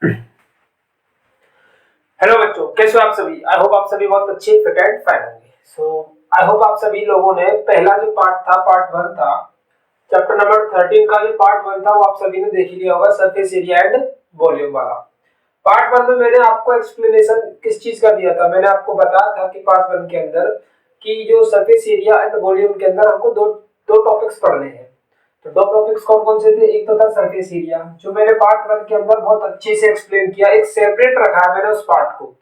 Hello बच्चों, कैसे हो आप सभी। आई होप आप सभी बहुत अच्छे फिट एंड फाइन होंगे। आई होप आप सभी लोगों ने पहला जो पार्ट था, पार्ट 1 था, चैप्टर नंबर 13 का जो पार्ट 1 था वो आप सभी ने देख लिया होगा, सरफेस एरिया एंड वॉल्यूम वाला। पार्ट 1 में मैंने आपको एक्सप्लेनेशन किस चीज का दिया था। मैंने आपको बताया था कि पार्ट 1 के अंदर कि जो सरफेस एरिया एंड वॉल्यूम के अंदर हमको दो दो टॉपिक्स पढ़ने हैं। तो दो टॉपिक्स कौन कौन से थे। एक तो था सरफेस एरिया, जो मैंने पार्ट 1 के अंदर बहुत अच्छे से एक्सप्लेन किया। एक सेपरेट रखा है मैंने उस पार्ट को।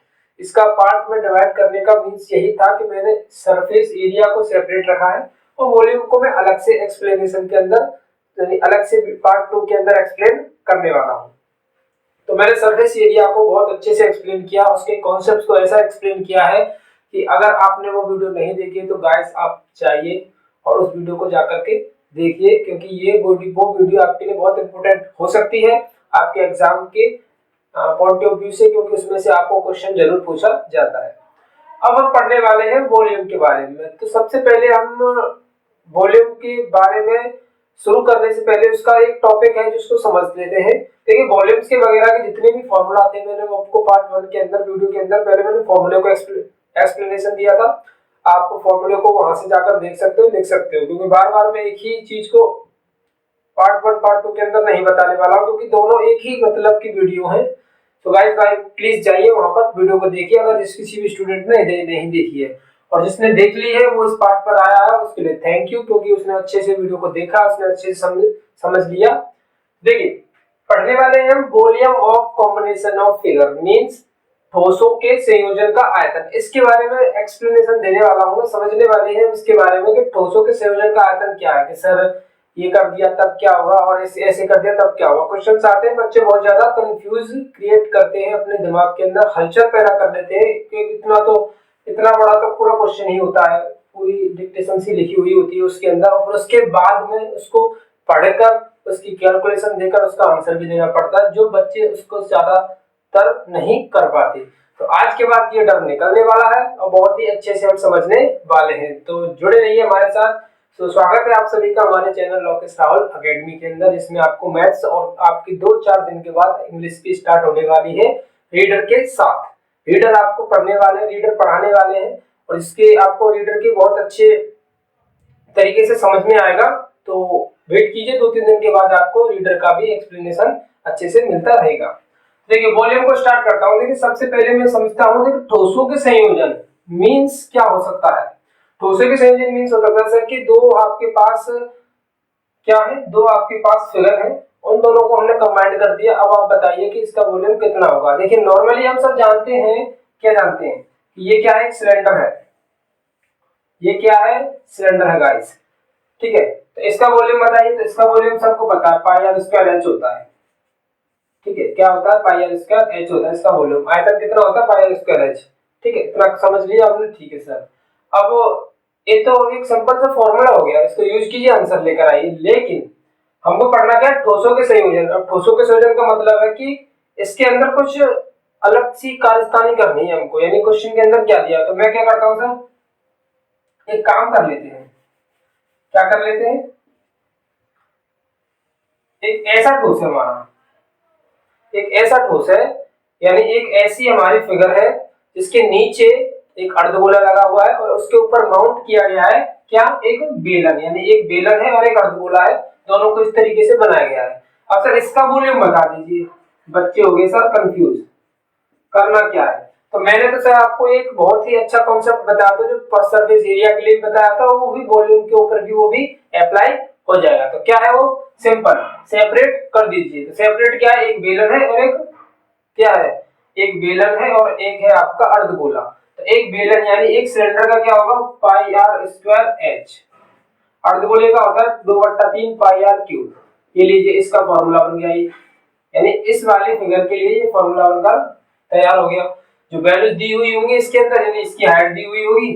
इसका पार्ट में डिवाइड करने का मींस यही था कि मैंने सरफेस एरिया को सेपरेट रखा है और वॉल्यूम को मैं अलग से एक्सप्लेनेशन के अंदर, यानी अलग से पार्ट 2 के अंदर एक्सप्लेन करने वाला हूं। तो मैंने सरफेस एरिया को बहुत अच्छे से एक्सप्लेन किया, उसके कॉन्सेप्ट्स को ऐसा एक्सप्लेन किया है कि अगर आपने वो वीडियो नहीं देखी तो गाइस आप जाइए और उस वीडियो को जाकर के देखिए, क्योंकि वो वीडियो आपके लिए बहुत इंपॉर्टेंट हो सकती है आपके एग्जाम के पॉइंट ऑफ व्यू से, क्योंकि उसमें से आपको क्वेश्चन जरूर पूछा जाता है। अब हम पढ़ने वाले हैं वॉल्यूम के बारे में। तो सबसे पहले हम वॉल्यूम के बारे में शुरू करने से पहले उसका एक टॉपिक है जिसको समझ लेते हैं। देखिए, वॉल्यूम्स के वगैरह के जितने भी फॉर्मूला आते हैं, मैंने आपको पार्ट 1 के अंदर वीडियो के अंदर पहले मैंने फॉर्मूले को एक्सप्लेनेशन दिया था। आप फॉर्मूले को वहां से जाकर देख सकते हो, लिख सकते हो, क्योंकि बार बार मैं एक ही चीज को पार्ट 1 पार्ट 2 के अंदर नहीं बताने वाला हूं, क्योंकि दोनों एक ही मतलब की वीडियो है। तो गाइस प्लीज जाइए वहां पर वीडियो को देखिए, अगर जिस किसी भी स्टूडेंट ने नहीं देखी है, और जिसने देख ली है वो इस पार्ट पर आया है उसके लिए थैंक यू, क्योंकि उसने अच्छे से वीडियो को देखा, उसने अच्छे से समझ लिया। देखिए, पढ़ने वाले हैं हम volume of combination of figure, means ठोसों के संयोजन का आयतन। इसके बारे में एक्सप्लेनेशन देने वाला हूं, समझने वाले हैं इसके बारे में कि ठोसों के संयोजन का आयतन क्या है। कि सर ये कर दिया तब क्या होगा और ऐसे ऐसे कर दिया तब क्या होगा। क्वेश्चंस आते हैं, बच्चे बहुत ज्यादा कंफ्यूज क्रिएट करते हैं, अपने दिमाग के अंदर हलचल पैदा कर देते हैं कि इतना बड़ा तो पूरा क्वेश्चन ही होता है, पूरी डिक्टेशन सी लिखी हुई होती है उसके अंदर, और उसके बाद में उसको पढ़कर उसकी कैलकुलेशन देकर उसका आंसर भी देना पड़ता है, जो बच्चे उसको ज्यादातर नहीं कर पाते। तो आज के बाद ये डर निकलने वाला है और बहुत ही अच्छे से हम समझने वाले हैं। तो जुड़े रहिए हमारे साथ। तो स्वागत है आप सभी का हमारे चैनल लोकेश राहुल अकेडमी के अंदर, जिसमें आपको मैथ्स और आपकी 2-4 दिन के बाद इंग्लिश की स्टार्ट होने वाली है रीडर के साथ। रीडर आपको पढ़ने वाले, रीडर पढ़ाने वाले हैं, और इसके आपको रीडर की बहुत अच्छे तरीके से समझ में आएगा। तो वेट कीजिए, 2-3 दिन के बाद आपको रीडर का भी एक्सप्लेनेशन अच्छे से मिलता रहेगा। देखिए, वॉल्यूम को स्टार्ट करता हूं। देखिए, सबसे पहले मैं समझता हूं कि ठोसों के संयोजन मींस क्या हो सकता है। ठोसों के संयोजन मींस होता है सर कि दो आपके पास क्या है, दो आपके पास फिगर है, उन दोनों को हमने कंबाइन कर दिया। अब आप बताइए कि इसका वॉल्यूम कितना होगा। देखिए, नॉर्मली हम सब जानते हैं, क्या जानते हैं कि ये क्या है, एक सिलेंडर है। ये क्या है, सिलेंडर है गाइस, ठीक है। तो इसका वॉल्यूम बताइए। तो इसका वॉल्यूम सबको पता है, पाई आर स्क्वायर एच होता है, ठीक है। क्या होता है, पाई आर स्क्वायर एच होता है इसका वॉल्यूम। आयतन कितना होता है, पाई आर स्क्वायर एच, ठीक है। इतना समझ लिया आपने, ठीक है सर। अब ये तो एक सिंपल सा फॉर्मूला हो गया, इसको यूज कीजिए, आंसर लेकर आइए। लेकिन हमको पढ़ना क्या है, ठोसों के संयोजन। अब ठोसों के संयोजन का मतलब है कि इसके अंदर कुछ अलग सी कार्यस्तानी करनी है हमको, यानी क्वेश्चन के अंदर क्या दिया। तो मैं क्या करता हूं सर, एक काम कर लेते हैं, क्या कर लेते हैं, एक ऐसा ठोस है हमारा, एक ऐसा ठोस है, यानी एक ऐसी हमारी फिगर है जिसके नीचे एक अर्धगोला लगा हुआ है और उसके ऊपर माउंट किया गया है क्या, एक बेलन, यानी एक बेलन है और एक अर्धगोला है, दोनों को इस तरीके से बनाया गया है। अब सर इसका वॉल्यूम बता दीजिए। बच्चे हो गए सर कंफ्यूज, करना क्या है। तो मैंने तो सर आपको एक बहुत ही अच्छा कॉन्सेप्ट बताया था, जो सरफेस एरिया के लिए बताया था, वो भी वॉल्यूम के ऊपर भी वो भी अप्लाई हो जाएगा। तो क्या है वो, सिंपल, सेपरेट कर दीजिए। तो सेपरेट क्या है, एक बेलन है और एक क्या है, एक बेलन है और एक है आपका अर्धगोला। तो एक बेलन यानी एक सिलेंडर का क्या होगा, पाई आर स्क्वायर एच। अर्धगोले का होता है 2/3 पाई आर क्यूब। ये लीजिए, इसका फॉर्मूला बन गया ये, यानी इस वाली फिगर के लिए ये फॉर्मूला बनकर तैयार हो गया। जो वैल्यूज दी हुई होंगी इसके अंदर, यानी इसकी हाइट दी हुई होगी,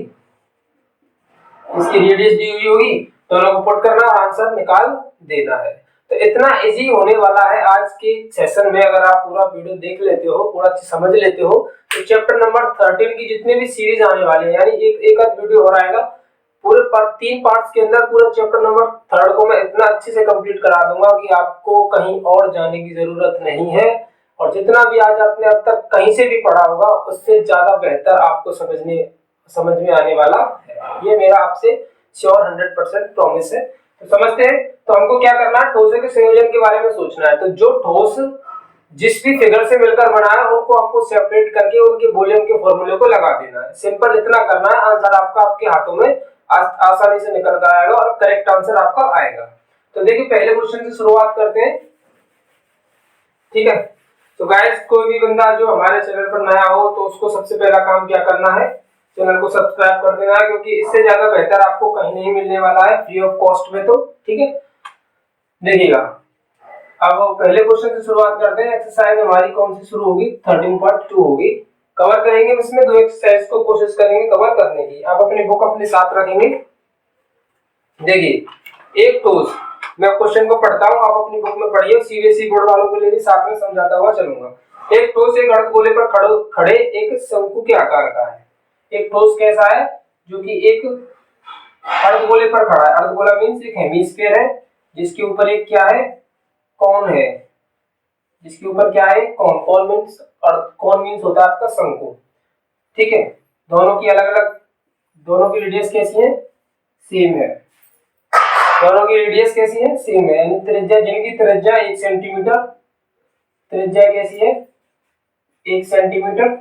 इसकी रेडियस दी हुई होगी, दोनों को पुट करना और आंसर निकाल देना है। तो इतना इजी होने वाला है आज के सेशन में। अगर आप पूरा वीडियो देख लेते हो, पूरा समझ लेते हो, तो चैप्टर नंबर 13 की जितने भी सीरीज आने वाले हैं, यानी एक आध वीडियो हो रहेगा, पूरे 3 पार्ट्स के अंदर पूरा चैप्टर नंबर 3 को मैं इतना अच्छे से कंप्लीट करा दूंगा कि आपको कहीं और जाने की जरूरत नहीं है। और जितना भी आज आपने अब तक कहीं से भी पढ़ा होगा उससे ज्यादा बेहतर आपको समझ में आने वाला है। ये मेरा आपसे श्योर 100% प्रॉमिस है। तो समझते हैं, तो हमको क्या करना है, ठोसों के संयोजन के बारे में सोचना है। तो जो ठोस जिस भी फिगर से मिलकर बना है उनको आपको सेपरेट करके उनके वॉल्यूम के फॉर्मूले को लगा देना है। सिंपल इतना करना है, आंसर आपका आपके हाथों में आसानी से निकल कर आएगा और करेक्ट आंसर आपका आएगा। तो देखिए पहले क्वेश्चन से शुरुआत करते हैं, ठीक है। तो गाइस कोई भी बंदा जो हमारे चैनल पर नया हो तो उसको सबसे पहला काम क्या करना है, चैनल को सब्सक्राइब कर देना है, क्योंकि इससे ज्यादा बेहतर आपको कहीं नहीं मिलने वाला है फ्री ऑफ कॉस्ट में। तो ठीक है, देखिएगा अब पहले क्वेश्चन से शुरुआत करते हैं। एक्सरसाइज हमारी कौन सी शुरू होगी, 13.2 होगी। कवर करेंगे इसमें 2 एक्सरसाइज को, कोशिश करेंगे कवर करने की। आप अपनी बुक अपने साथ रखेंगे। देखिए एक ठोस, मैं क्वेश्चन को पढ़ता हूँ, आप अपनी बुक में पढ़िए, सीबीएसई बोर्ड वालों के लिए भी साथ में समझाता हुआ चलूंगा। एक ठोस एक अर्धगोले पर खड़े एक शंकु के आकार का है। एक ठोस कैसा है, जो कि एक अर्धगोले पर खड़ा है। अर्धगोला मींस एक हेमिस्फीयर है जिसके ऊपर एक क्या है, कौन है, जिसके ऊपर क्या है, कौन मींस, कौन मींस होता है आपका शंकु, ठीक है। दोनों की अलग अलग, दोनों की रेडियस कैसी है, सेम है। दोनों की रेडियस कैसी है, सेम है, यानी त्रिज्या, जिनकी त्रिज्या 1 सेंटीमीटर, त्रिज्या कैसी है 1 सेंटीमीटर,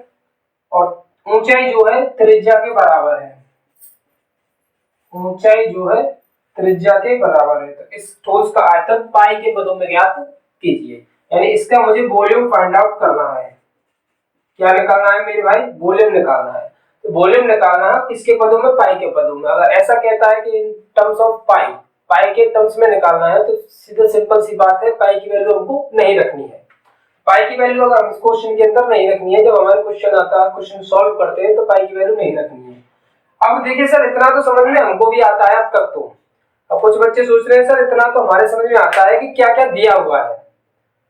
और ऊंचाई जो है त्रिज्या के बराबर है। ऊंचाई जो है त्रिज्या के बराबर है। तो इस ठोस का आयतन पाई के पदों में ज्ञात कीजिए, यानी इसका मुझे वॉल्यूम फाइंड आउट करना है। क्या निकालना है मेरे भाई, वॉल्यूम निकालना है। तो वॉल्यूम निकालना है किसके पदों में, पाई के पदों में। अगर ऐसा कहता है कि इन टर्म्स ऑफ पाई, पाई के टर्म्स में निकालना है, तो सीधा सिंपल सी बात है, पाई की वैल्यू हमको नहीं रखनी है। पाई की वैल्यू अगर इस क्वेश्चन के अंदर नहीं रखनी है, जब हमारे क्वेश्चन आता है, क्वेश्चन सॉल्व करते हैं, तो पाई की वैल्यू नहीं रखनी है। अब देखिए सर इतना तो समझ में हमको भी आता है अब तक तो। अब कुछ बच्चे सोच रहे हैं सर इतना तो हमारे समझ में आता है कि क्या क्या दिया हुआ है,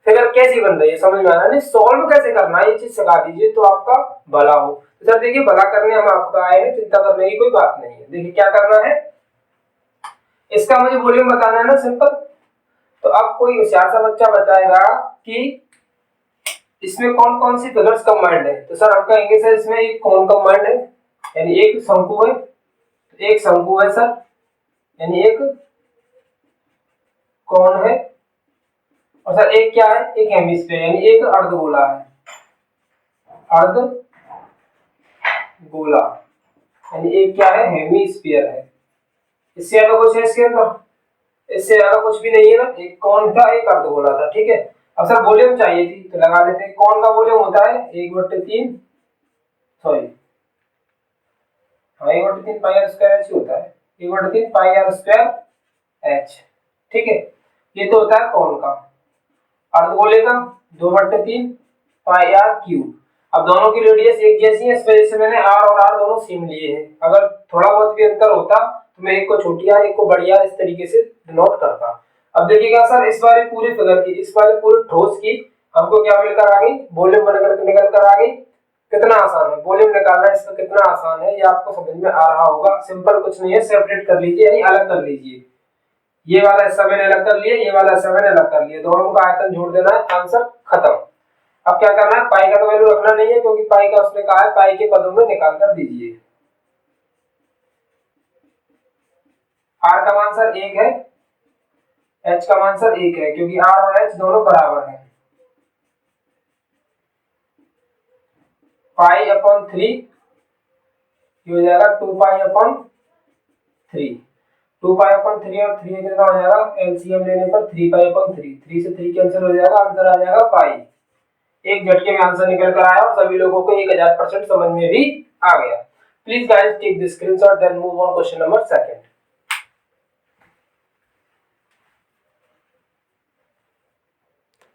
फिगर कैसी बन रही है, समझ में आना नहीं, सॉल्व कैसे करना है, ये चीज सिखा दीजिए तो आपका भला हो। तो सर देखिए भला करने हम आपका आए हैं, चिंता करने की कोई बात नहीं है। देखिए क्या करना है, इसका मुझे वॉल्यूम बताना है ना, सिंपल। तो अब कोई होशियार सा बच्चा बताएगा कि इसमें कौन कौन सी फिगर्स कंबाइंड है। तो सर हम कहेंगे सर इसमें एक कौन कंबाइंड है, यानी एक शंकु है, एक शंकु है सर, यानी एक कौन है, और सर एक क्या है, एक हेमिस्फीयर, यानी एक अर्धगोला है, अर्धगोला, यानी एक क्या है, हेमिस्फीयर है। इससे ज्यादा कुछ है इसके अंदर, इससे ज्यादा कुछ भी नहीं है ना। एक कौन था, एक अर्धगोला था, ठीक है। अब सर वॉल्यूम चाहिए थी, तो लगा लेते हैं। कौन का वॉल्यूम होता है 1/3, सॉरी हाँ 1/3 पाई आर स्क्वायर एच होता है, 1/3 पाई आर स्क्वायर एच, ठीक है। ये तो होता है कौन का। अर्धगोले का 2/3 पाई आर क्यूब। अब दोनों की रेडियस एक जैसी है, इस वजह से मैंने आर और आर दोनों सेम लिए हैं। अगर थोड़ा बहुत भी अंतर होता तो मैं एक को छोटी आर एक को बड़ी आर इस तरीके से डिनोट करता। अब देखिएगा सर इस वाले पूरे फिगर की, इस वाले पूरे ठोस की हमको क्या मिलकर आ गई, वॉल्यूम बनकर निकल कर आ गई। कितना आसान है वॉल्यूम निकालना, इसका कितना आसान है ये आपको समझ में आ रहा होगा। सिंपल कुछ नहीं है, सेपरेट कर लीजिए यानी अलग कर लीजिए। ये वाला हिस्सा मैंने अलग कर लिया, ये वाला हिस्सा मैंने अलग कर लिया, दोनों का आयतन जोड़ देना है, आंसर खत्म। अब क्या करना है, पाई का तो वैल्यू रखना नहीं है क्योंकि पाई का उसने कहा है पाई के पदों में निकाल कर दीजिए। आर का मान सर 1 है, एच का मान सर 1 है, क्योंकि आर और एच दोनों बराबर हैं। पाई अपॉन 3 ये हो जाएगा 2 पाई अपॉन 3, 2 पाई अपॉन 3 और 3 कितना हो जाएगा, एलसीएम लेने पर 3 पाई अपॉन 3, 3 से 3 कैंसिल हो जाएगा, आंसर आ जाएगा पाई। एक झटके में आंसर निकल कर आया और सभी लोगों को 1000% समझ में भी आ गया। Please guys take the screenshot then move on question number 2।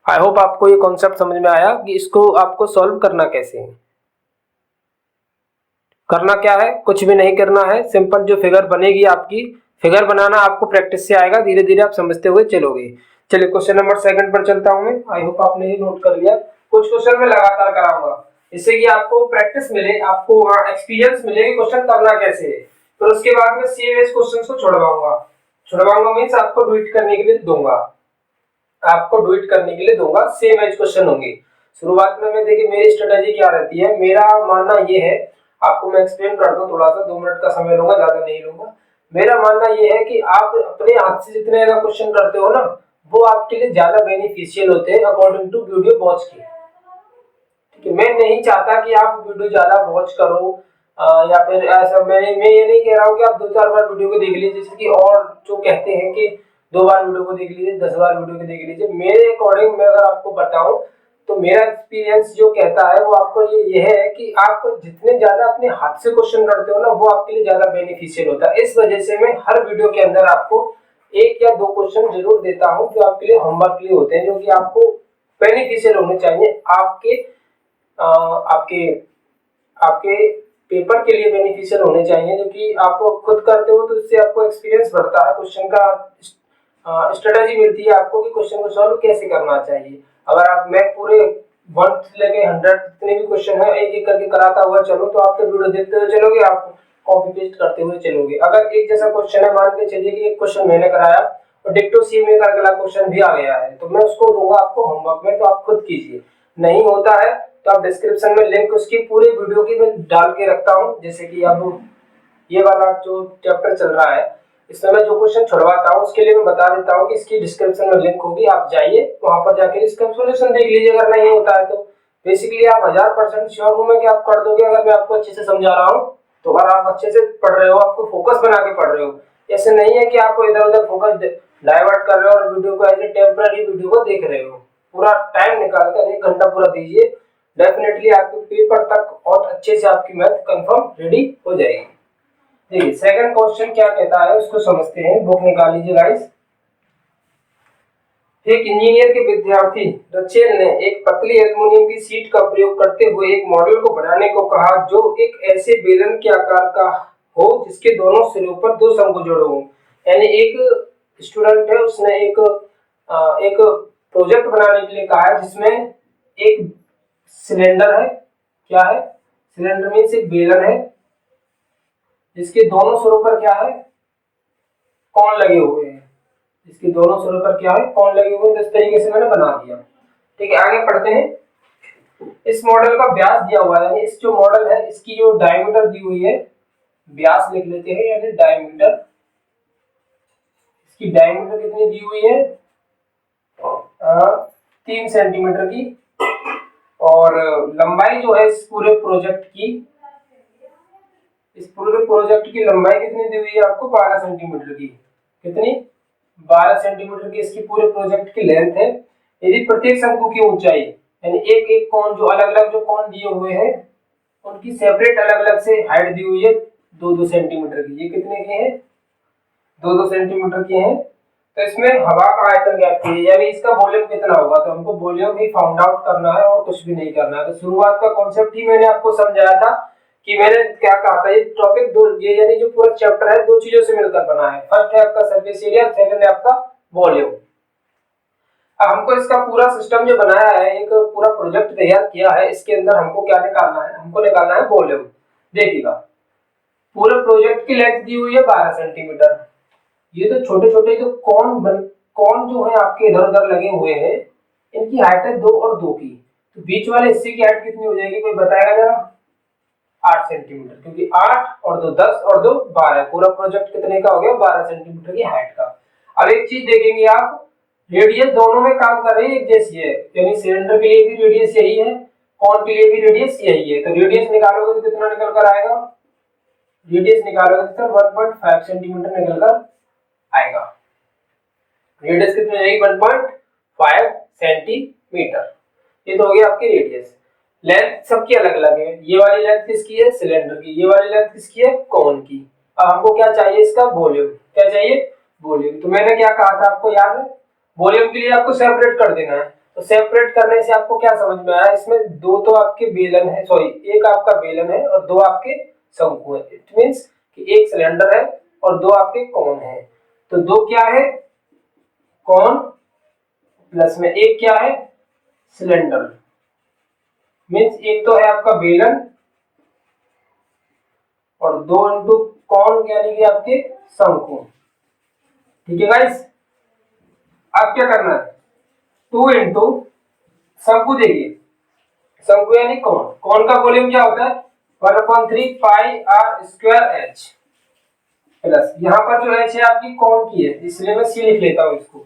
I hope आपको ये कॉन्सेप्ट समझ में आया कि इसको आपको सॉल्व करना कैसे है। करना क्या है, कुछ भी नहीं करना है, सिंपल जो फिगर बनेगी आपकी, फिगर बनाना आपको प्रैक्टिस से आएगा, धीरे धीरे आप समझते हुए चलोगे। चलिए क्वेश्चन नंबर 2 पर चलता हूं मैं। आई होप आपने ये नोट कर लिया। कुछ क्वेश्चन में लगातार कराऊंगा जिससे कि आपको प्रैक्टिस मिले, आपको एक्सपीरियंस मिले कि क्वेश्चन करना कैसे है। फिर उसके बाद में सेम एज क्वेश्चन को छुड़वाऊंगा मीन्स आपको डू इट करने के लिए दूंगा, आपको डू इट करने के लिए दूंगा, सेम एज क्वेश्चन होंगे। शुरुआत में मैं देखिए मेरी स्ट्रेटेजी क्या रहती है, मेरा मानना ये है, आपको मैं एक्सप्लेन कर दूं, थोड़ा सा 2 मिनट का समय लूंगा, ज्यादा नहीं लूंगा। मेरा मानना ये है कि आप अपने हाथ से जितने ज्यादा क्वेश्चन करते हो ना, वो आपके लिए ज्यादा बेनिफिशियल होते हैं अकॉर्डिंग टू वीडियो वॉच की। ठीक है, मैं नहीं चाहता कि आप वीडियो ज्यादा वॉच करो, या फिर ऐसा मैं ये नहीं कह रहा हूँ कि आप 2-4 बार वीडियो को देख लीजिए, जैसे कि और जो कहते हैं कि 2 बार वीडियो को देख लीजिए, 10 बार वीडियो को देख लीजिए। मेरे अकॉर्डिंग मैं अगर आपको बताऊं तो मेरा एक्सपीरियंस जो कहता है वो आपको ये है कि आप जितने ज्यादा अपने हाथ से क्वेश्चन करते हो ना, वो आपके लिए ज्यादा बेनिफिशियल होता है। इस वजह से मैं हर वीडियो के अंदर आपको 1 या 2 क्वेश्चन जरूर देता हूं जो आपके लिए होमवर्क के लिए होते हैं, जो कि आपको बेनिफिशियल होने चाहिए, आपके आपके पेपर के लिए बेनिफिशियल होने चाहिए, जो कि आपको खुद करते हो तो इससे आपको एक्सपीरियंस बढ़ता है, क्वेश्चन का स्ट्रेटेजी मिलती है आपको कि क्वेश्चन को सॉल्व कैसे करना चाहिए। अगर आप मैं पूरे 1 से लेके 100 जितने भी क्वेश्चन है एक एक करके कराता हुआ चलो, तो आप तो वीडियो देखते हुए चलोगे, आप कॉपी पेस्ट करते हुए चलोगे। अगर एक जैसा क्वेश्चन है, मान के चलिए कि एक क्वेश्चन मैंने कराया और डिक्टो सेम एक अगला क्वेश्चन भी आ गया है, तो मैं उसको दूंगा आपको होमवर्क में, तो आप खुद कीजिए। नहीं होता है तो आप डिस्क्रिप्शन में लिंक उसकी पूरे वीडियो की मैं डाल के रखता हूँ। जैसे कि अब ये वाला जो चैप्टर चल रहा है, इसमें मैं जो क्वेश्चन छुड़वाता हूँ उसके लिए मैं बता देता हूँ कि इसकी डिस्क्रिप्शन में लिंक होगी, आप जाइए वहां पर जाके इसका सोल्यूशन देख लीजिए। अगर नहीं होता है तो बेसिकली आप 1000% श्योर हूं मैं कि आप कर दोगे, अगर मैं आपको अच्छे से समझा रहा हूँ तो। अगर आप अच्छे से पढ़ रहे हो, आपको फोकस बना के पढ़ रहे हो, ऐसे नहीं है कि आपको इधर उधर फोकस डाइवर्ट कर रहे हो और वीडियो को एज ए टेम्पररी वीडियो को देख रहे हो। पूरा टाइम निकाल कर 1 घंटा पूरा दीजिए, डेफिनेटली आपके पेपर तक और अच्छे से आपकी मैथ कंफर्म रेडी हो जाएगी। देखिए सेकंड क्वेश्चन क्या कहता है उसको समझते हैं, बुक निकाल लीजिए गाइस। एक इंजीनियर के विद्यार्थी रचेल ने एक पतली एल्युमिनियम की शीट का प्रयोग करते हुए एक मॉडल को बनाने को कहा जो एक ऐसे बेलन के आकार का हो जिसके दोनों सिरों पर 2 शंकु जुड़े हों। यानी एक स्टूडेंट है, उसने एक प्रोजेक्ट बनाने के लिए कहा है जिसमें एक सिलेंडर है, क्या है, सिलेंडर मींस एक बेलन है जिसके दोनों सिरों पर क्या है, कौन लगे हुए हैं, इसके दोनों सिरों पर क्या है, कौन लगे हुए हैं। तो इस तरीके से मैंने बना दिया। ठीक है, आगे पढ़ते हैं। इस मॉडल का व्यास दिया हुआ है, यानी इस जो मॉडल है इसकी जो डायमीटर दी हुई है, व्यास लिख लेते हैं, यानी डायमीटर, इसकी डायमीटर कितनी दी हुई है, 3 सेंटीमीटर की। और लंबाई जो है इस पूरे प्रोजेक्ट की लंबाई कितनी दी हुई है आपको, 12 सेंटीमीटर की। कितनी, 12 सेंटीमीटर की इसकी पूरे प्रोजेक्ट की लेंथ है। यदि प्रत्येक शंकु की ऊंचाई, यानी एक एक कोण, जो अलग अलग जो कोण दिए हुए हैं उनकी सेपरेट अलग अलग से हाइट दी हुई है 2-2 सेंटीमीटर की। ये कितने के हैं, 2-2 सेंटीमीटर के हैं। तो इसमें हवा का आयतन ज्ञात कीजिए, यानी इसका वॉल्यूम कितना होगा, तो हमको वॉल्यूम ही फाउंड आउट करना है और कुछ भी नहीं करना है। तो शुरुआत का कॉन्सेप्ट ही मैंने आपको समझाया था कि मैंने क्या कहा था, ये टॉपिक दो, ये यानी जो पूरा चैप्टर है 2 चीजों से मिलकर बना है। फर्स्ट है आपका सरफेस एरिया, सेकंड है आपका वॉल्यूम। अब हमको इसका पूरा सिस्टम जो बनाया है, एक पूरा प्रोजेक्ट तैयार किया है, इसके अंदर हमको क्या निकालना है, हमको निकालना है वॉल्यूम। देखिएगा पूरे प्रोजेक्ट की लेंथ दी हुई है 12 सेंटीमीटर। ये तो छोटे छोटे जो कौन जो है आपके इधर उधर लगे हुए हैं, इनकी हाइट है 2 और 2 की। तो बीच वाले हिस्से की हाइट कितनी हो जाएगी, कोई बताएगा जरा, 8 सेंटीमीटर, क्योंकि 8 और 2 10 और 2 12, पूरा प्रोजेक्ट कितने का हो गया, 12 सेंटीमीटर की हाइट का। अब एक चीज देखेंगे आप, रेडियस दोनों में काम कर रही है एक जैसी है, यानी सिलेंडर के लिए भी रेडियस यही है, कौन के लिए भी रेडियस यही है। तो रेडियस निकालोगे तो कितना निकल कर आएगा, रेडियस निकालोगे तो 1.5 सेंटीमीटर निकल कर आएगा। रेडियस कितनी आएगी, 1.5 सेंटीमीटर। ये तो हो गया आपकी रेडियस। लेंथ सबकी अलग अलग है, ये वाली लेंथ किसकी है, सिलेंडर की, ये वाली लेंथ किसकी है, कोन की। अब हमको क्या चाहिए, इसका वॉल्यूम। क्या चाहिए, वॉल्यूम। तो मैंने क्या कहा था आपको याद है, वॉल्यूम के लिए आपको सेपरेट कर देना है। तो सेपरेट करने से आपको क्या समझ में आया, इसमें 2 तो आपके बेलन है, सॉरी एक आपका बेलन है और 2 आपके शंकु है। इट मींस कि एक सिलेंडर है और 2 आपके कोन है। तो 2 क्या है, कोन, प्लस में एक क्या है, सिलेंडर। मींस एक तो है आपका बेलन और 2 इंटू कोन यानी कि आपके शंकु। ठीक है गाइस, अब क्या करना है, 2 इंटू शंकु, देखिए शंकु यानी कौन, कौन का वॉल्यूम क्या होता है 1/3 पाई आर स्क्वायर एच प्लस, यहाँ पर जो एच है आपकी कौन की है इसलिए मैं सी लिख लेता हूँ इसको,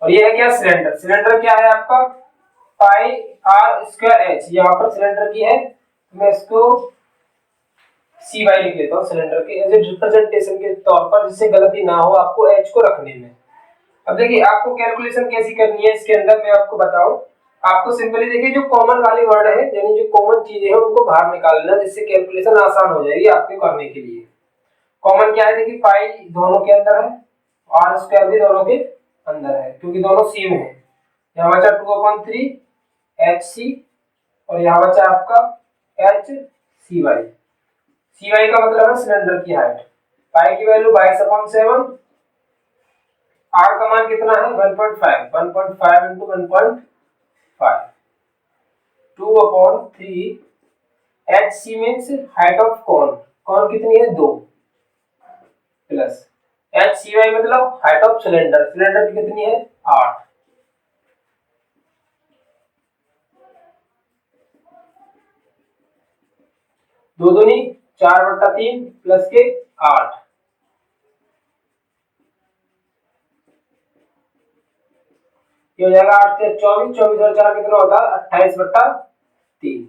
और ये है क्या सिलेंडर, सिलेंडर क्या है आपका पाई आर स्क्वायर एच, यहाँ पर सिलेंडर की है मैं इसको सी वाई लिख लेता हूँ सिलेंडर के एज ए रिप्रेजेंटेशन के तौर पर, जिससे गलती ना हो आपको एच को रखने में। अब देखिए आपको कैलकुलेशन कैसी करनी है इसके अंदर मैं आपको बताऊं, आपको सिंपली देखिए जो कॉमन वाली वर्ड है यानी जो कॉमन चीजें हैं उनको बाहर निकालना, जिससे कैलकुलेशन आसान हो जाएगी आपके करने के लिए। कॉमन क्या है देखिए पाई दोनों के अंदर है, आर स्क्वायर भी दोनों के अंदर है क्योंकि दोनों सेम है। यहाँ बचा 2/3 एच सी और यहाँ बचा आपका एच सी वाई, सी वाई का मतलब है सिलेंडर की हाइट, पाई की वैल्यू 22/7, आर का मान कितना है 1.5, 1.5 into 1.5, 2/3 H C means height of कौन, कौन कितनी है 2 प्लस एच सी वाई मतलब हाइट ऑफ सिलेंडर, सिलेंडर की कितनी है 8, दो दूनी 4/3 प्लस के 8, ये हो जाएगा 8 से 24, 24 और 4 कितना होता है 28/3,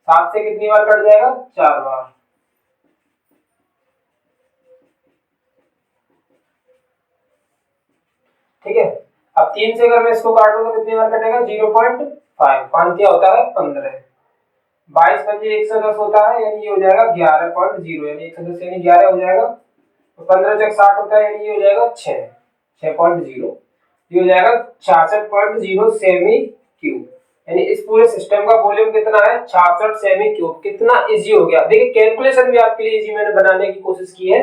7 से कितनी बार कट जाएगा 4 बार, ठीक है। अब 3 से अगर मैं इसको काटूं तो कितनी बार कटेगा 0.5, 5 क्या होता है 15, 22 पंजे 110 होता है यानी ये हो जाएगा 11.0 यानी 110 यानी 11 हो जाएगा, तो 15 जग 60 होता है यानी ये हो जाएगा 6.0, ये हो जाएगा 66.0 सेमी क्यूब, यानी इस पूरे सिस्टम का वॉल्यूम कितना है 66 सेमी क्यूब। कितना इजी हो गया, देखिए कैलकुलेशन भी आपके लिए इजी मैंने बनाने की कोशिश की है।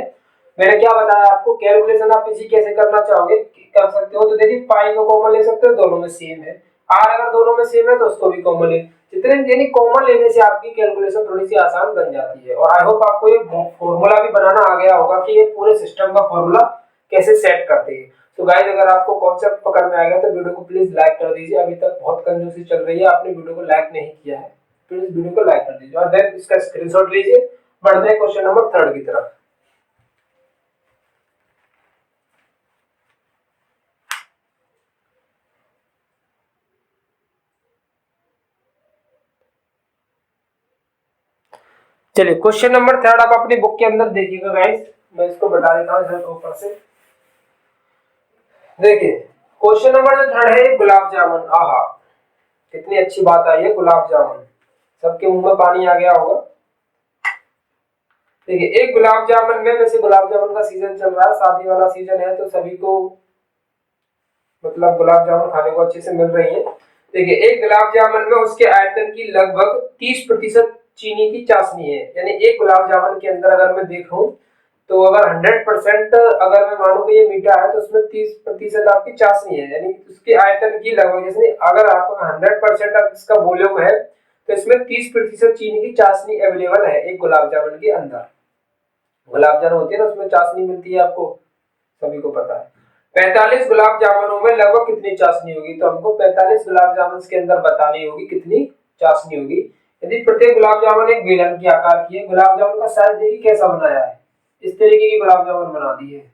मैंने क्या बताया आपको, कैलकुलेशन आप इजी कैसे करना चाहोगे कर सकते हो, तो देखिए पाई को कॉमन ले सकते हो, दोनों में सेम है, आर अगर दोनों में सेम है तो उसको भी कॉमन ले, जितने यानी कॉमन लेने से आपकी कैलकुलेशन थोड़ी सी आसान बन जाती है। और आई होप आपको ये फॉर्मूला भी बनाना आ गया होगा कि ये पूरे सिस्टम का फॉर्मूला कैसे सेट करते हैं। तो गाइस अगर आपको कॉन्सेप्ट पकड़ में आएगा तो वीडियो को प्लीज लाइक कर दीजिए, अभी तक बहुत कंजूसी चल रही है आपने वीडियो को लाइक नहीं किया है, प्लीज वीडियो को लाइक कर दीजिए और देन इसका स्क्रीनशॉट लीजिए। बढ़ते हैं क्वेश्चन नंबर 3 की तरफ। चलिए क्वेश्चन नंबर 3 आप अपनी बुक के अंदर देखिएगा गाइस, मैं इसको बता देता हूं सर ऊपर से। देखिए क्वेश्चन नंबर जो 3 है गुलाब जामुन, आहा कितनी अच्छी बात आई है गुलाब जामुन, सबके मुंह में पानी आ गया होगा। देखिए एक गुलाब जामुन में, वैसे गुलाब जामुन का सीजन चल रहा है, शादी वाला सीजन है तो सभी को मतलब गुलाब जामुन खाने को अच्छे से मिल रही है। देखिए एक गुलाब जामुन में उसके आयतन की लगभग 30% चीनी की चाशनी है, यानी एक गुलाब जामुन के अंदर अगर मैं देखूं तो अगर 100% अगर मैं मानूं कि ये मीठा है तो उसमें 30% आपकी चाशनी है, यानी उसके आयतन की लगभग, जैसे अगर आपको 100% अब इसका वॉल्यूम है तो इसमें 30% चीनी की चाशनी अवेलेबल है एक गुलाब जामुन के अंदर। गुलाब जामुन होती है ना उसमें चाशनी मिलती है, आपको सभी को पता है। 45 गुलाब जामुनों में लगभग कितनी चाशनी होगी, तो हमको 45 गुलाब जामुन के अंदर बतानी होगी कितनी चाशनी होगी। यदि प्रत्येक गुलाब जामुन एक बेलन के आकार की है, गुलाब जामुन का साइज देखिए कैसा बनाया है, इस तरीके की गुलाब जामुन बना दी है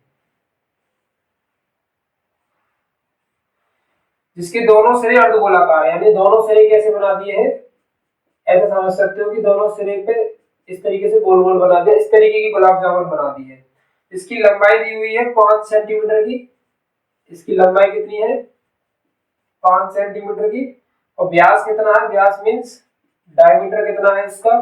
जिसके दोनों सिरे अर्धगोलाकार है, यानी दोनों सिरे कैसे बना दिए हैं, ऐसे समझ सकते हो कि दोनों सिरे पे इस तरीके से गोल गोल बना दिया, इस तरीके की गुलाब जामुन बना दी है। इसकी लंबाई दी हुई है 5 सेंटीमीटर की, इसकी लंबाई कितनी है 5 सेंटीमीटर की, और व्यास कितना है, व्यास मीन्स डायमीटर कितना है इसका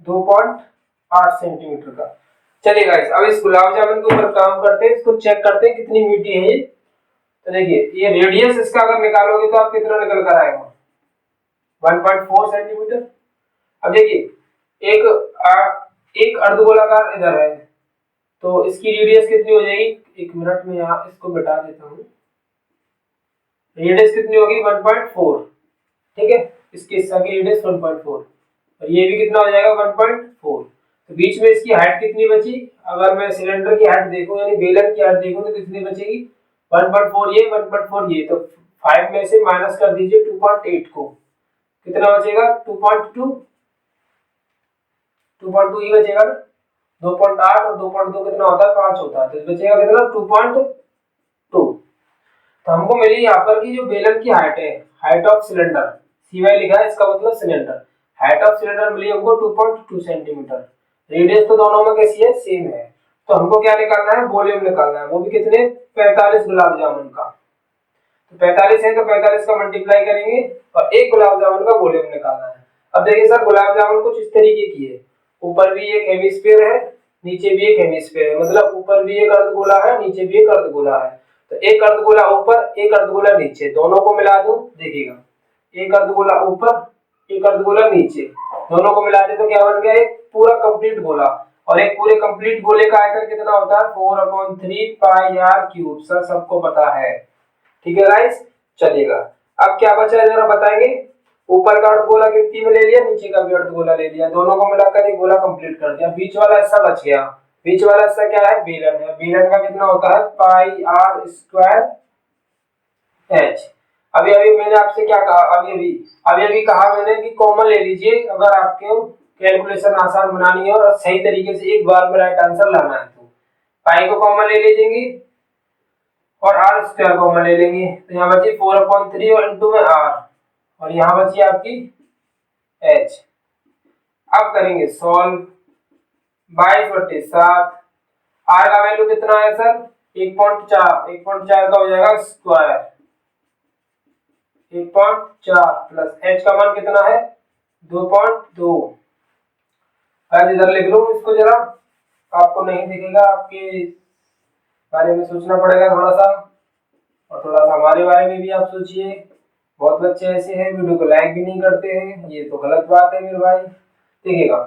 2.8 सेंटीमीटर का। चलिए गाइस अब इस गुलाब जामुन के ऊपर काम करते हैं, इसको चेक करते हैं कितनी मीठी है ये। तो देखिए ये रेडियस इसका अगर निकालोगे तो आप कितना निकल कर आएगा 1.4 सेंटीमीटर। अब देखिए एक अर्धगोलाकार इधर है तो इसकी रेडियस कितनी हो जाएगी, एक मिनट में यहाँ इसको बता देता हूँ, रेडियस कितनी होगी 1.4, ठीक है, इसके हिस्सा की रेडियस 1.4 और ये भी कितना हो जाएगा 1.4, तो बीच में इसकी हाइट कितनी बची, अगर मैं सिलेंडर की हाइट देखूं यानी बेलन की हाइट देखूं तो कितनी बचेगी 1.4 ये 1.4 ये, तो 5 में से माइनस कर दीजिए 2.8 को, कितना बचेगा 2.2, 2.2 ही बचेगा ना। 2.8 और 2.2 कितना होता है 5 होता है, तो बचेगा कितना 2.2। तो हमको मिली यहाँ पर की जो बेलन की हाइट है, हाइट ऑफ सिलेंडर, CY लिखा है इसका मतलब सिलेंडर, हाइट ऑफ सिलेंडर मिली हमको 2.2 सेंटीमीटर। रेडियस तो दोनों में कैसी है सेम है। तो हमको क्या निकालना है वॉल्यूम निकालना है, वो भी कितने 45 गुलाब जामुन का। तो 45 है तो 45 का मल्टीप्लाई करेंगे और एक गुलाब जामुन का वॉल्यूम निकालना है। अब देखिए सर गुलाब जामुन कुछ इस तरीके की है, ऊपर भी एक हेमिस्फीयर है नीचे भी एक हेमिस्फीयर है, मतलब ऊपर भी एक अर्धगोला है नीचे भी एक अर्धगोला है। तो एक अर्धगोला ऊपर एक अर्धगोला नीचे, दोनों को मिला दूं देखिएगा, एक अर्धगोला ऊपर एक अर्धगोला नीचे, दोनों को मिला दे तो क्या बन गया एक पूरा कंप्लीट गोला। और एक पूरे कंप्लीट गोले का आयतन कितना होता है 4/3 पाई आर क्यूब, सर सबको पता है। ठीक है गाइस चलेगा। अब क्या बचा है जरा बताएंगे। ऊपर का अर्धगोला गिनती में ले लिया, नीचे का भी अर्धगोला ले लिया, दोनों को मिलाकर एक गोला कंप्लीट कर दिया। बीच वाला हिस्सा बच गया, बीच वाला हिस्सा क्या है बेलन है, बेलन का कितना होता है पाई आर स्क्वायर एच। अभी अभी मैंने आपसे क्या कहा, अभी अभी कहा मैंने कि कॉमन ले लीजिए अगर आपके कैलकुलेशन आसान बनानी है और सही तरीके से एक बार में राइट आंसर लाना है। तो पाई को कॉमन ले लीजिएंगे और आर स्क्वायर कॉमन ले लेंगे, तो यहाँ बची 4/3 और इंटू में आर, और यहाँ बची आपकी एच। अब करेंगे सॉल्व, 22/7, आर का वैल्यू कितना है सर 1.4, 1.4 का हो जाएगा स्क्वायर 1.4 प्लस एच का मान कितना है 2.2। इधर लिख लो इसको जरा, आपको नहीं दिखेगा, आपके बारे में सोचना पड़ेगा थोड़ा सा, और थोड़ा सा हमारे बारे में भी आप सोचिए। बहुत बच्चे ऐसे हैं वीडियो को लाइक भी नहीं करते हैं, ये तो गलत बात है मेरे भाई। देखिएगा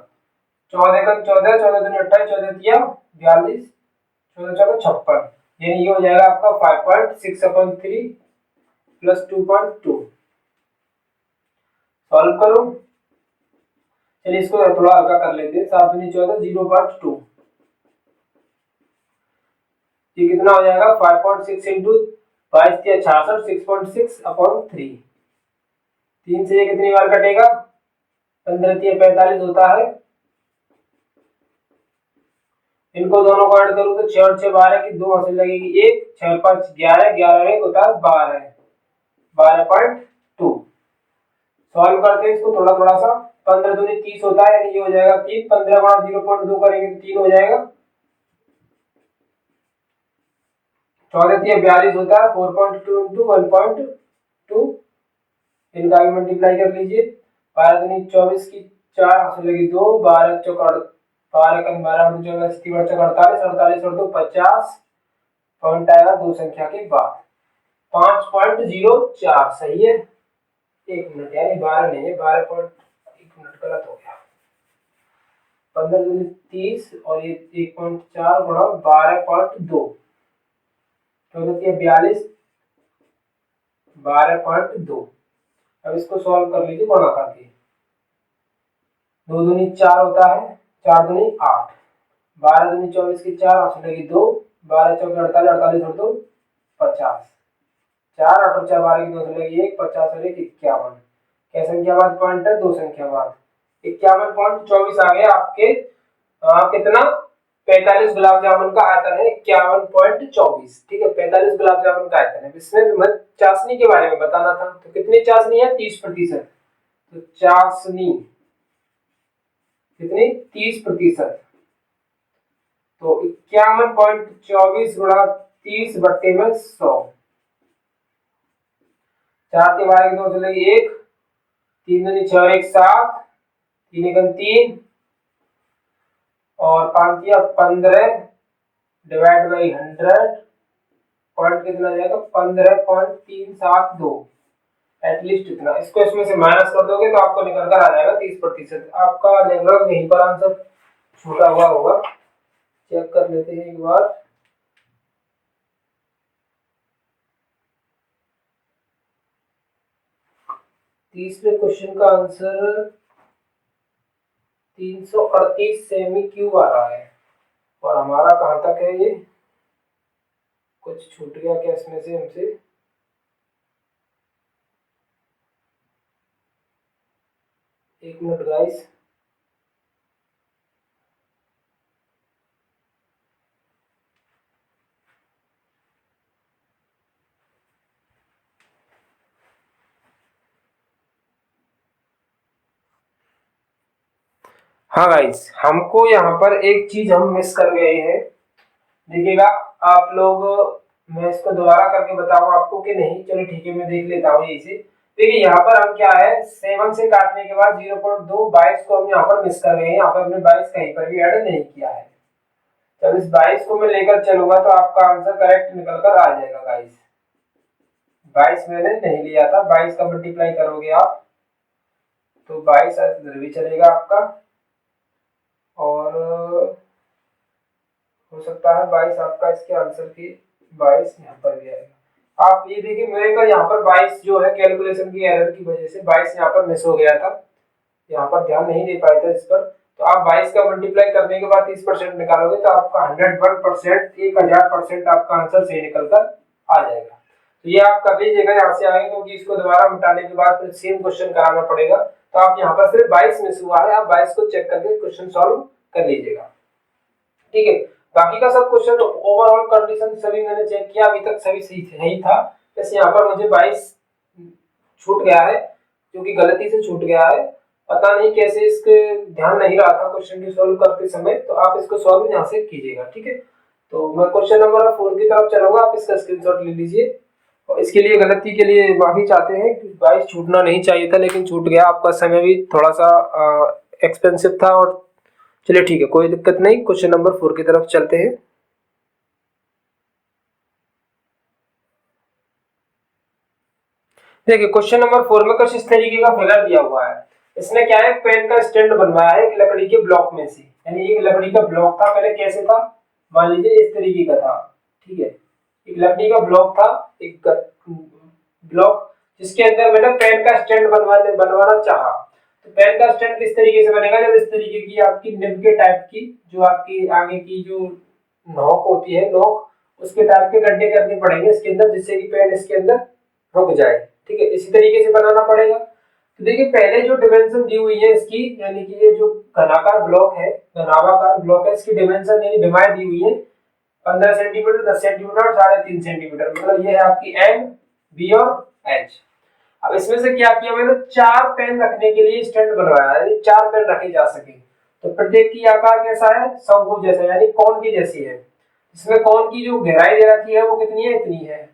14 का 14, 14 दूनी 28, 14 तिया 42, 14 चौका 56, यानी ये हो जाएगा आपका 5.6/3 प्लस 2.2। सॉल्व करो, चलिए इसको थोड़ा हल्का कर लेते हैं, 7 दूनी 14 0.2, ये कितना हो जाएगा 5.6 इंटू 22 तिया 66, 6.6/3, 3 से ये कितनी बार कटेगा 15 तिया 45 होता है। इनको दोनों को ऐड करूं तो 6 और 6 12 की 2 हासिल लगेगी 1, 6 और 5 11, 11 एक होता है 12, 12.2। सॉल्व करते हैं इसको थोड़ा थोड़ा सा, 15 दूनी 30 होता है, यानी ये हो जाएगा 3, 15 गुणा 0.2 करेंगे तो 3 हो जाएगा, 14 तिया 42 होता है 4.2 इंटू 1.2, इनका भी मल्टीप्लाई कर लीजिए, 12 दूनी 24 की 4 हासिल लगी 2, 12 चौका 12 का 12 और 24 की 48, 48 और 2 50, पॉइंट आएगा दो संख्या के बाद 5.04, सही है। 1 मिनट यानी 12 नहीं है 12.1 मिनट गलत हो गया, 15 दूनी 30 और ये 1.4 गुणा 12.2, 14 तिया 42, 12.2। अब इसको सॉल्व कर लीजिए गुणा करके, 2 दूनी 4 होता है, 4 दूनी 8, 12 दूनी 24 की 4 हासिल लगी 2, 12 चौके 48, 48 और 2 50, 4 8 और 4 12 की 2 हासिल लगी 1, 50 और 1 51, क्या संख्या बाद पॉइंट है दो संख्या बाद, 51.24 आ गया आपके कितना 45 गुलाब जामुन का आयतन है 51.24। ठीक है 45 गुलाब जामुन का आयतन है। इसमें तुम्हें चाशनी के बारे में बताना था, तो कितनी चाशनी है 30%, तो चाशनी कितनी 30%, तो 51.24 गुणा 30 बट्टे में 100, 4 के 12 की 2 से लगी 1, 3 दूनी 6 और 1 7, 3 एकम 3 और 5 या 15 डिवाइड बाई 100, पॉइंट कितना जाएगा 15.372, एटलीस्ट इतना। इसको इसमें से माइनस कर दोगे तो आपको निकल कर आ जाएगा 30%। आपका लगभग यहीं पर आंसर छूटा हुआ होगा, चेक कर लेते हैं एक बार। तीसरे क्वेश्चन का आंसर 338 सेमी क्यूब आ रहा है, और हमारा कहां तक है, ये कुछ छूट गया क्या इसमें से हमसे, एक मिनट गाइस। हाँ गाइस, हमको यहाँ पर एक चीज हम मिस कर गए हैं। देखिएगा आप लोग, मैं इसको दोबारा करके बताऊं आपको कि नहीं, चलो ठीक है मैं देख लेता हूँ यही से। देखिए यहाँ पर हम क्या है, 7 से काटने के बाद 0.2 22 को हम यहाँ पर मिस कर गए हैं। यहाँ पर हमने 22 कहीं पर भी ऐड नहीं किया है। जब इस 22 को मैं लेकर चलूंगा तो आपका आंसर करेक्ट निकल कर आ जाएगा गाइस। 22 मैंने नहीं लिया था, 22 का मल्टीप्लाई करोगे आप तो 22 इधर भी चलेगा आपका, और हो सकता है 22 आपका इसके आंसर की 22 यहाँ पर भी आएगा। आप ये देखिए मेरे का यहाँ पर 22 जो है कैलकुलेशन की एरर की वजह से 22 यहाँ पर मिस हो गया था, यहाँ पर ध्यान नहीं दे पाए थे इस पर। तो आप 22 का मल्टीप्लाई करने के बाद 30% निकालोगे तो आपका 101% 1000% आपका आंसर सही निकल कर आ जाएगा। तो ये आप कर लीजिएगा यहाँ से आगे, क्योंकि इसको दोबारा मिटाने के बाद फिर सेम क्वेश्चन कराना पड़ेगा। तो आप यहाँ पर सिर्फ 22 मिस हुआ है, आप 22 को चेक करके क्वेश्चन सॉल्व कर लीजिएगा, ठीक है। बाकी का सब क्वेश्चन ओवरऑल कंडीशन सभी मैंने चेक किया, अभी तक सभी सही था। बस यहाँ पर मुझे 22 छूट गया है, जो कि गलती से छूट गया है, पता नहीं कैसे, इसके ध्यान नहीं रहा था क्वेश्चन को सॉल्व करते समय। तो आप इसको सॉल्व यहाँ से कीजिएगा, ठीक है। तो मैं क्वेश्चन नंबर 4 की तरफ चलूंगा, आप इसका स्क्रीनशॉट ले लीजिए। और इसके लिए गलती के लिए माफी चाहते हैं, 22 छूटना नहीं चाहिए था लेकिन छूट गया। आपका समय भी थोड़ा सा एक्सपेंसिव था, और चलिए ठीक है, कोई दिक्कत नहीं। क्वेश्चन नंबर 4 की तरफ चलते हैं। देखिए क्वेश्चन नंबर 4 में कुछ इस तरीके का फिगर दिया हुआ है। इसने क्या है, पेन का स्टैंड बनवाया है एक लकड़ी के ब्लॉक में से, यानी एक लकड़ी का ब्लॉक था। पहले कैसे था, मान लीजिए इस तरीके का था, ठीक है। एक लकड़ी का ब्लॉक था, एक ब्लॉक, जिसके अंदर मैंने पेन का स्टैंड बनवाना चाहा। तो पेन का स्टैंड किस तरीके से बनेगा, जब इस तरीके की आपकी निब के टाइप की जो आपकी आगे की जो नोक होती है, नोक उसके टाइप के गड्ढे करने पड़ेंगे इसके अंदर, जिससे कि पेन इसके अंदर रुक जाए, ठीक है। इसी तरीके से बनाना पड़ेगा। तो देखिए पहले जो डिमेंशन दी हुई है इसकी, यानी कि ये जो घनाकार ब्लॉक है, घनाभाकार ब्लॉक है, इसकी डिमेंशन यानी डिमांड दी हुई है 15 सेंटीमीटर, 10 सेंटीमीटर और 3.5 सेंटीमीटर। मतलब ये है आपकी एम, बी और एच। अब इसमें से क्या किया मैंने, 4 पेन रखने के लिए स्टैंड बनवाया, यानी 4 पेन रखे जा सके। तो प्रत्येक की आकार कैसा है, शंकु जैसा, यानी कोन की जैसी है। इसमें कोन की जो गहराई दे रखी है वो कितनी है, इतनी है,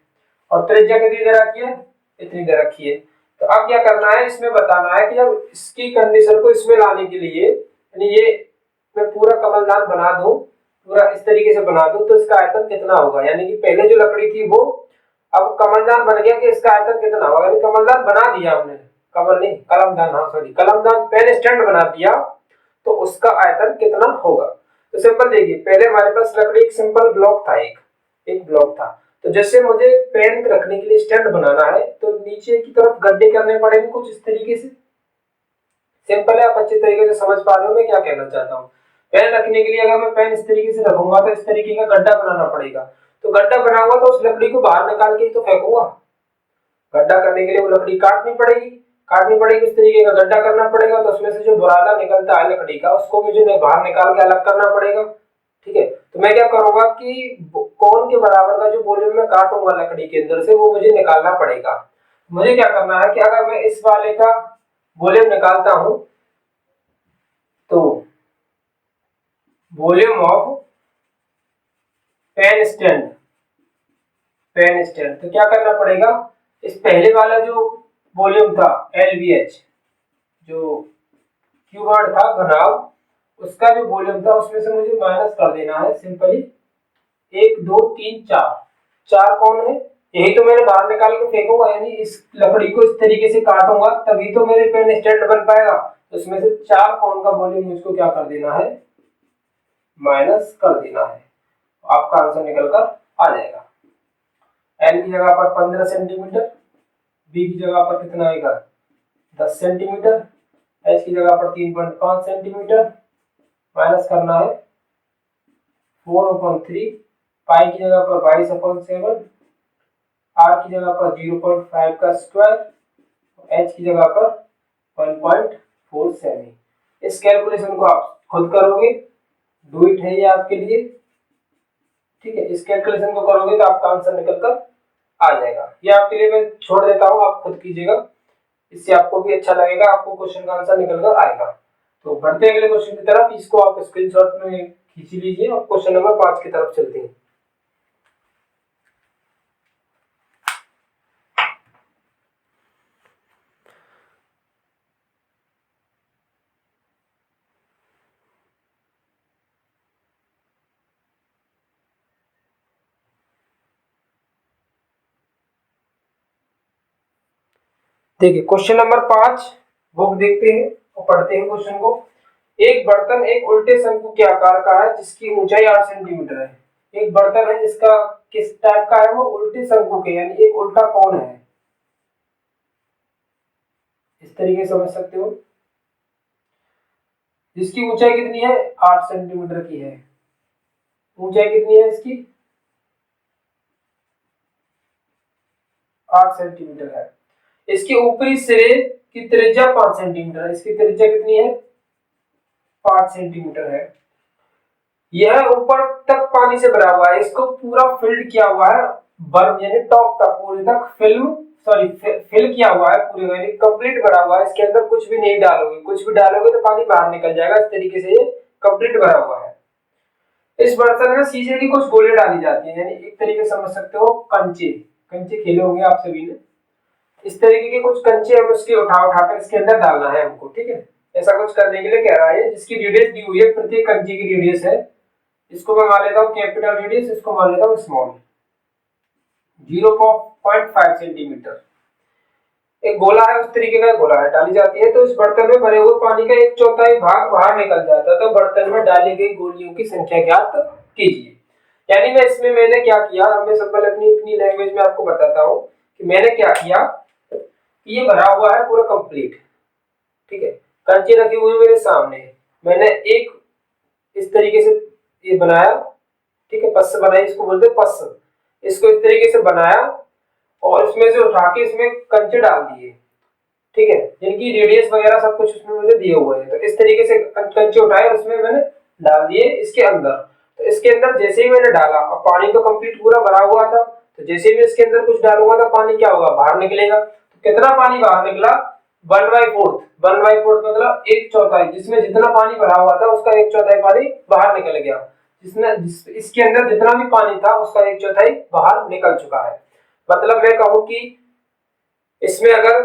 और त्रिज्या कितनी दे रखी है, इतनी दे रखी है। तो अब क्या करना है, इसमें बताना है कि अब इसकी कंडीशन को इसमें लाने के लिए, यानी ये मैं पूरा कमलदान बना दूं, पूरा इस तरीके से बना दूं, तो इसका आयतन कितना होगा। यानी कि पहले जो लकड़ी थी वो अब कमलदान बन गया, कि इसका आयतन कितना होगा। यानी कमलदान बना दिया हमने, कमल नहीं कलमदान, हाँ सॉरी कलमदान, पेन स्टैंड बना दिया, तो उसका आयतन कितना होगा। तो सिंपल देखिए, पहले हमारे पास लकड़ी एक सिंपल ब्लॉक था, एक ब्लॉक था। तो जैसे मुझे पेन रखने के लिए स्टैंड बनाना है, तो नीचे की तरफ गड्ढे करने पड़ेंगे कुछ इस तरीके से। सिंपल है, आप अच्छे तरीके से समझ पा रहे हो मैं क्या कहना चाहता हूँ। पेन रखने के लिए अगर मैं पेन इस तरीके से रखूंगा तो इस तरीके का गड्ढा बनाना पड़ेगा। तो गड्ढा बनाऊंगा तो उस लकड़ी को बाहर निकाल के ही तो फेंकूंगा। गड्ढा करने के लिए वो लकड़ी काटनी पड़ेगी, इस तरीके का गड्ढा करना पड़ेगा। तो उसमें से जो बुरादा निकलता है लकड़ी का, उसको मुझे बाहर निकाल के अलग करना पड़ेगा, ठीक है। तो मैं क्या करूंगा कि कौन के बराबर का जो वॉल्यूम में काटूंगा लकड़ी के अंदर से, वो मुझे निकालना पड़ेगा। मुझे क्या करना है कि अगर मैं इस वाले का वॉल्यूम निकालता हूं, तो वॉल्यूम ऑफ पेन स्टैंड, तो क्या करना पड़ेगा, इस पहले वाला जो वॉल्यूम था LVH, जो क्यूबॉइड था घनाभ, उसका जो वॉल्यूम था उसमें से मुझे माइनस कर देना है सिंपली। 1 2 3 4, 4 कौन है, यही तो मैंने बाहर निकाल के फेंकूंगा, यानी इस लकड़ी को इस तरीके से काटूंगा तभी तो मेरे पेन स्टैंड बन पाएगा। तो इसमें से 4 कौन का वॉल्यूम मुझको क्या कर देना है, माइनस कर देना है। आपका आंसर निकल कर आ जाएगा। एल की जगह पर 15 सेंटीमीटर, बी की जगह पर कितना आएगा 10 सेंटीमीटर, एच की जगह पर 3.5 सेंटीमीटर, माइनस करना है 4/3, पाई की जगह पर 22/7, आर की जगह पर 0.5 का स्क्वायर, एच की जगह पर 1.5। 4 सेमी। इस कैलकुलेशन को आप खुद करोगे, डू इट है ये आपके लिए, ठीक है। इस कैलकुलेशन को करोगे तो आपका आंसर निकल कर आ जाएगा। ये आपके लिए मैं छोड़ देता हूँ, आप खुद कीजिएगा, इससे आपको भी अच्छा लगेगा, आपको क्वेश्चन का आंसर निकल कर आएगा। तो बढ़ते हैं अगले क्वेश्चन की तरफ, इसको आप स्क्रीनशॉट में खींच लीजिए और क्वेश्चन नंबर 5 की तरफ चलते हैं। देखिए क्वेश्चन नंबर 5, बुक देखते हैं और पढ़ते हैं क्वेश्चन को। एक बर्तन एक उल्टे शंकु के आकार का है जिसकी ऊंचाई 8 सेंटीमीटर है। एक बर्तन है जिसका किस टाइप का है, वो उल्टे शंकु के, यानी एक उल्टा कौन है, इस तरीके से समझ सकते हो। जिसकी ऊंचाई कितनी है, 8 सेंटीमीटर की है। ऊंचाई कितनी है इसकी, 8 सेंटीमीटर है। इसके ऊपरी सिरे की त्रिज्या 5 सेंटीमीटर है। इसकी त्रिज्या कितनी है, 5 सेंटीमीटर है। यह ऊपर तक पानी से भरा हुआ है, इसको पूरा फिल्ड किया हुआ है, बर्फ यानी टॉप तक पूरे तक फिल किया हुआ है, पूरे यानी कंप्लीट भरा हुआ है। इसके अंदर कुछ भी नहीं डालोगे, कुछ भी डालोगे तो पानी बाहर निकल जाएगा। इस तरीके से ये कंप्लीट भरा हुआ है। इस बर्तन में शीशे की कुछ गोलियां डाली जाती है, यानी एक तरीके से समझ सकते हो कंचे, कंचे खेले होंगे आप सभी ने। इस तरीके के कुछ कंचे हम उसके उठाकर इसके अंदर डालना है हमको, ठीक है। ऐसा कुछ करने के लिए कह रहा है, जिसकी रेडियस दी हुई है, प्रत्येक कंचे की रेडियस है, इसको मैं मान लेता हूँ कैपिटल रेडियस, इसको मान लेता हूँ स्मॉल, 0.5 सेंटीमीटर। एक गोला है, उस तरीके का गोला है, डाली जाती है तो इस बर्तन में भरे हुए पानी का 1/4 भाग बाहर निकल जाता है। तो बर्तन में डाली गई गोलियों की संख्या ज्ञात कीजिए। यानी मैं इसमें मैंने क्या किया, मैं सिंपल अपनी अपनी लैंग्वेज में आपको बताता हूँ कि मैंने क्या किया। ये भरा हुआ है पूरा कंप्लीट, ठीक है। कंचे रखे हुए मेरे सामने, मैंने एक इस तरीके से ये बनाया, ठीक है, पस बनाई, इसको बोलते हैं पस। इसको इस तरीके से बनाया और इसमें से उठा के इसमें कंचे डाल दिए, ठीक है, जिनकी रेडियस वगैरह सब कुछ उसमें मुझे दिए हुए हैं। तो इस तरीके से कंचे उठाए और उसमें मैंने डाल दिए इसके अंदर। तो इसके अंदर जैसे ही मैंने डाला, अब पानी तो कंप्लीट पूरा भरा हुआ था, तो जैसे भी इसके अंदर कुछ डालूंगा तो पानी क्या होगा, बाहर निकलेगा। तो कितना पानी बाहर निकला, 1/4। 1/4 मतलब 1/4, जिसमें जितना पानी भरा हुआ था उसका 1/4 पानी बाहर निकल गया। इसके अंदर जितना भी पानी था उसका 1/4 बाहर निकल चुका है। मतलब मैं कहूं कि इसमें अगर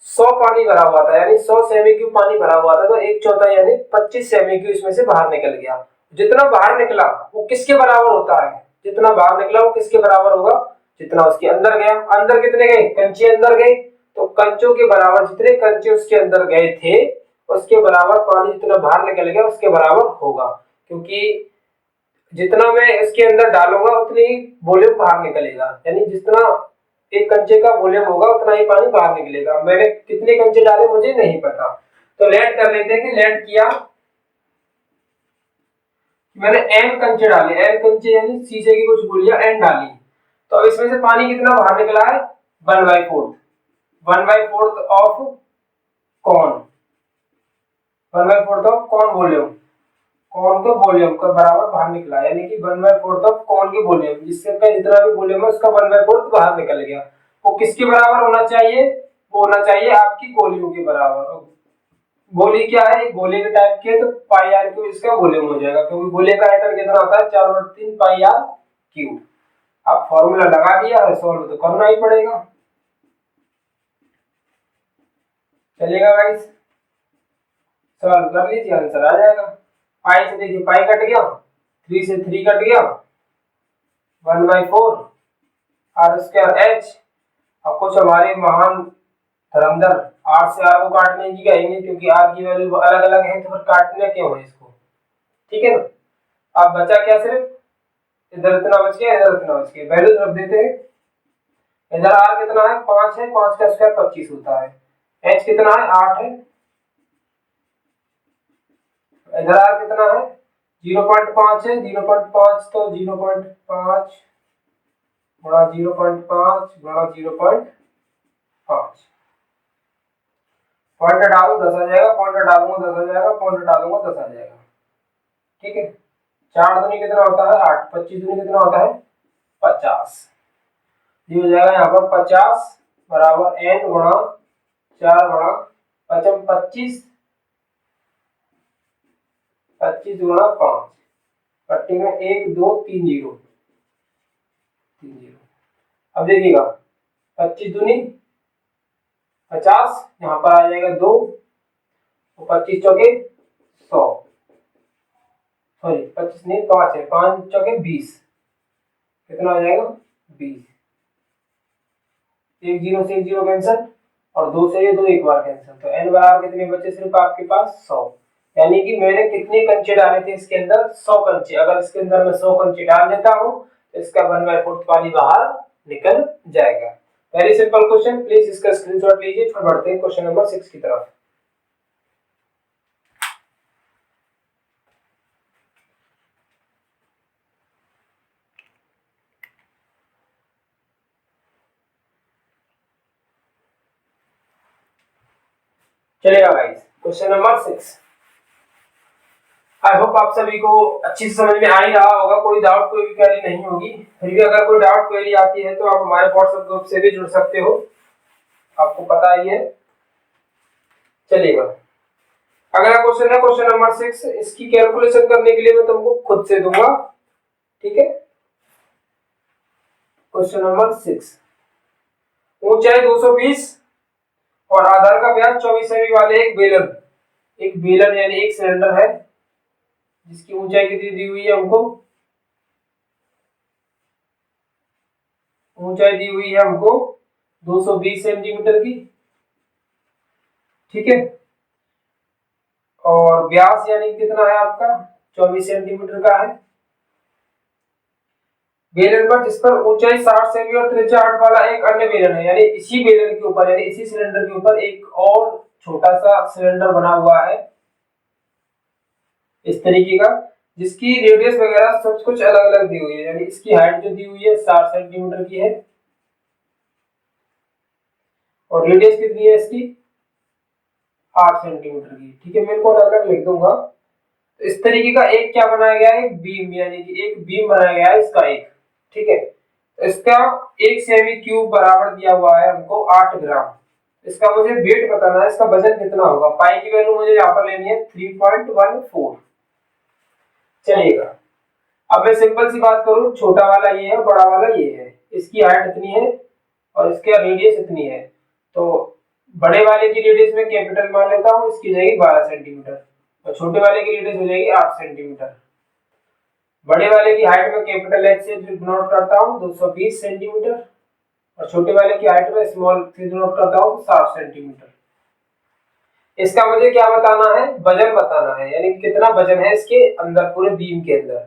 100 पानी भरा हुआ था, यानी 100 सेमी क्यूब पानी भरा हुआ था, तो 1/4 यानी 25 सेमी क्यूब इसमें से बाहर निकल गया। जितना बाहर निकला वो किसके बराबर होता है, जितना बाहर निकला वो किसके बराबर होगा, जितना उसके अंदर गया। अंदर कितने गए, कंचे अंदर गए, तो कंचों के बराबर जितने कंचे उसके अंदर गए थे उसके बराबर पानी जितना बाहर निकल गया उसके बराबर होगा। क्योंकि जितना मैं इसके अंदर डालूंगा उतनी ही वॉल्यूम बाहर निकलेगा, यानी जितना एक कंचे का वॉल्यूम होगा उतना ही पानी बाहर निकलेगा। मैंने कितने कंचे डाले मुझे नहीं पता, तो लेट कर लेते हैं कि लेट किया, मैंने n कंचे डाले, n कंचे यानी शीशे की कुछ गोलियां n डाली। तो अब इसमें से पानी कितना बाहर निकला है, 1/4, 1/4 ऑफ कौन, 1/4 ऑफ कौन वॉल्यूम, कौन का वॉल्यूम का बराबर बाहर निकला, यानी कि 1/4 ऑफ कौन की वॉल्यूम, जिससे का जितना भी वॉल्यूम है उसका 1/4 बाहर निकल गया। वो किसके बराबर होना चाहिए, वो होना चाहिए आपकी गोलियों के बराबर। गोली क्या है, गोली के टाइप के, तो पाई आर क्यूब इसका वॉल्यूम हो जाएगा, क्योंकि गोले का आयतन कितना होता है, 4/3 पाई आर क्यूब। आप फॉर्मूला लगा दिया है, सॉल्व तो करना ही पड़ेगा। चलेगा गाइस, सॉल्व कर लीजिए, आंसर आ जाएगा। पाई से देखिए पाई कट गया, 3 से 3 कट गया, 1/4 आर स्क्वायर एच। अब कुछ हमारे महान धुरंधर आर से आर को काटने की कहेंगे, क्योंकि आर की वैल्यू अलग अलग है, तो फिर काटने क्यों है इसको, ठीक है ना। अब बचा क्या, सिर्फ इधर इतना बच गया, इधर इतना बच गया, वैल्यू रख देते हैं। इधर आर कितना है, 5 है, 5 का स्क्वायर 25 होता है। एच कितना है, 8 है। इधर आर कितना है, 0.5 है, 0.5 तो 0.5 गुणा 0.5 गुणा 0.5, पॉइंट हटा दो 10 आ जाएगा, पॉइंट हटा दूंगा 10 आ जाएगा, पॉइंट हटा दूंगा 10 आ जाएगा। ठीक है, 4 दूनी कितना होता है 8, 25 दूनी कितना होता है 50। ये हो जाएगा यहाँ पर 50 बराबर n गुणा 4 गुणा 25, 25 गुणा 5, पट्टी में 1 2 3 0 3 0। अब देखिएगा 25 दूनी 50, यहाँ पर आ जाएगा 2, 25 चौके 100, सॉरी 25 नहीं 5 है, 5 चौके 20, कितना आ जाएगा 20। 1 0 से 1 0 कैंसिल और 2 से ये 2 एक बार कैंसिल, तो n बराबर कितने बचे सिर्फ आपके पास 100। यानी कि मैंने कितने कंचे डाले थे इसके अंदर 100 कंचे। अगर इसके अंदर मैं 100 कंचे डाल देता हूं तो इसका 1/4 पानी बाहर निकल जाएगा। वेरी सिंपल क्वेश्चन, प्लीज इसका स्क्रीनशॉट लीजिए। फिर बढ़ते हैं क्वेश्चन नंबर 6 की तरफ। चलेगा guys, question number 6। I hope आप सभी को अच्छी से समझ में आ ही रहा होगा, कोई डाउट कोई भी क्वेरी नहीं होगी। फिर भी अगर कोई डाउट क्वेरी आती है तो आप हमारे व्हाट्सएप ग्रुप से भी जुड़ सकते हो, आपको पता ही है। चलिएगा, अगला क्वेश्चन है क्वेश्चन नंबर 6। इसकी कैलकुलेशन करने के लिए मैं तुमको खुद से दूंगा, ठीक है। क्वेश्चन नंबर 6, ऊंचाई 220 और आधार का व्यास 24 सेमी वाले एक बेलन यानी एक सिलेंडर है जिसकी ऊंचाई कितनी दी हुई है हमको, ऊंचाई दी हुई है हमको 220 सेंटीमीटर की, ठीक है। और व्यास यानी कितना है आपका 24 सेंटीमीटर का है। बेलन पर जिस पर ऊंचाई 60 सेमी और त्रिज्या 8 वाला एक अन्य बेलन है, यानी इसी बेलन के ऊपर यानी इसी सिलेंडर के ऊपर एक और छोटा सा सिलेंडर बना हुआ है इस तरीके का, जिसकी रेडियस वगैरह सब कुछ अलग अलग दी हुई है। यानी इसकी हाइट जो दी हुई है 60 सेंटीमीटर की है और रेडियस कितनी है इसकी 8 सेंटीमीटर की, ठीक है। मैं इनको अलग अलग लिख दूंगा। तो इस तरीके का एक क्या बनाया गया है, एक बीम, यानी कि एक बीम बनाया गया है इसका एक, ठीक है। तो इसका 1 सेमी क्यूब बराबर दिया हुआ है हमको 8 ग्राम। इसका मुझे वेट बताना है, इसका वजन कितना होगा। पाई की वैल्यू मुझे यहाँ पर लेनी है 3.14। चलिएगा, अब मैं सिंपल सी बात करूं, छोटा वाला ये है, बड़ा वाला ये है, इसकी हाइट इतनी है और इसका रेडियस इतनी है। तो बड़े वाले की रेडियस में कैपिटल मान लेता हूं, इसकी जाएगी 12 सेंटीमीटर और छोटे वाले की रेडियस हो जाएगी 8 सेंटीमीटर। बड़े वाले की हाइट में कैपिटल एच से डिनोट करता हूं 220 सेंटीमीटर और छोटे वाले की हाइट में स्मॉल से डिनोट करता हूं 60 सेंटीमीटर। इसका मुझे क्या बताना है, वजन बताना है, यानी कितना वजन है इसके अंदर पूरे बीम के अंदर।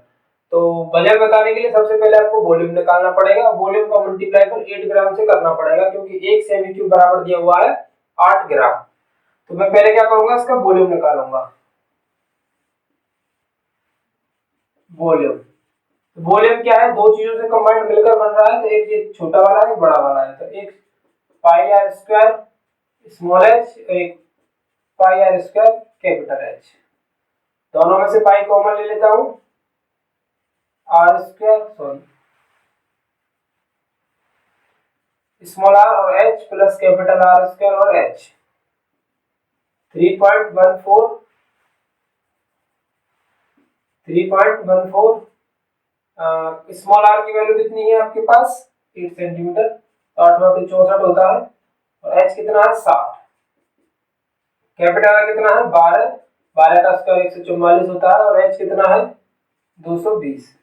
तो वजन बताने के लिए सबसे पहले आपको वॉल्यूम निकालना पड़ेगा। वॉल्यूम का मल्टीप्लाई पर 8 ग्राम से करना पड़ेगा, क्योंकि 1 सेमी क्यूब बराबर दिया हुआ है 8 ग्राम। तो मैं पहले क्या करूंगा, इसका वॉल्यूम निकालूंगा। वॉल्यूम, वॉल्यूम क्या है, दो चीजों से कंबाइंड मिलकर बन रहा है। तो एक ये छोटा वाला है, एक बड़ा वाला है। तो एक pi R square small H, एक pi R square capital H. दोनों में से पाई कॉमन ले लेता हूं, R square sorry small R और H plus capital R square और एच। 3.14 स्मॉल आर की वैल्यू कितनी है आपके पास 8 सेंटीमीटर, तो 8 बटे 64 होता है। और एच कितना है 60, कैपिटल आर कितना है 12, 12 का स्क्वायर 144 होता है और एच कितना है 220।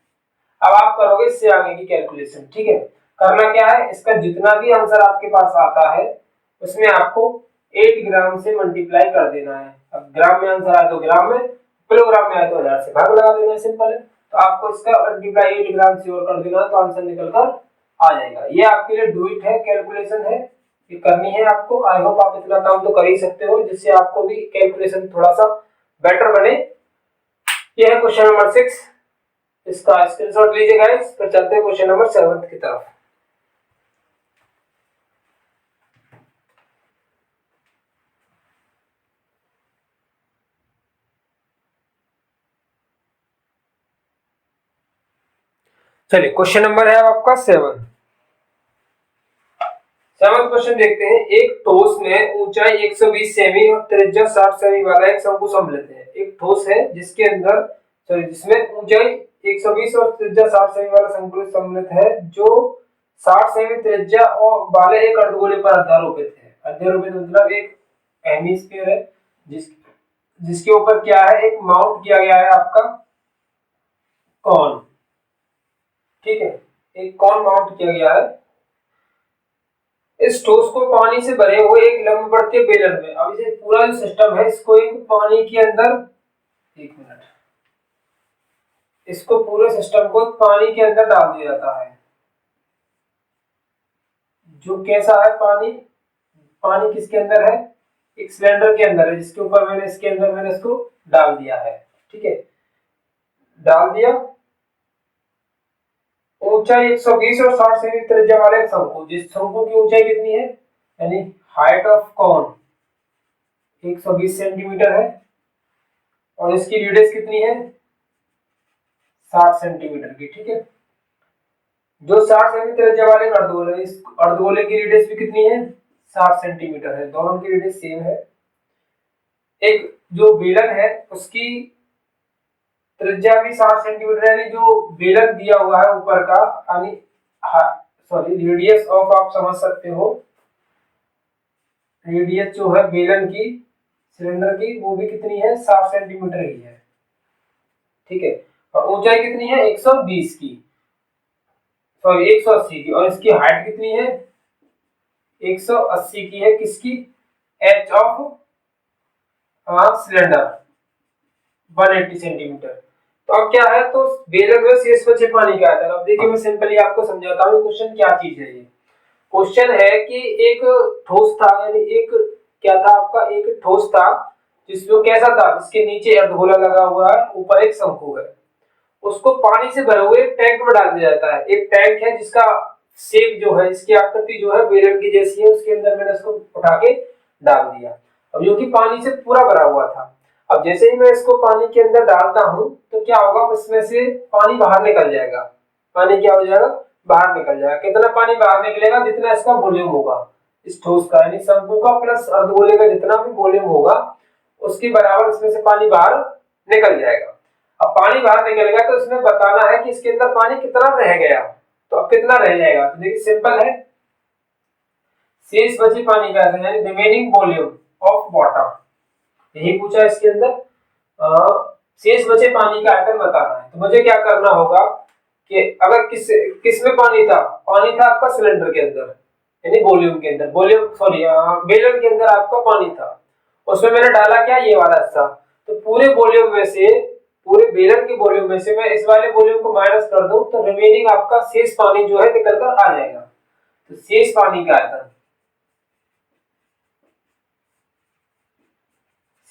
अब आप करोगे इससे आगे की कैलकुलेशन, ठीक है। करना क्या है, इसका जितना भी आंसर आपके पास आता है उसमें आपको 8 ग्राम से मल्टीप्लाई कर देना है। अब ग्राम में आंसर आए तो ग्राम में, किलोग्राम में आए तो 1000 से भाग लगा देना है, सिंपल है। तो आपको इसका मल्टीप्लाई 8 ग्राम से और कर देना तो आंसर निकल कर आ जाएगा। ये आपके लिए डू इट है, कैलकुलेशन है, ये करनी है आपको। आई होप आप इतना काम तो कर ही सकते हो, जिससे आपको भी कैलकुलेशन थोड़ा सा बेटर बने। ये है क्वेश्चन नंबर 6, इसका स्क्रीनशॉट लीजिए गाइस। फिर चलते हैं क्वेश्चन नंबर 7 की तरफ। चलिए क्वेश्चन नंबर है आपका 7। सेवंथ क्वेश्चन देखते हैं। एक ठोस में ऊंचाई 120 सेमी और त्रिज्या 60 सेमी वाला एक शंकु सम्मिलित है। एक ठोस है जिसके अंदर जिसमें ऊंचाई 120 और त्रिज्या 60 सेमी वाला शंकु सम्मिलित है, जो 60 सेमी त्रिज्या और वाले एक अर्धगोले पर अध्यारोपित है। अध्यारोपित मतलब एक हेमिस्फीयर है जिसके ऊपर क्या है, एक माउंट किया गया है आपका कॉन। ठीक है, एक कॉन माउंट किया गया है। इस ठोस को पानी से भरे हुए एक लंबवृत्तीय बेलन में, अब इसे पूरा जो सिस्टम है इसको एक पानी के अंदर, एक मिनट, इसको पूरे सिस्टम को पानी के अंदर डाल दिया जाता है। जो कैसा है पानी, पानी किसके अंदर है, एक सिलेंडर के अंदर है जिसके ऊपर मैंने इसके अंदर मैंने इसको डाल दिया है। ठीक है, डाल दिया। ऊंचाई 120 और 60 सेमी त्रिज्या वाले एक शंकु, जिस शंकु की ऊंचाई कितनी है, यानी हाइट ऑफ कॉन 120 सेंटीमीटर है और इसकी रेडियस कितनी है 60 सेंटीमीटर की। ठीक है, जो 60 सेंटीमीटर त्रिज्या वाले अर्धगोले, इस अर्धगोले की रेडियस भी कितनी है 60 सेंटीमीटर है, दोनों की रेडियस सेम है। एक जो बेलन है उसकी त्रिज्या भी 60 सेंटीमीटर, यानी जो बेलन दिया हुआ है ऊपर का, यानी सॉरी रेडियस ऑफ, आप समझ सकते हो रेडियस जो है बेलन की, सिलेंडर की, वो भी कितनी है 60 सेंटीमीटर ही है। ठीक है, और ऊंचाई कितनी है 120 की, सॉरी 180 की, और इसकी हाइट कितनी है 180 की है, किसकी, एच ऑफ सिलेंडर 180 सेंटीमीटर। तो अब क्या है, तो बेलन में शेष बचे पानी का आयतन। अब देखिए मैं सिंपली आपको समझाता हूँ क्वेश्चन क्या चीज है। ये क्वेश्चन है कि एक ठोस था, यानी एक क्या था आपका, एक ठोस था जिसमें कैसा था, जिसके नीचे अर्धगोला लगा हुआ है, ऊपर एक शंकु है, उसको पानी से भरे हुए टैंक में डाल दिया जाता है। एक टैंक है जिसका शेप जो है, इसकी आकृति जो है बेलन की जैसी है, उसके अंदर मैंने इसको उठा के डाल दिया। अब जो कि पानी से पूरा भरा हुआ था। अब जैसे ही मैं इसको पानी के अंदर डालता हूं तो क्या होगा, इसमें से पानी बाहर निकल जाएगा। पानी क्या हो जाएगा, बाहर निकल जाएगा। कितना पानी बाहर निकलेगा, जितना इसका वॉल्यूम होगा इस ठोस का, यानी शंकु का प्लस अर्धगोले का जितना भी वॉल्यूम होगा उसके बराबर इसमें से पानी बाहर निकल जाएगा। अब पानी बाहर निकलेगा तो इसमें बताना है कि इसके अंदर पानी कितना रह गया। तो अब कितना रह जाएगा, तो देखिए सिंपल है, शेष बची पानी का आयतन, यानी रिमेनिंग वॉल्यूम ऑफ वाटर, यही पूछा इसके अंदर। शेष बचे पानी का आयतन बताना है। तो मुझे क्या करना होगा कि अगर किस में पानी था, पानी था आपका सिलेंडर के अंदर, यानी वॉल्यूम के अंदर, वॉल्यूम सॉरी बेलन के अंदर आपका पानी था, उसमें मैंने डाला क्या, ये वाला हिस्सा। तो पूरे वॉल्यूम में से, पूरे बेलन के वॉल्यूम में से मैं इस वाले वॉल्यूम को माइनस कर दूं तो रिमेनिंग आपका शेष पानी जो है निकल कर आ जाएगा। तो शेष पानी का आयतन,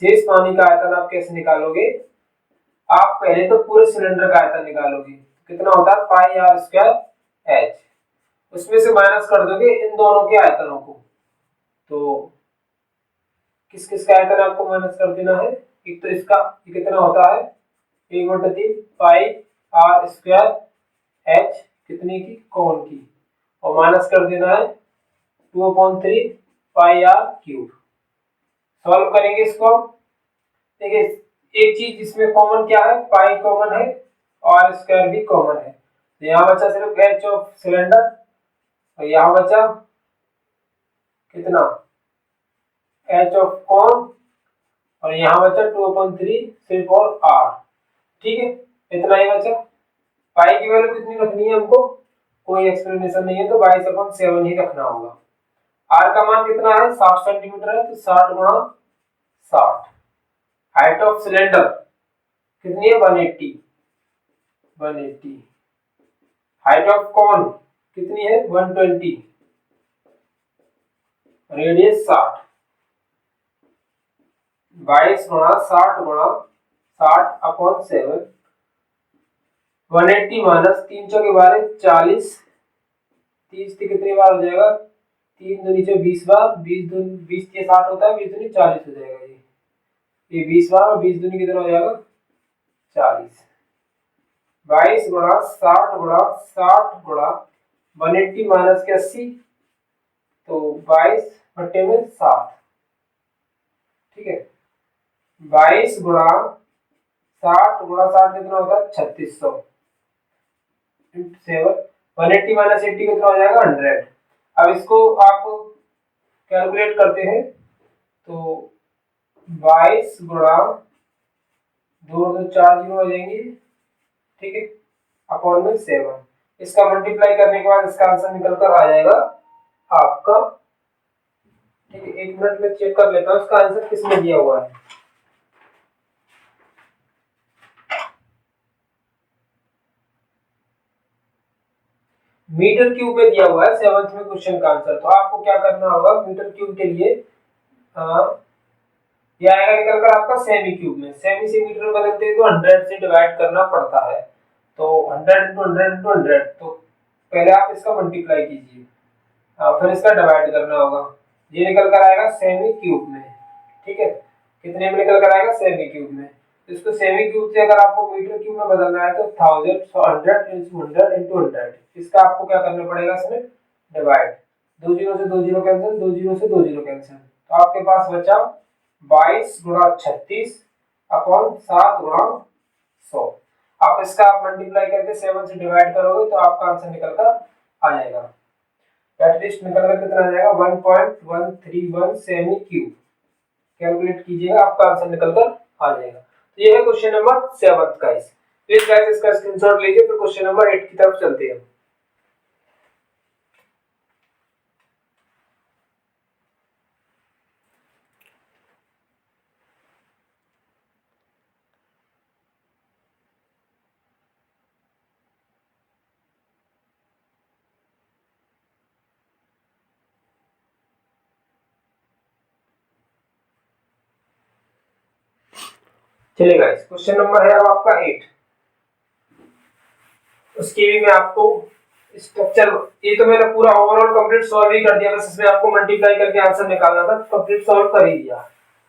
शेष पानी का आयतन आप कैसे निकालोगे, आप पहले तो पूरे सिलेंडर का आयतन निकालोगे, कितना होता है पाई आर स्क्वायर एच, उसमें से माइनस कर दोगे इन दोनों के आयतनों को। तो किस किस का आयतन आपको माइनस कर देना है, एक तो इसका, ये कितना होता है 1/3 पाई आर स्क्वायर एच, कितने की, कौन की, और माइनस कर देना है 2/3 पाई आर क्यूब। सॉल्व करेंगे इसको। देखिए एक चीज इसमें कॉमन क्या है, पाई कॉमन है और स्क्वायर भी कॉमन है। तो यहाँ बचा सिर्फ एच ऑफ सिलेंडर, और यहाँ बचा कितना एच ऑफ कॉन, और यहाँ बचा 2/3 सिर्फ और आर। ठीक है, इतना ही बचा। पाई की वैल्यू कितनी रखनी है हमको, कोई एक्सप्लेनेशन नहीं है, तो 22/7 ही रखना होगा। आर का मान कितना है 60 सेंटीमीटर है, तो 60 गुणा 60। हाइट ऑफ सिलेंडर कितनी है 180। हाइट ऑफ कॉन कितनी है 120, रेडियस 60। 22 गुणा 60 गुणा 60/7, 180 माइनस 3 चौके 12 40, 30 से कितनी बार हो जाएगा, 3 दूनी 20 बार, 20 दूनी 20 के 60 होता है, 20 दूनी 40 हो जाएगा। ये 20 बार और 20 दूनी कितना हो जाएगा 40। 22 गुणा 60 गुणा 60 गुणा 180 माइनस के 80, तो 22 बट्टे में 7, ठीक है। 22 गुणा 60 गुणा 60 कितना होता है 3600, 7 180 माइनस 80 कितना हो जाएगा 100। अब इसको आप कैलकुलेट करते हैं तो 22 गुणा 2 2 4 जीरो हो जाएंगे, ठीक है, अपॉन में 7। इसका मल्टीप्लाई करने के बाद इसका आंसर निकल कर आ जाएगा आपका, ठीक है। 1 मिनट में चेक कर लेता हूँ इसका आंसर किसमें दिया हुआ है। मीटर क्यूब में दिया हुआ है 7th में क्वेश्चन का आंसर। तो आपको क्या करना होगा, मीटर क्यूब के लिए ये आएगा निकल कर आपका सेमी क्यूब में। सेमी से मीटर में बदलते हैं तो 100 से डिवाइड करना पड़ता है, तो 100 इंटू 100 इंटू 100, तो पहले आप इसका मल्टीप्लाई कीजिए, फिर इसका डिवाइड करना होगा। ये निकल कर आएगा सेमी क्यूब में, ठीक है। कितने में निकल कर आएगा सेमी क्यूब में। तो इसको सेमी क्यूब से अगर आपको मीटर क्यूब में बदलना है तो 1000 100 इंटू 100 इंटू 100, इसका आपको क्या करना पड़ेगा इसमें डिवाइड। 2 जीरो से 2 जीरो कैंसिल, 2 जीरो से 2 जीरो कैंसिल, तो आपके पास बचा 22 गुणा 36 अपॉन 7 गुणा 100। आप इसका आप मल्टीप्लाई करके 7 से डिवाइड करोगे तो आपका आंसर निकल कर आ जाएगा। एटलीस्ट निकल कर कितना आ जाएगा 1.131 सेमी क्यूब। कैलकुलेट कीजिएगा, आपका आंसर निकल कर आ जाएगा। तो ये है question number 7 guys. Please guys इसका स्क्रीनशॉट लीजिए, फिर क्वेश्चन नंबर 8 की तरफ चलते हैं। चलिए गाइस, क्वेश्चन नंबर है अब आपका 8। उसके भी मैं आपको स्ट्रक्चर, ये तो मैंने पूरा ओवरऑल कंप्लीट सॉल्व ही कर दिया, बस इसमें आपको मल्टीप्लाई करके आंसर निकालना था, कंप्लीट सॉल्व कर ही दिया।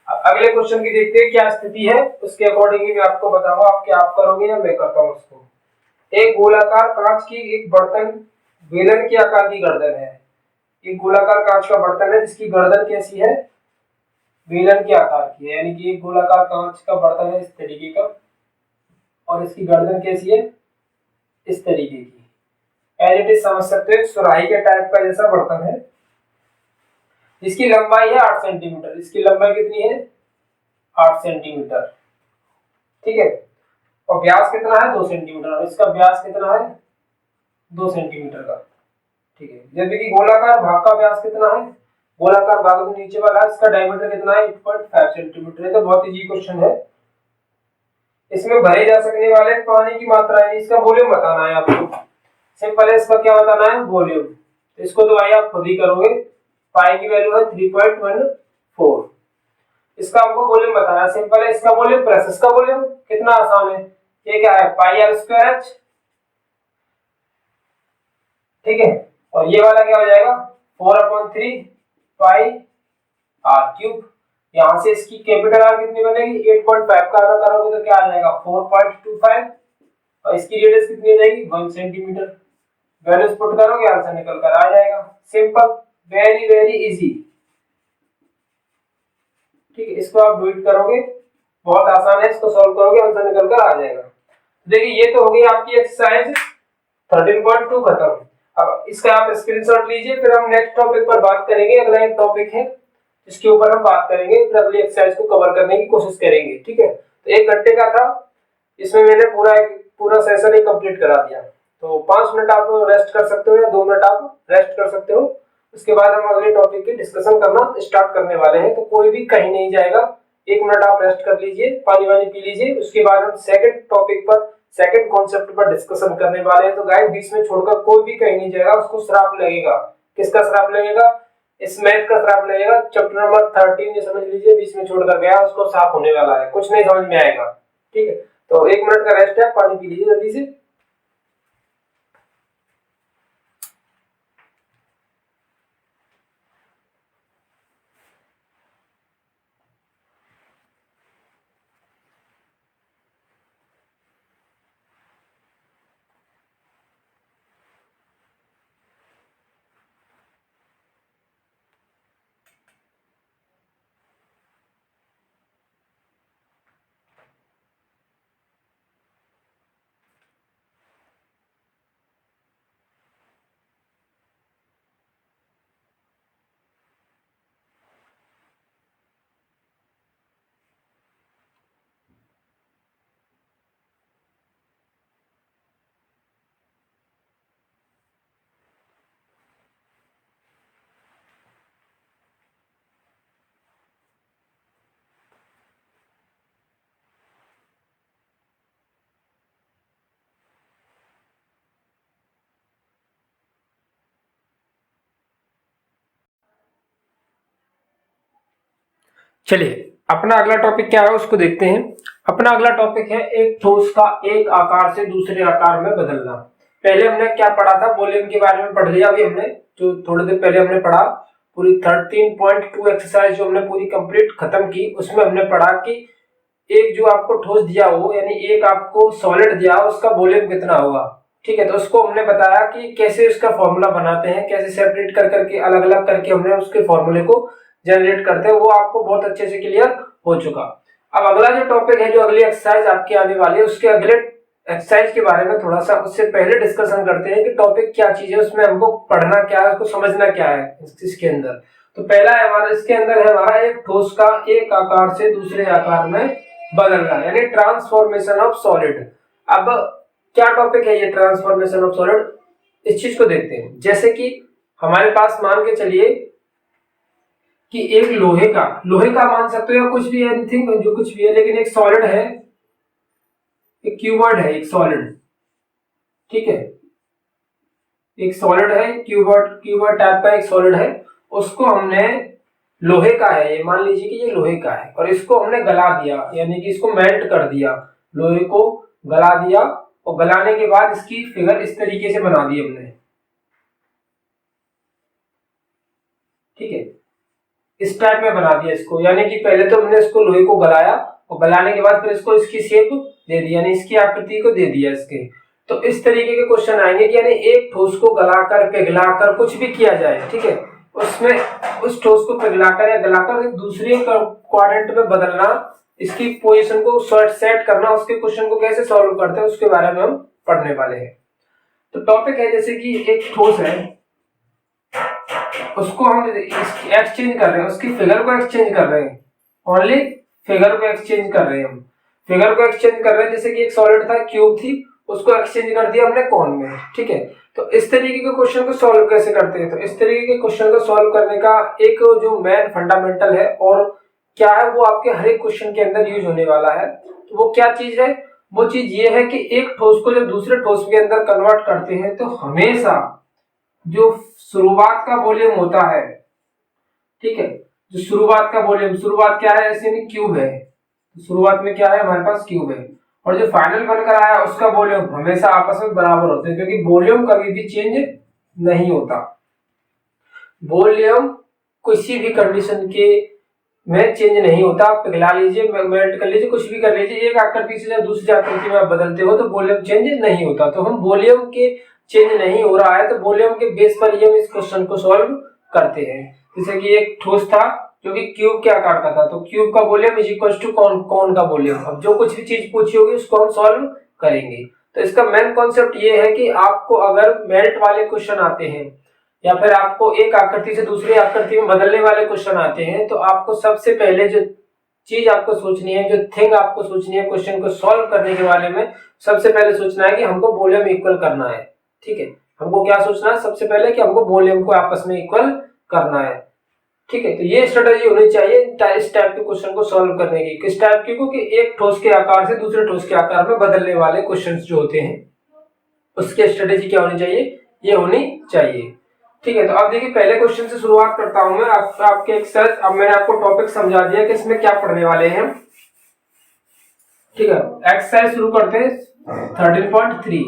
अब अगले क्वेश्चन की देखते हैं क्या स्थिति है, उसके अकॉर्डिंगली मैं आपको बताऊंगा आप क्या आप करोगे या मैं करता हूं उसको। एक गोलाकार कांच की एक बर्तन बेलन के आकार की गर्दन है। एक गोलाकार कांच का बर्तन है जिसकी गर्दन कैसी है बेलन के आकार की है, यानी कि एक गोलाकार कांच का बर्तन है इस तरीके का, और इसकी गर्दन कैसी है इस तरीके की। एज इट इज समझ सकते हो, सुराही के टाइप का जैसा बर्तन है। इसकी लंबाई है 8 सेंटीमीटर। इसकी लंबाई कितनी है 8 सेंटीमीटर, ठीक है। और व्यास कितना है 2 सेंटीमीटर, और इसका व्यास कितना है 2 सेंटीमीटर का, ठीक है। जबकि कि गोलाकार भाग का व्यास कितना है, गोलाकार भाग जो नीचे वाला है इसका डायमीटर कितना है 8.5 सेंटीमीटर। है तो बहुत इजी क्वेश्चन है। इसमें भरे जा सकने वाले पानी की मात्रा है, इसका वॉल्यूम बताना है आपको। सिंपल है, इसका क्या बताना है वॉल्यूम। तो इसको तो भाई आप खुद ही करोगे। पाई की वैल्यू है 3.14। इसका आपको वॉल्यूम बताना है। सिंपल है, इसका वॉल्यूम प्लस इसका वॉल्यूम, कितना आसान है। ये क्या है पाई आर स्क्वायर एच, ठीक है। और ये वाला क्या हो जाएगा 4/3 पाई आर क्यूब। यहां से इसकी कैपिटल आर कितनी बनेगी 8.5 का आधा करोगे तो क्या आ जाएगा 4.25, और इसकी रेडियस कितनी हो जाएगी 1 सेंटीमीटर। वैल्यूज पुट करोगे आंसर निकल कर आ जाएगा। सिंपल, वेरी वेरी इजी, ठीक है। इसको आप डू इट करोगे, बहुत आसान है, इसको सॉल्व करोगे आंसर निकल कर आ जाएगा। देखिए ये तो हो गई आपकी एक्सरसाइज 13.2 खत्म। अब इसका आप स्क्रीनशॉट लीजिए, फिर हम नेक्स्ट टॉपिक पर बात करेंगे। अगला एक टॉपिक है इसके ऊपर हम बात करेंगे, फिर अगली एक्सरसाइज को कवर करने की कोशिश करेंगे, ठीक है। तो 1 घंटे का था, इसमें मैंने पूरा सेशन ही कंप्लीट करा दिया। तो 5 मिनट आप रेस्ट कर सकते हो या 2 मिनट आप रेस्ट कर सकते हो। उसके बाद हम अगले टॉपिक की डिस्कशन करना स्टार्ट करने वाले हैं, तो कोई भी कहीं नहीं जाएगा। 1 मिनट आप रेस्ट कर लीजिए, पानी वानी पी लीजिए, उसके बाद हम सेकंड टॉपिक पर सेकंड कॉन्सेप्ट पर डिस्कशन करने वाले हैं। तो गाइस बीच में छोड़कर कोई भी कहीं नहीं जाएगा, उसको श्राप लगेगा। किसका श्राप लगेगा, इस मैथ का श्राप लगेगा। चैप्टर नंबर 13 ये समझ लीजिए बीच में छोड़कर गया, उसको साफ होने वाला है, कुछ नहीं समझ में आएगा, ठीक है। तो 1 मिनट का रेस्ट है, पानी पी लीजिए जल्दी से। चलिए अपना अगला टॉपिक क्या है उसको देखते हैं। अपना अगला टॉपिक है एक ठोस का एक आकार से दूसरे आकार में बदलना। पहले हमने क्या पढ़ा था, वॉल्यूम के बारे में पढ़ लिया। अभी हमने जो थोड़ी देर पहले हमने पढ़ा, पूरी 13.2 एक्सरसाइज जो हमने पूरी कंप्लीट खत्म की, उसमें हमने पढ़ा कि एक जो आपको ठोस दिया हो, यानी एक आपको सॉलिड दिया हो, उसका वॉल्यूम कितना होगा। ठीक है, तो उसको हमने बताया कि कैसे उसका फॉर्मूला बनाते हैं, कैसे सेपरेट कर करके अलग अलग करके हमने उसके फॉर्मूले को जनरेट करते हैं, वो आपको बहुत अच्छे से क्लियर हो चुका। अब अगला जो टॉपिक है, जो अगली एक्सरसाइज आपकी आने वाली है, उसके अगले एक्सरसाइज के बारे में थोड़ा सा उससे पहले डिस्कशन करते हैं कि टॉपिक क्या चीज है, उसमें हमको पढ़ना क्या है, उसको समझना क्या है इसके अंदर। तो पहला है हमारा, इसके अंदर है हमारा एक ठोस का एक आकार से दूसरे आकार में बदलना, यानी ट्रांसफॉर्मेशन ऑफ सॉलिड। अब क्या टॉपिक है ये ट्रांसफॉर्मेशन ऑफ सॉलिड, इस चीज को देखते हैं। जैसे कि हमारे पास मान के चलिए कि एक लोहे का मान सकते हो या कुछ भी, एनीथिंग जो कुछ भी है, लेकिन एक सॉलिड है, एक क्यूबॉइड है, एक सॉलिड। ठीक है, एक सॉलिड है, क्यूबॉइड टाइप का एक सॉलिड है, उसको हमने लोहे का है, ये मान लीजिए कि ये लोहे का है, और इसको हमने गला दिया, यानी कि इसको मेल्ट कर दिया, लोहे को गला दिया, और गलाने के बाद इसकी फिगर इस तरीके से बना दी हमने। ठीक है, इस टाइप में बना दिया इसको, यानी कि पहले तो हमने इसको लोहे को गलाया, और गलाने के बाद फिर इसको इसकी शेप दे दी, यानी इसकी आकृति को दे दिया इसके। तो इस तरीके के क्वेश्चन आएंगे कि यानी एक ठोस को गलाकर पिघलाकर कुछ भी किया जाए, ठीक है, उसमें उस ठोस को पिघलाकर या गलाकर दूसरे क्वाड्रेंट में बदलना, इसकी पोजीशन को सेट करना, उसके क्वेश्चन को कैसे सॉल्व करते हैं उसके बारे में हम पढ़ने वाले हैं। तो टॉपिक है जैसे कि एक ठोस है, उसको हम एक्सचेंज कर रहे हैं, उसकी फिगर को एक्सचेंज कर रहे हैं, ओनली फिगर को एक्सचेंज कर रहे हैं, हम फिगर को एक्सचेंज कर रहे हैं। जैसे कि एक सॉलिड था, क्यूब थी, उसको एक्सचेंज कर दिया हमने कौन में। ठीक है, तो इस तरीके के क्वेश्चन को सॉल्व कैसे करते हैं, तो इस तरीके के क्वेश्चन को सॉल्व करने का एक जो मेन फंडामेंटल है और क्या है, वो आपके हर एक क्वेश्चन के अंदर यूज होने वाला है। तो वो क्या चीज है, वो चीज ये है कि एक ठोस को जब दूसरे ठोस के अंदर कन्वर्ट करते हैं, तो हमेशा जो शुरुआत का वॉल्यूम होता है, ठीक है, जो शुरुआत का वॉल्यूम, शुरुआत क्या है, ऐसे नहीं क्यूब है, शुरुआत में क्या है हमारे पास क्यूब है, और जो फाइनल बनकर आया उसका वॉल्यूम हमेशा आपस में बराबर होते हैं, क्योंकि वॉल्यूम कभी भी चेंज नहीं होता। वॉल्यूम किसी भी कंडीशन के में चेंज नहीं होता। आप पिघला लीजिए, मेल्ट कर लीजिए, कुछ भी कर लीजिए, एक आकृति से जब दूसरी आकृति में आप बदलते हो तो वॉल्यूम चेंज नहीं होता। तो हम वॉल्यूम के चेंज नहीं हो रहा है, तो वॉल्यूम के बेस पर ही हम इस क्वेश्चन को सॉल्व करते हैं। जैसे कि एक ठोस था जो कि क्यूब के आकार का था, तो क्यूब का वॉल्यूम इज इक्वल टू कौन का वॉल्यूम। अब जो कुछ भी चीज पूछी होगी उसको हम सॉल्व करेंगे। तो इसका मेन कॉन्सेप्ट ये है कि आपको अगर मेल्ट वाले क्वेश्चन आते हैं, या फिर आपको एक आकृति से दूसरी आकृति में बदलने वाले क्वेश्चन आते हैं, तो आपको सबसे पहले जो चीज आपको सोचनी है, जो थिंग आपको सोचनी है क्वेश्चन को सॉल्व करने के बारे में, सबसे पहले सोचना है कि हमको वॉल्यूम इक्वल करना है। ठीक है, हमको क्या सोचना है सबसे पहले, कि हमको वॉल्यूम को आपस में इक्वल करना है। ठीक है, तो ये स्ट्रेटेजी होनी चाहिए इस टाइप के क्वेश्चन को सॉल्व करने की। किस टाइप की, क्योंकि एक ठोस के आकार से दूसरे ठोस के आकार में बदलने वाले क्वेश्चंस जो होते हैं, उसकी स्ट्रेटेजी क्या होनी चाहिए, ये होनी चाहिए। ठीक है, तो अब देखिए पहले क्वेश्चन से शुरुआत करता हूं मैं आपके एक्सरसाइज। अब मैंने आपको टॉपिक समझा दिया कि इसमें क्या पढ़ने वाले हैं। ठीक है, एक्सरसाइज शुरू करते हैं 13.3।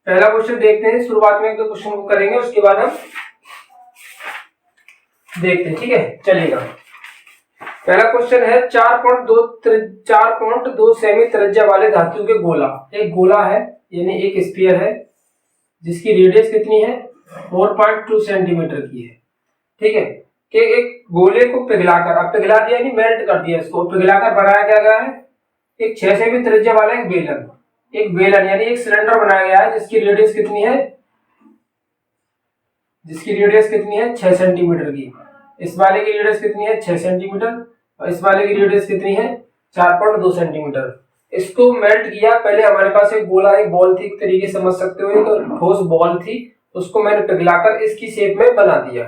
पहला क्वेश्चन देखते हैं, शुरुआत में एक दो क्वेश्चन को करेंगे, उसके बाद हम देखते हैं। ठीक है, चलिएगा। पहला क्वेश्चन है 4.2 सेमी त्रिज्या वाले धातु के गोला। एक गोला है, यानी एक स्फीयर है, जिसकी रेडियस कितनी है, 4.2 सेंटीमीटर की है। ठीक है, कि एक गोले को पिघलाकर, अब पिघला दिया यानी मेल्ट कर दिया, इसको पिघलाकर बनाया क्या गया है, एक 6 सेमी त्रिज्या वाला एक बेलन यानी एक सिलेंडर बनाया गया है, जिसकी रेडियस कितनी है 6 सेंटीमीटर की। इस वाले की रेडियस कितनी है 6 सेंटीमीटर, और इस वाले की रेडियस कितनी है 4.2 सेंटीमीटर। इसको मेल्ट किया। पहले हमारे पास एक गोला, एक बॉल थी, एक तरीके समझ सकते हो, एक ठोस बॉल थी, उसको मैंने पिघलाकर इसकी शेप में बना दिया।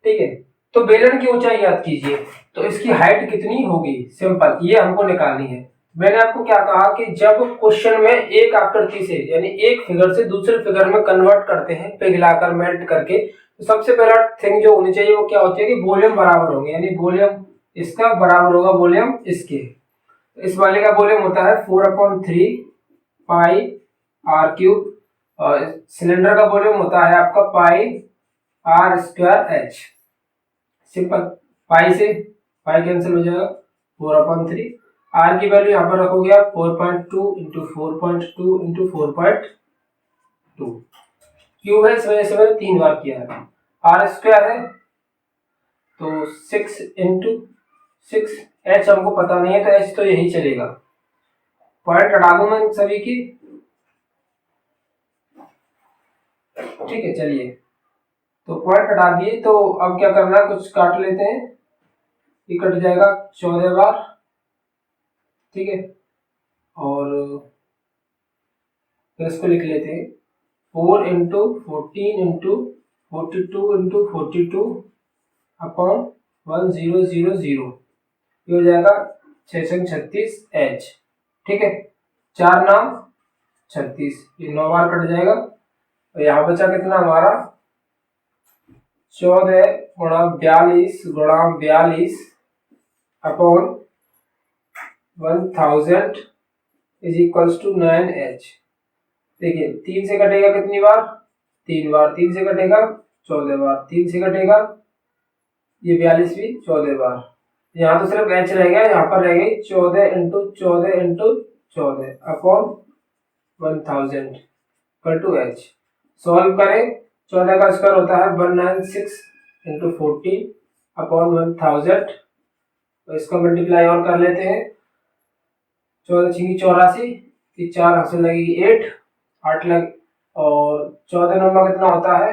ठीक है, तो बेलन की ऊंचाई याद कीजिए, तो इसकी हाइट कितनी होगी, सिंपल, ये हमको निकालनी है। मैंने आपको क्या कहा कि जब क्वेश्चन में एक आकृति से, यानी एक फिगर से दूसरे फिगर में कन्वर्ट करते हैं पिघलाकर मेल्ट करके, तो सबसे पहला थिंग जो होनी चाहिए वो क्या होती है कि वॉल्यूम बराबर होंगे, यानी वॉल्यूम इसका बराबर होगा वॉल्यूम इसके। इस वाले का वॉल्यूम होता है 4/3 पाई आर क्यूब, और सिलेंडर का वॉल्यूम होता है आपका पाई आर स्क्वायर एच। सिंपल, पाई से पाई कैंसिल हो जाएगा, 4/3। आर की वैल्यू यहाँ पर रखोगे आप 4.2 इंटू 4.2 इंटू 4.2। क्यूब है, इस वजह से मैंने 3 बार किया है। आर स्क्वायर है तो 6 इंटू 6, एच हमको पता नहीं है तो एच तो यही चलेगा। पॉइंट हटा दूं मैं सभी की, ठीक है। चलिए, तो पॉइंट हटा दिए, तो अब क्या करना है, कुछ काट लेते हैं। ये कट जाएगा 14 बार, ठीक है। और फिर इसको लिख लेते हैं 4 इंटू 14 इंटू 42 इंटू 42 अपॉन 1000, ये हो जाएगा 636 एच, ठीक है। 4 नाम 36, ये 9 बार कट जाएगा। और यहाँ बचा कितना हमारा 14 गुणा 42 upon 1000 is equals to 9h। देखिए 3 से कटेगा कितनी बार, 3 बार, 3 से कटेगा 14 बार, 3 से कटेगा ये 42 भी 14 बार। यहाँ तो सिर्फ h रह गया, यहाँ पर रह गई 14 into 14 into 14 upon 1000 equal to h। Solve करें, 14 का स्क्वायर होता है 196 इंटू 14 अपॉन 1000। तो इसका मल्टीप्लाई और कर लेते हैं, 14 छिंगी 84, 4 हासिल लगेगी 8 लग, और 14 नंबर कितना होता है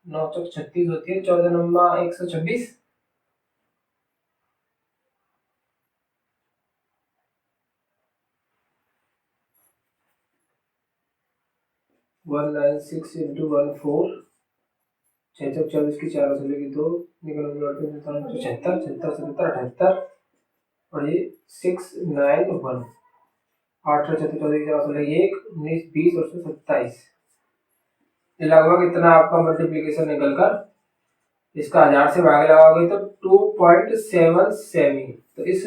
9 चौक 36 होती है, 14 नंबर 126। वन 96 इंटू 14, 6 चौक 24 की 4 हासिल लगेगी 2, निकल 76 77 78, और ये 691, 8 74 1 19 20 और 27। लगभग इतना आपका मल्टीप्लिकेशन निकलकर इसका 1000 से भाग लगाओगे तो 2.7 सेमी। तो इस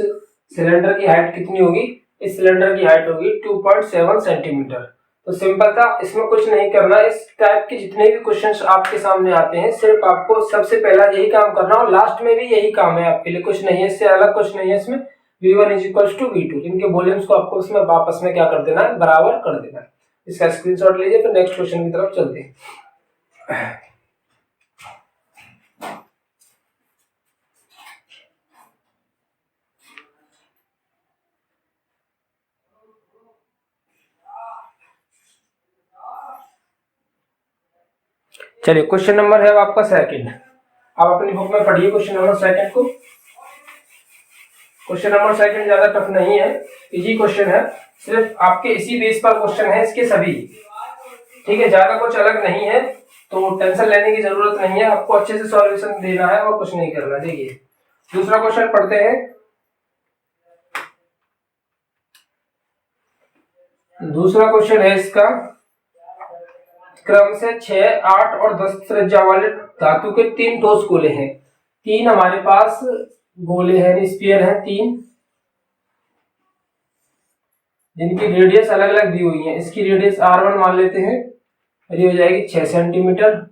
सिलेंडर की हाइट कितनी होगी, इस सिलेंडर की हाइट होगी 2.7 सेंटीमीटर। तो सिंपल था, इसमें कुछ नहीं करना। इस टाइप के जितने भी क्वेश्चंस आपके सामने आते हैं, सिर्फ आपको सबसे पहला यही काम करना और लास्ट में भी यही काम है आपके लिए, कुछ नहीं है इससे अलग, कुछ नहीं है इसमें। V1 is equal to V2, इनके वॉल्यूम्स को आपको इसमें वापस में क्या कर देना है, बराबर कर देना है। इसका स्क्रीनशॉट लीजिए, फिर नेक्स्ट क्वेश्चन की तरफ चलते हैं। चलिए, क्वेश्चन नंबर है आपका सेकंड। आप अपनी बुक में पढ़िए क्वेश्चन नंबर सेकंड को। क्वेश्चन नंबर सेकंड ज्यादा टफ नहीं है, इजी क्वेश्चन है, सिर्फ आपके इसी बेस पर क्वेश्चन है इसके सभी, ठीक है। ज्यादा कुछ अलग नहीं है, तो टेंशन लेने की जरूरत नहीं है, आपको अच्छे से सॉल्यूशन देना है और कुछ नहीं करना। देखिए दूसरा क्वेश्चन पढ़ते हैं। दूसरा क्वेश्चन है इसका, क्रम से 6, 8 और 10 त्रिज्या वाले धातु के 3 ठोस गोले हैं। 3 हमारे पास गोले हैं, स्फीयर हैं 3, जिनकी रेडियस अलग अलग दी हुई है। इसकी रेडियस R1 मान लेते हैं, ये हो जाएगी 6 सेंटीमीटर।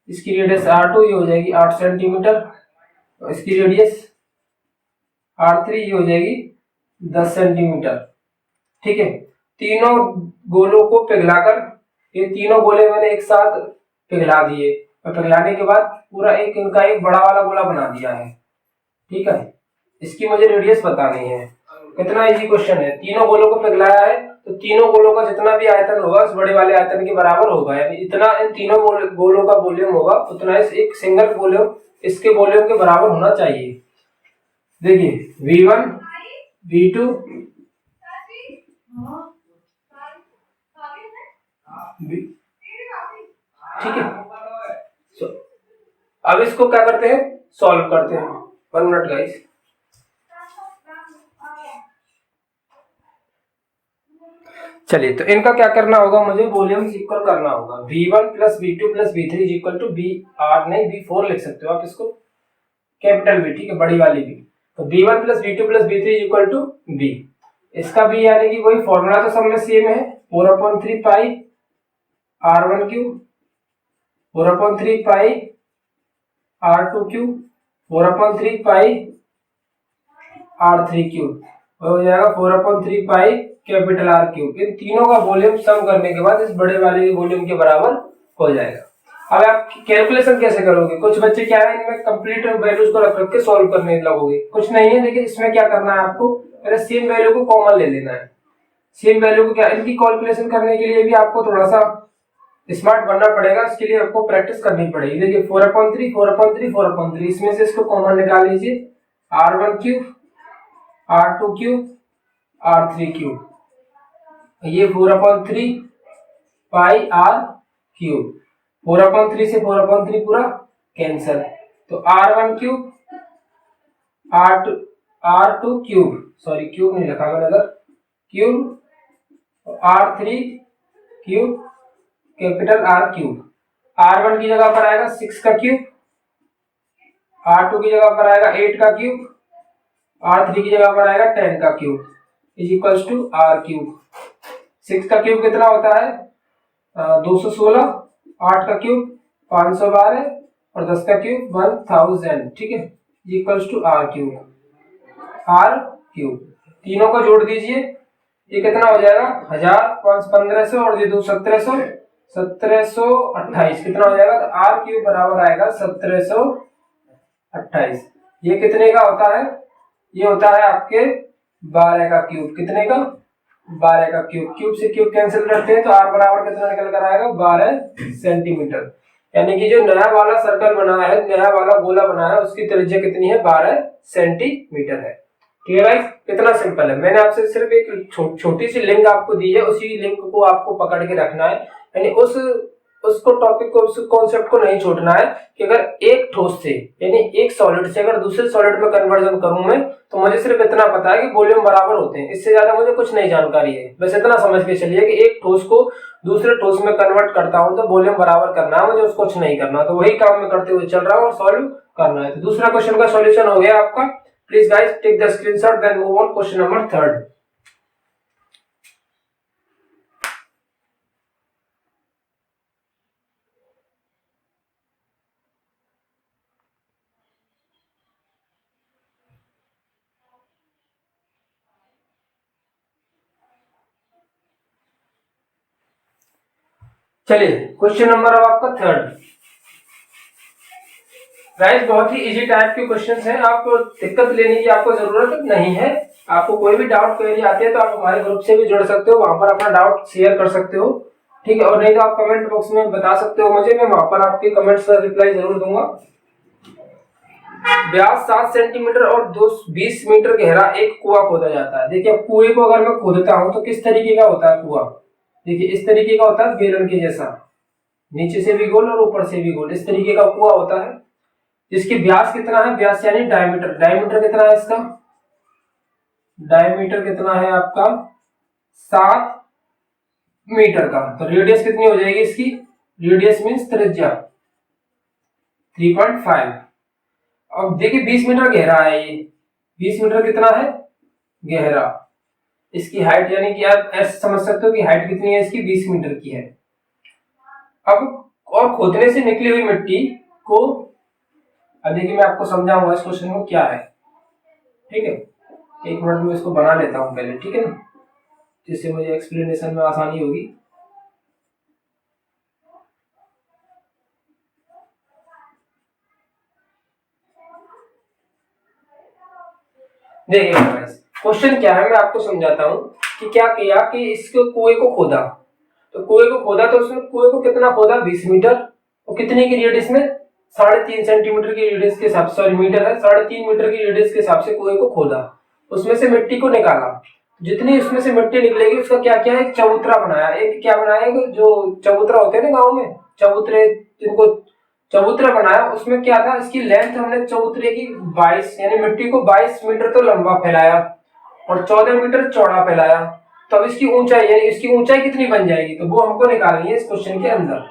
इसकी रेडियस R2 ये हो जाएगी 8 सेंटीमीटर, और इसकी रेडियस R3 ये हो जाएगी 10 सेंटीमीटर, ठीक है। तीनों गोलों को पिघलाकर, ये तीनों गोले मैंने एक साथ पिघला दिए, और पिघलाने के बाद पूरा इनका एक बड़ा वाला गोला बना दिया है, ठीक है। इसकी मुझे रेडियस बतानी है। कितना इजी क्वेश्चन है, तीनों गोलों को पिघलाया है तो तीनों गोलों का जितना भी आयतन होगा उस बड़े वाले आयतन के बराबर होगा, यानी इतना इन तीनों गोलों का वॉल्यूम होगा उतना इस एक सिंगल वॉल्यूम इसके वॉल्यूम के बराबर होना चाहिए। देखिए V1 V2 ठीक है। अब इसको क्या करते हैं, सॉल्व करते हैं। 1 मिनट गाइस। चलिए, तो इनका क्या करना होगा, मुझे वॉल्यूम्स इक्वल करना होगा। V1 plus V2 plus V3 equal to VR नहीं V4 लिख सकते हो आप इसको, कैपिटल V, ठीक है, बड़ी वाली V। तो B1 plus B2 plus B3 is equal to B। इसका भी यानी कि वही फॉर्मूला तो सब में सेम है, 4/3 पाई R1 क्यूब, 4/3 पाई R2 क्यूब, 4/3 पाई R3 क्यूब, हो जाएगा 4/3 पाई कैपिटल R क्यूब। इन तीनों का वॉल्यूम सम करने के बाद इस बड़े वाले के वॉल्यूम के बराबर हो जाएगा। अब आप कैलकुलेशन कैसे करोगे? कुछ बच्चे क्या है, इनमें कंप्लीट वैल्यूज को रख के सॉल्व करने लगोगे, कुछ नहीं है। देखिए इसमें क्या करना है आपको, पहले सेम वैल्यू को कॉमन ले लेना है। सेम वैल्यू को क्या, इनकी कैलकुलेशन करने के लिए भी आपको थोड़ा सा स्मार्ट बनना पड़ेगा, इसके लिए आपको प्रैक्टिस करनी पड़ेगी। देखिए 4/3 4/3 4/3, इसमें से इसको कॉमन निकाल लीजिए, R1 cube, R2 cube, R3 cube, ये 4/3 पाई R क्यूब, 4/3 से 4/3 पूरा कैंसिल, तो R1 cube, R2 cube, sorry cube नहीं लिखा मैंने इधर, cube, R3 cube, capital R cube. R1 की जगह पर आएगा 6 का क्यूब, R2 की जगह पर आएगा 8 का क्यूब, R3 की जगह पर आएगा 10 का cube, is equals to R cube. 6 का क्यूब कितना होता है 216, 8 का क्यूब 512 और 10 का क्यूब 1000, ठीक है, equals to R cube. R cube तीनों को जोड़ दीजिए, ये कितना हो जाएगा 1000, 1500 और ये 2 1700, 1728 कितना हो जाएगा, तो R क्यूब बराबर आएगा 1728। ये कितने का होता है, ये होता है आपके 12 का क्यूब। कितने का, 12 का क्यूब। क्यूब से क्यूब कैंसिल करते हैं तो R बराबर कितना निकल कर आएगा 12 सेंटीमीटर। यानी कि जो नया वाला सर्कल बना है, नया वाला गोला बना है, उसकी त्रिज्या कितनी है 12 सेंटीमीटर है। ठीक है गाइस, कितना सिंपल है। मैंने आपसे सिर्फ एक छोटी सी लिंक आपको दी है, उसी लिंक को आपको पकड़ के रखना है, यानी उसको टॉपिक को, उस कॉन्सेप्ट को नहीं छोड़ना है कि अगर एक ठोस से यानी एक सॉलिड से अगर दूसरे सॉलिड में कन्वर्जन करूं मैं, तो मुझे सिर्फ इतना पता है कि वॉल्यूम बराबर होते हैं, इससे ज्यादा मुझे कुछ नहीं जानकारी है। बस इतना समझ के चलिए कि एक ठोस को दूसरे ठोस में कन्वर्ट करता हूं तो वॉल्यूम बराबर करना है, मुझे उसको कुछ नहीं करना, तो वही काम मैं करते हुए चल रहा हूं और सॉल्व करना है। तो दूसरा क्वेश्चन का सॉल्यूशन हो गया आपका। Please guys take the screenshot, then move on question number 3। चलिए क्वेश्चन नंबर अब आपका 3। गाइस बहुत ही इजी टाइप के क्वेश्चंस हैं, आपको दिक्कत लेने की आपको जरूरत नहीं है। आपको कोई भी डाउट क्वेरी आती है तो आप हमारे ग्रुप से भी जुड़ सकते हो, वहां पर अपना डाउट शेयर कर सकते हो, ठीक है। और नहीं तो आप कमेंट बॉक्स में बता सकते हो मुझे, मैं वहां पर आपके कमेंट्स का रिप्लाई जरूर दूंगा। व्यास 7 सेंटीमीटर और 20 मीटर गहरा एक कुआं खोदा जाता है। देखिए कुएं को अगर मैं खोदता हूं तो किस तरीके का होता है कुआं, देखिए इस तरीके का होता है, बेलन के जैसा, नीचे से भी गोल और ऊपर से भी गोल, इस तरीके का कुआं होता है। जिसकी व्यास कितना है, व्यास यानी डायमीटर, डायमीटर कितना है इसका, डायमीटर कितना है आपका 7 मीटर का। तो रेडियस कितनी हो जाएगी इसकी, रेडियस मींस त्रिज्या 3.5। अब देखिए 20 मीटर गहरा है, ये 20 मीटर कितना है गहरा। इसकी हाइट यानी कि आप ऐसे समझ सकते हो कि हाइट कितनी है इसकी 20 मीटर की है। अब और खोदने से निकली हुई मिट्टी को, अब देखिए मैं आपको समझाऊंगा इस क्वेश्चन को क्या है, ठीक है। एक मिनट में इसको बना लेता हूं पहले, ठीक है ना, जिससे मुझे एक्सप्लेनेशन में आसानी होगी। देखिए क्वेश्चन क्या है, मैं आपको समझाता हूं कि क्या किया कि इसको कुएं को खोदा, तो कुएं को खोदा तो उसने कुएं को कितना खोदा 20 मीटर, और कितने की रेडियस में 3.5 सेंटीमीटर की रेडियस के हिसाब से, सॉरी मीटर है, 3.5 मीटर की रेडियस के हिसाब से कुएं को खोदा, उसमें से मिट्टी को निकाला। जितनी उसमें से मिट्टी निकलेगी उसका क्या क्या है, एक चबूतरा बनाया। एक क्या बनाया, जो चबूतरा होते हैं ना गाँव में, चबूतरे, जिनको चबूतरा बनाया, उसमें क्या था, इसकी लेंथ हमने चबूतरे की 22 यानी मिट्टी को 22 मीटर तो लंबा फैलाया और 14 मीटर चौड़ा फैलाया। तो अब इसकी ऊंचाई यानी इसकी ऊंचाई कितनी बन जाएगी, तो वो हमको निकालनी है इस क्वेश्चन के अंदर।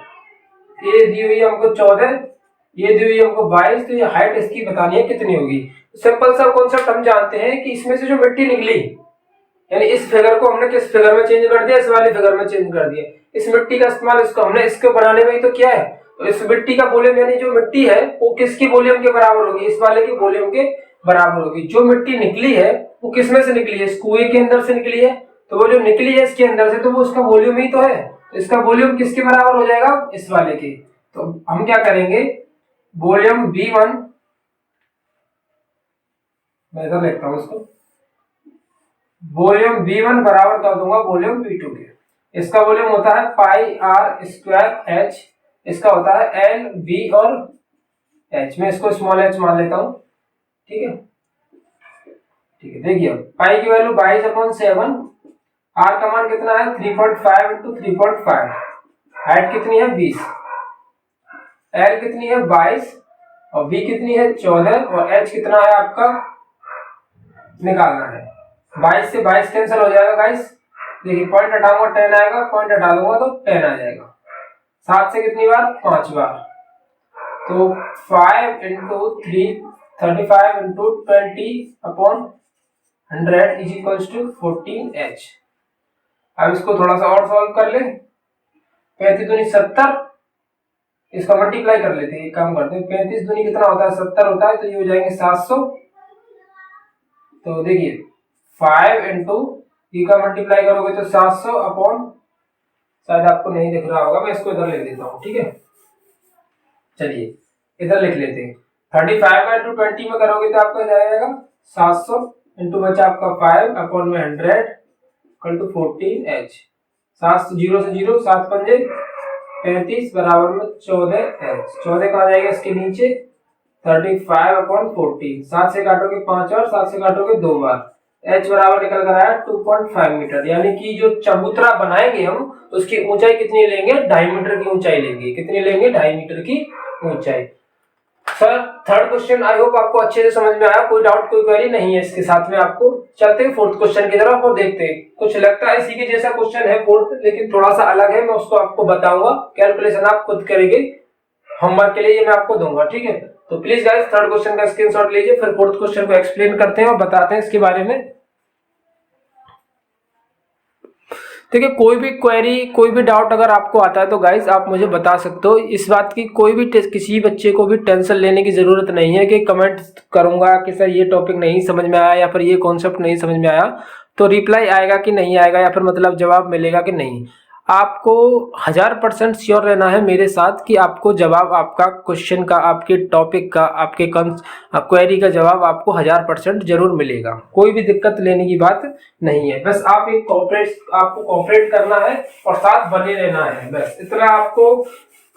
ये दी हुई है हमको 14, ये दी हुई हमको 22, तो ये हाइट इसकी बतानी है कितनी होगी। सिंपल सा कॉन्सेप्ट हम जानते हैं कि इसमें से जो मिट्टी निकली, यानी इस फिगर को हमने किस फिगर में चेंज कर दिया, इस वाले फिगर में चेंज कर दिया। इस मिट्टी का इस्तेमाल इसको हमने इसके बनाने में ही तो किया है। तो इस मिट्टी का वॉल्यूम यानी जो मिट्टी है वो किसकी वॉल्यूम के बराबर होगी, इस वाले की वॉल्यूम के बराबर होगी। जो मिट्टी निकली है वो किसमें से निकली है, इस कुएं के अंदर से निकली है, तो वो जो निकली है इसके अंदर से, तो वो उसका वॉल्यूम ही तो है। तो इसका वॉल्यूम किसके बराबर हो जाएगा, इस वाले के। तो हम क्या करेंगे, वॉल्यूम V1, मैं इधर लिखता हूं इसको, वॉल्यूम V1 बराबर कर दूंगा वॉल्यूम V2 के। इसका वॉल्यूम होता है पाई आर स्क्वायर H, इसका होता है L V और H। मैं इसको स्मॉल h मान लेता हूं, ठीक है। ठीक है, देखिए पाई की वैल्यू 22/7, आर का मान कितना है 3.5 इंटू 3.5, हाइट कितनी है 20, L कितनी है 22 और V कितनी है 14 और H कितना है आपका निकालना है। 22 से 22 कैंसिल हो जाएगा गाइस, देखिए पॉइंट हटाऊंगा 10 आएगा, पॉइंट हटा दूंगा तो 10 आ जाएगा। 7 से कितनी बार, 5 बार, तो 5 into 3 35 into 20/100 is equals to 14H। अब इसको थोड़ा सा और सॉल्व कर ले, 35 दूनी 70, इसका मल्टीप्लाई कर लेते हैं, एक काम करते हैं, 35 दूनी कितना होता है 70 होता है, तो ये हो जाएंगे 700। तो देखिए 5 इंटू ई का मल्टीप्लाई करोगे तो 700 अपॉन, शायद आपको नहीं दिख रहा होगा, मैं इसको इधर लिख देता हूँ, ठीक है। चलिए इधर लिख लेते हैं, 35 का इंटू 20 में करोगे तो आपका जाएगा 700 इंटू बचा आपका 5 अपॉन में 100 इक्वल टू 14H। 7 0 से 0, 7 पंजे 35 बराबर में 14H। 14 कहा जाएगा इसके नीचे, 35/14, 7 से काटोगे 5 और 7 से काटोगे 2 बार, H बराबर निकल कर आया 2.5 मीटर। यानी कि जो चबूतरा बनाएंगे हम उसकी ऊंचाई कितनी लेंगे, 2.5 मीटर की ऊंचाई लेंगे। कितनी लेंगे, 2.5 मीटर की ऊंचाई। Sir third question I hope आपको अच्छे से समझ में आया, कोई डाउट कोई क्वेरी नहीं है इसके साथ में। आपको चलते हैं फोर्थ क्वेश्चन की तरफ और देखते हैं, कुछ लगता है इसी के जैसा क्वेश्चन है फोर्थ, लेकिन थोड़ा सा अलग है, मैं उसको आपको बताऊंगा। कैलकुलेशन आप खुद करेंगे, होमवर्क के लिए ये मैं आपको दूंगा, ठीक है। तो प्लीज गाइस थर्ड क्वेश्चन का स्क्रीनशॉट लीजिए, फिर फोर्थ क्वेश्चन को एक्सप्लेन करते हैं और बताते हैं इसके बारे में। देखिए कोई भी क्वेरी, कोई भी डाउट अगर आपको आता है तो गाइस आप मुझे बता सकते हो। इस बात की कोई भी किसी बच्चे को भी टेंशन लेने की जरूरत नहीं है कि कमेंट करूंगा कि सर ये टॉपिक नहीं समझ में आया या फिर ये कॉन्सेप्ट नहीं समझ में आया, तो रिप्लाई आएगा कि नहीं आएगा या फिर मतलब जवाब मिलेगा कि नहीं। आपको 1000% श्योर रहना है मेरे साथ कि आपको जवाब, आपका क्वेश्चन का, आपके टॉपिक का, आपके क्वेरी का जवाब आपको 1000% जरूर मिलेगा। कोई भी दिक्कत लेने की बात नहीं है, बस आप आपको कोऑपरेट करना है और साथ बने रहना है, बस इतना आपको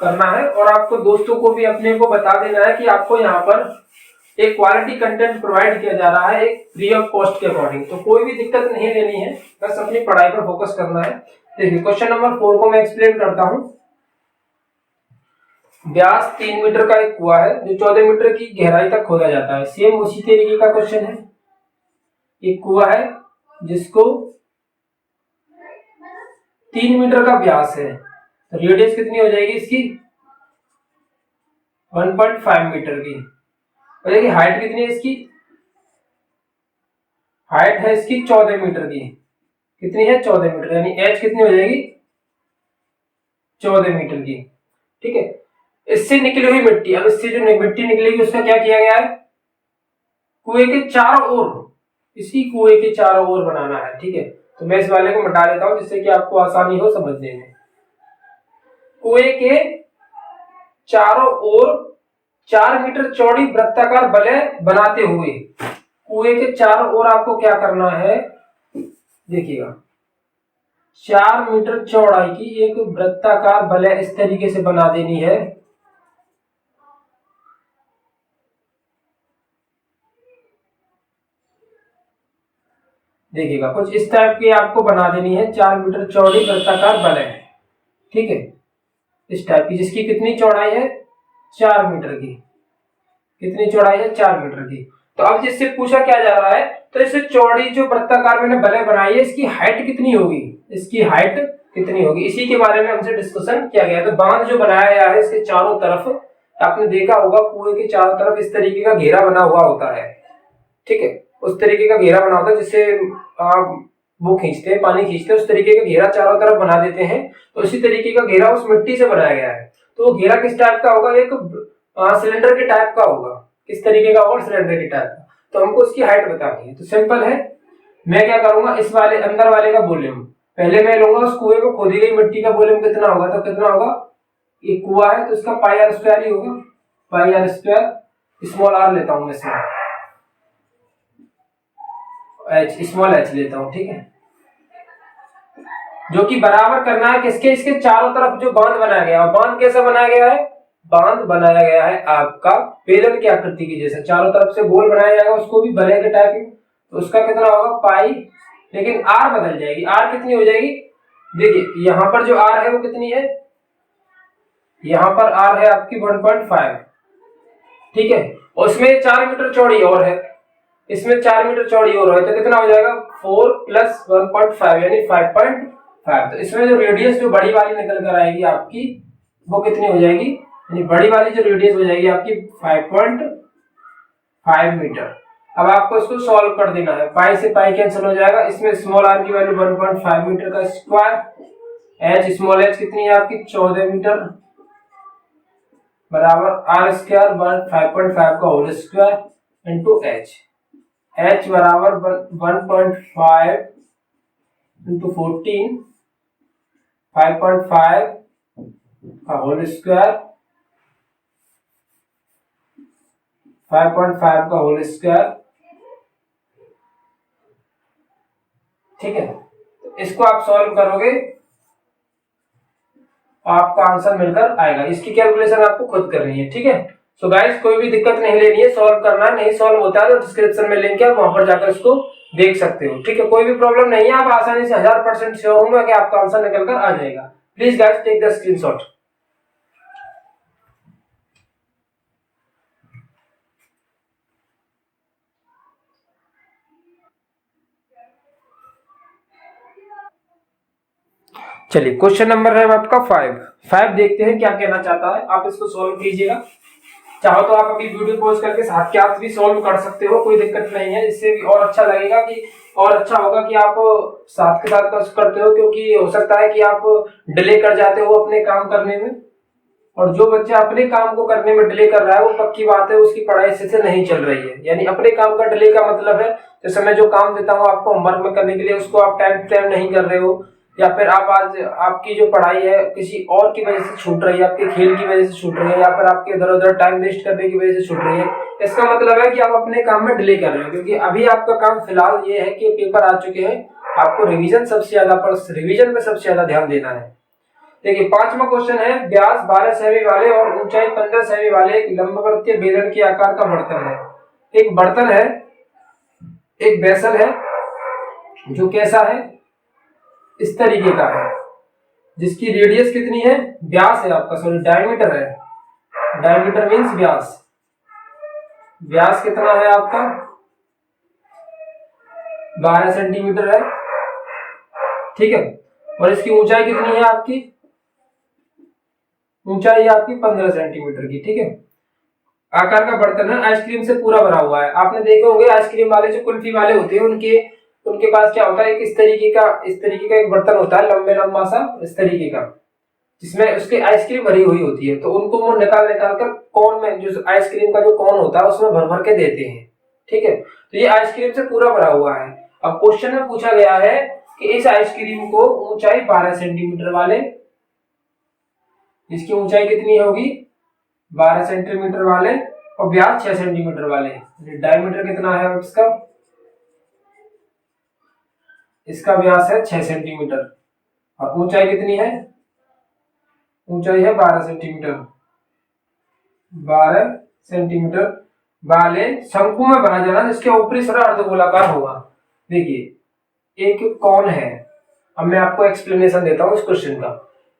करना है। और आपको दोस्तों को भी अपने को बता देना है कि आपको यहाँ पर एक क्वालिटी कंटेंट प्रोवाइड किया जा रहा है, एक फ्री ऑफ कॉस्ट के अकॉर्डिंग। तो कोई भी दिक्कत नहीं लेनी है, बस अपनी पढ़ाई पर फोकस करना है। देखिए क्वेश्चन नंबर 4 को मैं एक्सप्लेन करता हूं। व्यास 3 मीटर का एक कुआं है जो 14 मीटर की गहराई तक खोदा जाता है। सेम उसी तरीके का क्वेश्चन है। एक कुआं है जिसको 3 मीटर का व्यास है, तो रेडियस कितनी हो जाएगी इसकी 1.5 मीटर की। और देखिए हाइट कितनी है इसकी, हाइट है इसकी 14 मीटर की। कितनी है 14 मीटर, यानी एच कितनी हो जाएगी 14 मीटर की, ठीक है। इससे निकली हुई मिट्टी, अब इससे जो मिट्टी निकलेगी उसका क्या किया गया है, कुएं के चारों ओर, इसी कुएं के चारों ओर बनाना है, ठीक है। तो मैं इस वाले को मिटा देता हूं जिससे कि आपको आसानी हो समझने में। कुएं के चारों ओर 4 मीटर चौड़ी वृत्ताकार बले बनाते हुए, कुएं के चारों ओर आपको क्या करना है, देखिएगा 4 मीटर चौड़ाई की एक वृत्ताकार बले इस तरीके से बना देनी है। देखिएगा कुछ इस टाइप की आपको बना देनी है, 4 मीटर चौड़ी वृत्ताकार बले, ठीक है, इस टाइप की, जिसकी कितनी चौड़ाई है 4 मीटर की। कितनी चौड़ाई है 4 मीटर की। तो अब जिससे पूछा क्या जा रहा है, तो इससे चौड़ी जो वृत्ताकार मैंने बले बनाई है इसकी हाइट कितनी होगी, इसकी हाइट कितनी होगी, इसी के बारे में हमसे डिस्कशन किया गया। तो बांध जो बनाया गया है इसके चारों तरफ आपने देखा होगा कुएं के चारों तरफ इस तरीके का घेरा बना हुआ होता है, ठीक है, उस तरीके का घेरा बना होता है जिससे वो खींचते हैं, पानी खींचते हैं, उस तरीके का घेरा चारों तरफ बना देते हैं। तो इसी तरीके का घेरा उस मिट्टी से बनाया गया है। तो वो घेरा किस टाइप का होगा, एक सिलेंडर के टाइप का होगा। किस तरीके का होगा, सिलेंडर के टाइप का। तो हमको उसकी हाइट बतानी है। तो सिंपल है, मैं क्या करूंगा, इस वाले अंदर वाले का वॉल्यूम पहले मैं लूंगा, उस कुएं को खोदी गई मिट्टी का वॉल्यूम कितना होगा, तो कितना होगा, ये कुआं है तो इसका पाई आर स्क्वायर ही होगा, पाई आर स्क्वायर स्मॉल आर लेता हूं मैं इसमें, एच स्मॉल एच लेता हूं, ठीक है, जो कि बराबर करना है किसके, इसके चारों तरफ जो बांध बनाया गया है। बांध कैसा बनाया गया है, बांध बनाया गया है आपका बेलन की आकृति की जैसे, चारों तरफ से गोल बनाया जाएगा, उसको भी भरे के टाइप में। तो उसका कितना होगा, पाई, लेकिन आर बदल जाएगी, आर कितनी हो जाएगी, देखिए यहां पर जो आर है वो कितनी है, यहां पर आर है आपकी 1.5, ठीक है, और इसमें 4 मीटर चौड़ी और है, इसमें 4 मीटर चौड़ी और है, तो कितना हो जाएगा 4 + 1.5 यानी 5.5। तो इसमें जो रेडियस जो बड़ी वाली निकल कर आएगी आपकी वो कितनी हो जाएगी, यानी बड़ी वाली जो रेडियस हो जाएगी आपकी 5.5 मीटर। अब आपको इसको सॉल्व कर देना है, पाई से पाई कैंसिल हो जाएगा, इसमें स्मॉल आर की वैल्यू 1.5 मीटर का स्क्वायर, एच स्मॉल एच कितनी है आपकी 14 मीटर बराबर आर स्क्वायर 5.5 का whole square into H, H बराबर 1.5 इंटू 14 5.5 का होल स्क्वायर, 5.5 का होल स्क्वायर, ठीक है। तो इसको आप सॉल्व करोगे आपका आंसर मिलकर आएगा। इसकी कैलकुलेशन आपको खुद करनी है, ठीक है। सो गाइस कोई भी दिक्कत नहीं लेनी है, सॉल्व करना है, नहीं सॉल्व होता है तो डिस्क्रिप्शन में लिंक है, वहां पर जाकर इसको देख सकते हो, ठीक है। कोई भी प्रॉब्लम नहीं है, आप आसानी से 1000% श्योर हूं मैं कि आपका आंसर निकल कर आ जाएगा। Please guys take the screenshot. चलिए क्वेश्चन नंबर है आपका 5 देखते हैं क्या कहना चाहता है। आप इसको सॉल्व कीजिएगा, चाहो तो आप अभी वीडियो पॉज करके साथ के साथ भी सॉल्व कर सकते हो, कोई दिक्कत नहीं है। इससे भी और अच्छा लगेगा कि और अच्छा होगा कि आप साथ के साथ करते हो, क्योंकि हो सकता है कि आप डिले कर जाते हो अपने काम करने में, और जो बच्चा अपने काम को करने में डिले कर रहा है वो पक्की बात है उसकी पढ़ाई से नहीं चल रही है। यानी अपने काम का डिले का मतलब है जैसे मैं जो काम देता हूँ आपको होमवर्क में करने के लिए, उसको आप टाइम टू टाइम नहीं कर रहे हो, या फिर आप आज आपकी जो पढ़ाई है किसी और की वजह से छूट रही है, आपके खेल की वजह से छूट रही है, या फिर आपके इधर उधर टाइम वेस्ट करने की वजह से छूट रही है। इसका मतलब है कि आप अपने काम में डिले कर रहे हो, क्योंकि अभी आपका काम फिलहाल ये है कि पेपर आ चुके हैं, आपको रिवीजन रिवीजन पे सबसे ज्यादा ध्यान देना है। देखिए 5वां क्वेश्चन है, व्यास 12 सेमी वाले और ऊंचाई 15 सेमी वाले एक लंबवृत्तीय बेलन के आकार का बर्तन है। एक बर्तन है, एक वेसल है जो कैसा है, इस तरीके का है, जिसकी रेडियस कितनी है, व्यास है आपका, सॉरी डायमीटर है, डायमीटर मींस व्यास, व्यास कितना है आपका 12 सेंटीमीटर है, ठीक है। और इसकी ऊंचाई कितनी है आपकी, ऊंचाई आपकी 15 सेंटीमीटर की, ठीक है। आकार का बर्तन है, आइसक्रीम से पूरा भरा हुआ है। आपने देखे होंगे आइसक्रीम वाले जो कुल्फी वाले होते हैं उनके पास क्या होता है, इस तरीके का एक बर्तन होता है, लंबा सा इस तरीके का, जिसमें उसकी आइसक्रीम भरी हुई होती है। तो उनको वो निकाल कर कौन में, जो आइसक्रीम का जो कौन होता है उसमें भर भर के देते हैं, ठीक है। तो ये आइसक्रीम से पूरा भरा हुआ है। अब क्वेश्चन में पूछा गया है कि इस आइसक्रीम को ऊंचाई 12 सेंटीमीटर वाले, इसकी ऊंचाई कितनी होगी 12 सेंटीमीटर वाले, और व्यास 6 सेंटीमीटर वाले, डायमीटर कितना है इसका व्यास है 6 सेंटीमीटर, और ऊंचाई कितनी है, ऊंचाई है 12 सेंटीमीटर, 12 सेंटीमीटर वाले शंकु में बना जाना जिसके ऊपरी सिरा अर्धगोलाकार होगा। देखिए एक कौन है, अब मैं आपको एक्सप्लेनेशन देता हूँ इस क्वेश्चन का।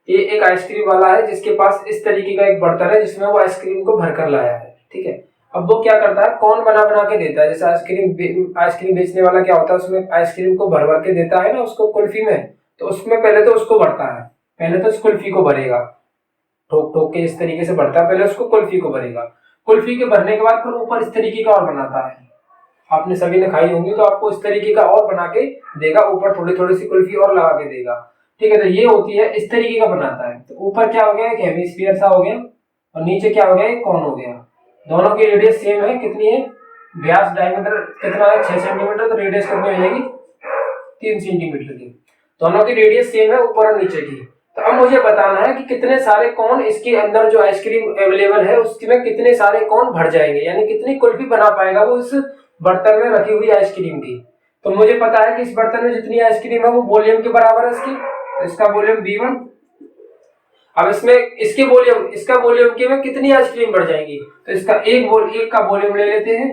ये एक आइसक्रीम वाला है जिसके पास इस तरीके का एक बर्तन है जिसमें वो आइसक्रीम को भरकर लाया है, ठीक है। अब वो क्या करता है, कौन बना के देता है, जैसे आइसक्रीम बेचने वाला क्या होता है, उसमें आइसक्रीम को भर के देता है ना उसको कुल्फी में, तो उसमें पहले तो उसको भरता है, पहले तो इस कुल्फी को भरेगा, ठोक ठोक के इस तरीके से भरता है, पहले उसको कुल्फी को भरेगा, कुल्फी के भरने के बाद फिर ऊपर इस तरीके का और बनाता है, आपने सभी ने खाई होंगी तो आपको इस तरीके का और बना के देगा, ऊपर थोड़ी थोड़ी सी कुल्फी और लगा के देगा, ठीक है। तो ये होती है इस तरीके का बनाता है। तो ऊपर क्या हो गया, एक हेमिस्फीयर सा हो गया और नीचे क्या हो गया, एक कॉन हो गया। दोनों की रेडियस सेम है, कितनी है, व्यास डायमीटर कितना है 6 सेंटीमीटर, तो रेडियस कितनी हो जाएगी 3 सेंटीमीटर की। दोनों की रेडियस सेम है ऊपर और नीचे की। तो अब मुझे बताना है कि कितने सारे कौन इसके अंदर जो आइसक्रीम अवेलेबल है उसमें कितने सारे कौन भर जाएंगे, यानी कितनी कुल्फी बना पाएगा वो इस बर्तन में रखी हुई आइसक्रीम की। तो मुझे पता है कि इस बर्तन में जितनी आइसक्रीम है वो वॉल्यूम के बराबर है इसकी, तो इसका वॉल्यूम V1। अब इसमें इसके वॉल्यूम इसका वॉल्यूम के में कितनी आइसक्रीम बढ़ जाएंगी, तो इसका एक का वॉल्यूम ले लेते हैं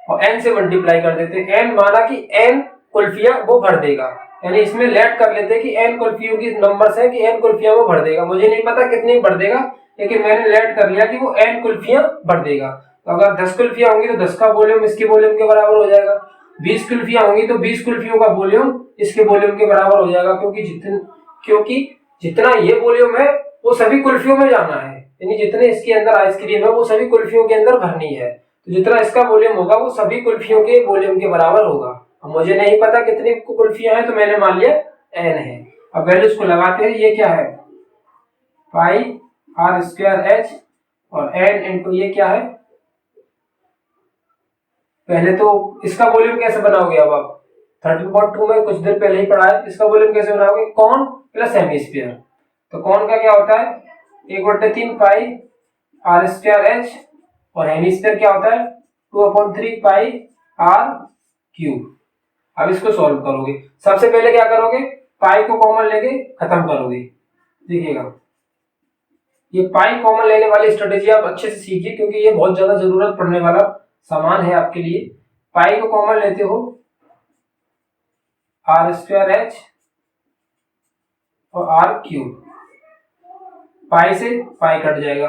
और n से मल्टीप्लाई कर देते हैं। n माना कि n कुल्फियां वो भर देगा, यानी इसमें लेट कर लेते हैं कि n कुल्फियों की नंबर्स है कि n कुल्फियां वो भर देगा। मुझे नहीं पता कितनी भर देगा, लेकिन मैंने लेट कर लिया कि वो n कुल्फियां भर देगा। तो अगर 10 कुल्फियां होंगी तो 10 का वॉल्यूम इसके वॉल्यूम के बराबर हो जाएगा, 20 कुल्फियां होंगी तो 20 कुल्फियों का वॉल्यूम इसके वॉल्यूम के बराबर हो जाएगा, क्योंकि जितना ये वॉल्यूम है वो सभी कुल्फियों में जाना है, यानी जितने इसके अंदर आइसक्रीम है वो सभी कुल्फियों के अंदर भरनी है। तो जितना इसका वॉल्यूम होगा वो सभी कुल्फियों के वॉल्यूम के बराबर होगा। अब मुझे नहीं पता कितनी कुल्फियां हैं तो मैंने मान लिया n है। अब वैल्यूज को लगाते हैं, ये क्या है पाई r स्क्वायर h और n इंटू ये क्या है, पहले तो इसका वॉल्यूम कैसे बनाओगे, अब आप 13.2 में कुछ देर पहले ही पढ़ा है, इसका वॉल्यूम कैसे बनाओगे, कॉन प्लस हेमिस्फीयर। तो कॉन का क्या होता है 1/3 पाई r स्क्वायर h और हेमिस्फीयर क्या होता है 2/3 पाई r क्यूब। अब इसको सॉल्व करोगे, सबसे पहले क्या करोगे, पाई को कॉमन लेके खत्म करोगे। देखिएगा ये पाई कॉमन लेने वाली स्ट्रेटेजी आप अच्छे से सीखिए, क्योंकि ये बहुत ज्यादा जरूरत पड़ने वाला सामान है आपके लिए। पाई को कॉमन लेते हो r स्क्वायर h और r क्यूब, पाई से पाई कट जाएगा।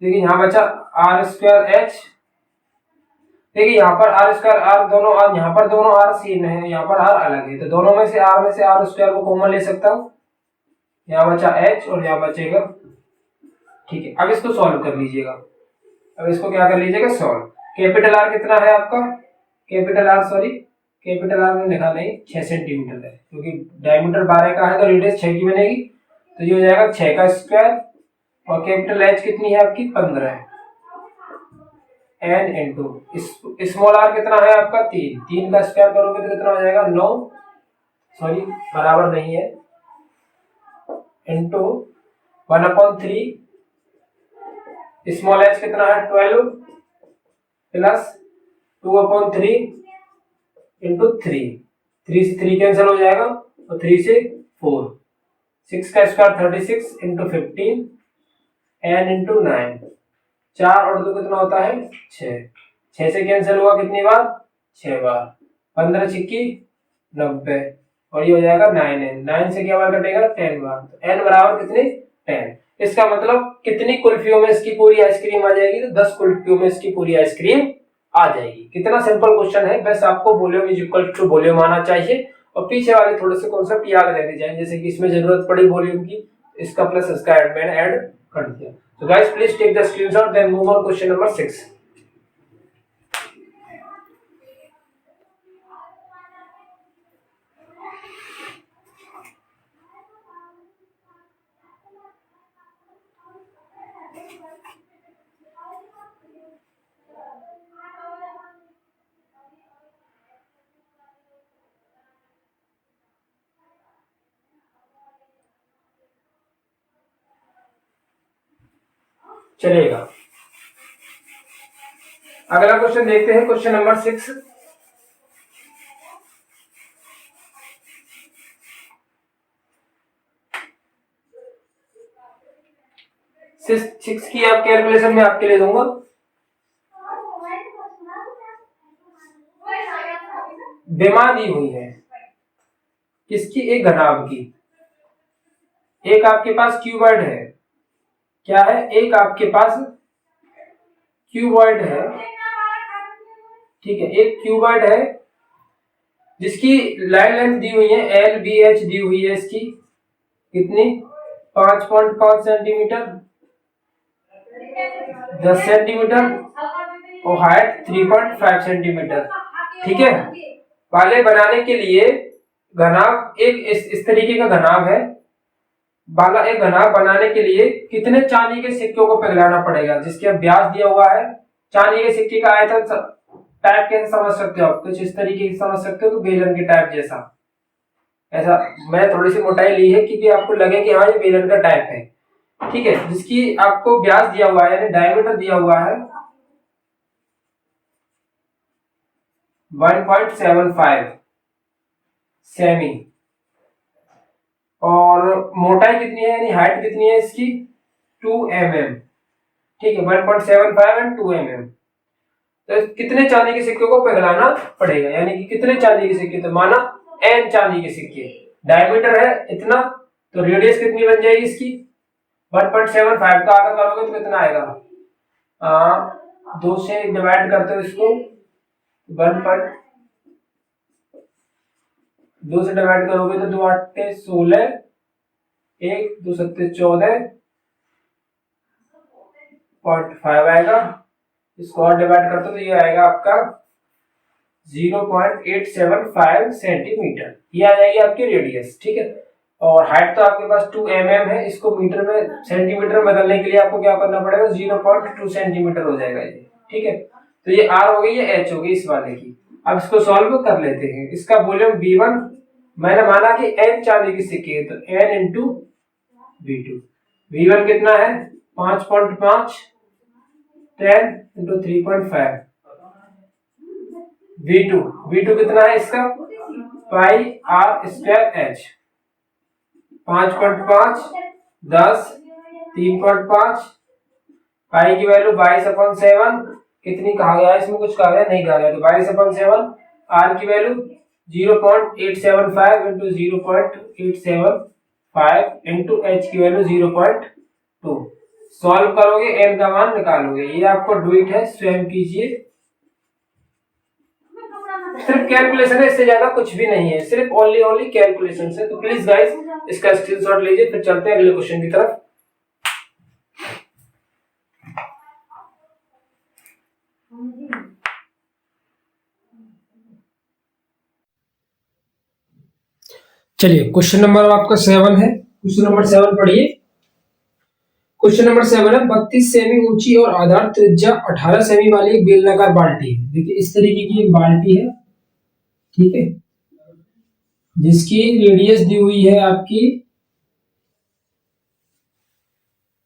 देखिए यहाँ बचा r स्क्वायर h, देखिए यहाँ पर r स्क्वायर r दोनों r, यहाँ पर दोनों r सेम है, यहाँ पर r अलग है, तो दोनों में से r स्क्वायर को कॉमन ले सकता हूँ। यहाँ बचा h और यहाँ बचेगा, ठीक है। अब इसको सॉल्व कर लीजिएगा, अब इसको क्या कर लीजिएगा सॉल्व। कैपिटल R कितना है आपका, कैपिटल R में लिखा नहीं 6 सेंटीमीटर है, क्योंकि डायमीटर 12 का है तो रेडियस 6 की बनेगी, तो ये हो जाएगा 6 का स्क्वायर और कैपिटल H कितनी है आपकी 15 है, n इंटू स्मॉल r कितना है आपका 3 का स्क्वायर करोगे तो कितना हो जाएगा 9, सॉरी बराबर नहीं है, इंटू 1/3 स्मॉल h कितना है 12 प्लस 2/3 इंटू 3 से 3 कैंसिल हो जाएगा और 3 से 4, 6 का स्क्वायर 36 इंटू 15 n इंटू 9, 4 और 2 कितना होता है 6 से कैंसिल हुआ कितनी बार 6 बार, 15 छिक्की 90 और ये हो जाएगा 9n, 9 से क्या बार कटेगा 10 बार, तो n बराबर कितने 10। इसका मतलब कितनी कुल्फियों में इसकी पूरी आइसक्रीम आ जाएगी, तो 10 कुल्फियों में इसकी पूरी आइसक्रीम आ जाएगी। कितना सिंपल क्वेश्चन है, बस आपको volume is equal to volume आना चाहिए और पीछे वाले थोड़े से कॉन्सेप्ट याद रहने चाहिए, जैसे कि इसमें जरूरत पड़ी वॉल्यूम की, इसका प्लस इसका ऐड मैंने ऐड कर दिया। So guys, please take the screenshot, then move on question number 6. चलेगा, अगला क्वेश्चन देखते हैं, क्वेश्चन नंबर 6। सिक्स की आप कैलकुलेशन में आपके लिए दूंगा। विमा दी हुई है किसकी, एक घनाभ की, एक आपके पास क्यूबॉइड है, क्या है एक आपके पास क्यूबॉइड है, ठीक है, एक क्यूबॉइड है जिसकी लाइन लेंथ दी हुई है LBH दी हुई है, इसकी कितनी 5.5 सेंटीमीटर, 10 सेंटीमीटर और हाइट 3.5 सेंटीमीटर। ठीक है, वाले बनाने के लिए घनाभ एक इस तरीके का घनाभ है वाला एक घनाभ बनाने के लिए कितने चांदी के सिक्कों को पिघलाना पड़ेगा, जिसके अब व्यास दिया हुआ है। चांदी के सिक्के का आयतन टाइप कैसे समझ सकते हो आप, कुछ इस तरीके से समझ सकते हो कि बेलन के टाइप जैसा। ऐसा मैं थोड़ी सी मोटाई ली है क्योंकि आपको लगे कि हाँ ये बेलन का टाइप है। ठीक है, जिसकी आपको व्यास दिया हुआ है यानी डायमीटर दिया हुआ है 1.75 सेमी, और मोटाई कितनी है यानी हाइट कितनी है इसकी 2 mm। ठीक है, 1.75 एंड 2 mm। तो कितने चांदी के सिक्के को पिघलाना पड़ेगा, यानी कि कितने चांदी के सिक्के, तो माना n चांदी के सिक्के, डायमीटर है इतना, तो रेडियस कितनी बन जाएगी इसकी 1.75 का आधा करोगे तो कितना आएगा, 2 से डिवाइड करते हो इसको, 2 से डिवाइड करोगे तो 2 8 16, 1 2 7 14.5 आएगा। इसको और डिवाइड करते हो तो ये आएगा आपका 0.875 सेंटीमीटर, ये आ जाएगी आपकी रेडियस। ठीक है, और हाइट तो आपके पास 2 mm है, इसको मीटर में सेंटीमीटर में बदलने के लिए आपको क्या करना पड़ेगा, 0.2 सेंटीमीटर हो जाएगा ये। ठीक है, तो ये r हो गई, ये h हो गई इस वाले की। अब इसको सॉल्व कर लेते हैं। इसका वॉल्यूम V1, मैंने माना कि n चांदी की सिक्के है तो n इंटू V2। V1 कितना है 5.5, 10 इंटू 3.5। V2 कितना है इसका पाई r स्क्वायर h, 5.5 10 3.5, पाई की वैल्यू 22/7 कितनी कहा गया है, इसमें कुछ कहा गया नहीं कहा गया, तो 22/7, r की वैल्यू 0.875 इंटू 0.875 इंटू h की वैल्यू 0.2। सॉल्व करोगे n का मान निकालोगे, ये आपको डू इट है, स्वयं कीजिए। सिर्फ कैलकुलेशन है, इससे ज्यादा कुछ भी नहीं है, सिर्फ ओनली कैलकुलेशन है। तो प्लीज गाइस इसका स्क्रीनशॉट लीजिए, फिर चलते हैं अगले क्वेश्चन की तरफ। चलिए क्वेश्चन नंबर आपका 7 है। क्वेश्चन नंबर 7 पढ़िए। क्वेश्चन नंबर 7 है 32 सेमी ऊंची और आधार त्रिज्या 18 सेमी वाली एक बेलनाकार बाल्टी है। देखिए इस तरीके की एक बाल्टी है, ठीक है, जिसकी रेडियस दी हुई है आपकी,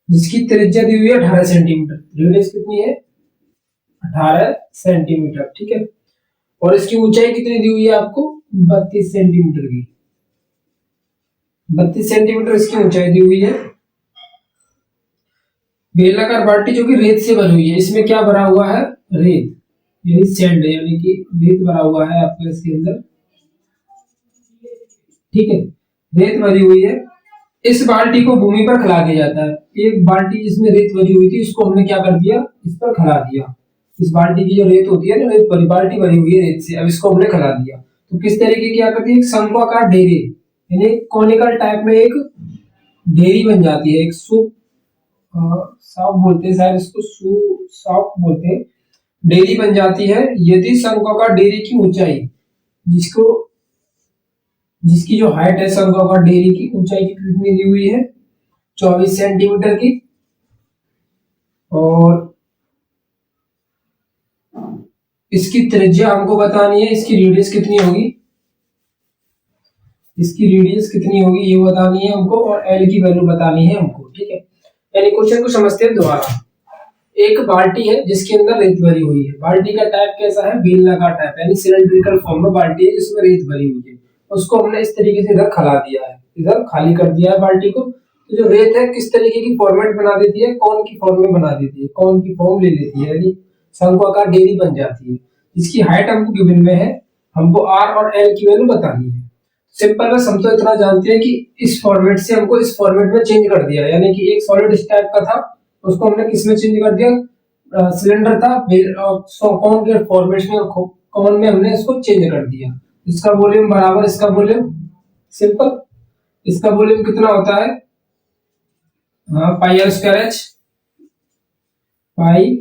जिसकी त्रिज्या दी हुई है 18 सेंटीमीटर। रेडियस कितनी है 18 सेंटीमीटर, ठीक है, और इसकी ऊंचाई कितनी दी हुई है आपको 32 सेंटीमीटर की। 32 सेंटीमीटर इसकी ऊंचाई दी हुई है। बेलनाकार बाल्टी जो कि रेत से बनी हुई है, इसमें क्या भरा हुआ है रेत, यानी सैंड, यानी कि रेत भरा हुआ है आपका इसके अंदर, ठीक है, रेत भरी हुई है। इस बाल्टी को भूमि पर खिला दिया जाता है। एक बाल्टी जिसमें रेत भरी हुई थी इसको हमने क्या कर दिया, इस पर खिला दिया। इस बाल्टी की जो रेत होती है ना, रेत भरी बाल्टी भरी हुई है रेत से, अब इसको हमने खिला दिया तो किस तरीके की क्या करती है, एक शंक्वाकार ढेरी, यानी कोनिकल टाइप में एक ढेरी बन जाती है। एक सॉप बोलते हैं शायद इसको, सॉप बोलते हैं, ढेरी बन जाती है यदि शंक्वाकार ढेरी की ऊंचाई, जिसकी जो हाइट है शंक्वाकार ढेरी की ऊंचाई कितनी दी हुई है 24 सेंटीमीटर की, और इसकी त्रिज्या हमको बतानी है, इसकी रेडियस कितनी होगी, इसकी रेडियस कितनी होगी ये बतानी है हमको, और एल की वैल्यू बतानी है हमको, ठीक है। यानी क्वेश्चन को समझते हैं दोबारा। एक बाल्टी है जिसके अंदर रेत भरी हुई है। बाल्टी का टाइप कैसा है, बेलनाकार टाइप, यानी सिलेंड्रिकल फॉर्म में बाल्टी है जिसमें रेत भरी हुई है। उसको हमने इस तरीके से इधर खिला दिया है, इधर खाली कर दिया है बाल्टी को। तो जो रेत है किस तरीके की फॉर्मेट बना देती है, कौन की फॉर्म में बना देती है, कौन की फॉर्म ले लेती है, यानी शंक्वाकार ढेरी बन जाती है। इसकी हाइट हमको गिवन में है, हमको आर और एल की वैल्यू बतानी है। सिंपल बस हम तो इतना जानते हैं कि इस फॉर्मेट से हमको इस फॉर्मेट में चेंज कर दिया, यानी कि एक सॉलिड इस टाइप का था उसको हमने किस में चेंज कर दिया, सिलेंडर था कौन के फॉर्मेट में, कौन में हमने इसको चेंज कर दिया। इसका वॉल्यूम बराबर इसका वॉल्यूम, सिंपल, इसका वॉल्यूम कितना होता है हाँ, pi R square H, pi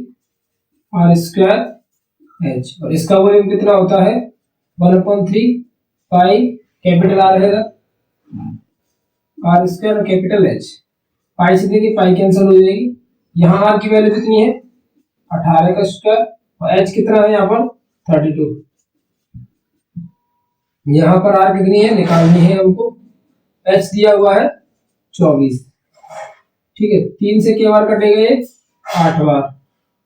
R square H, और इसका वॉल्यूम कितना होता है 1/3 पाई कैपिटल आर है, आर स्क्वायर और कैपिटल एच। पाई से देखिए पाई कैंसिल हो जाएगी, यहाँ आर की वैल्यू कितनी है 18 का स्क्वायर, और एच कितना है यहाँ पर 32, यहाँ पर आर कितनी है निकालनी है हमको, एच दिया हुआ है 24, ठीक है। 3 से क्या बार कटेगा ये 8 बार,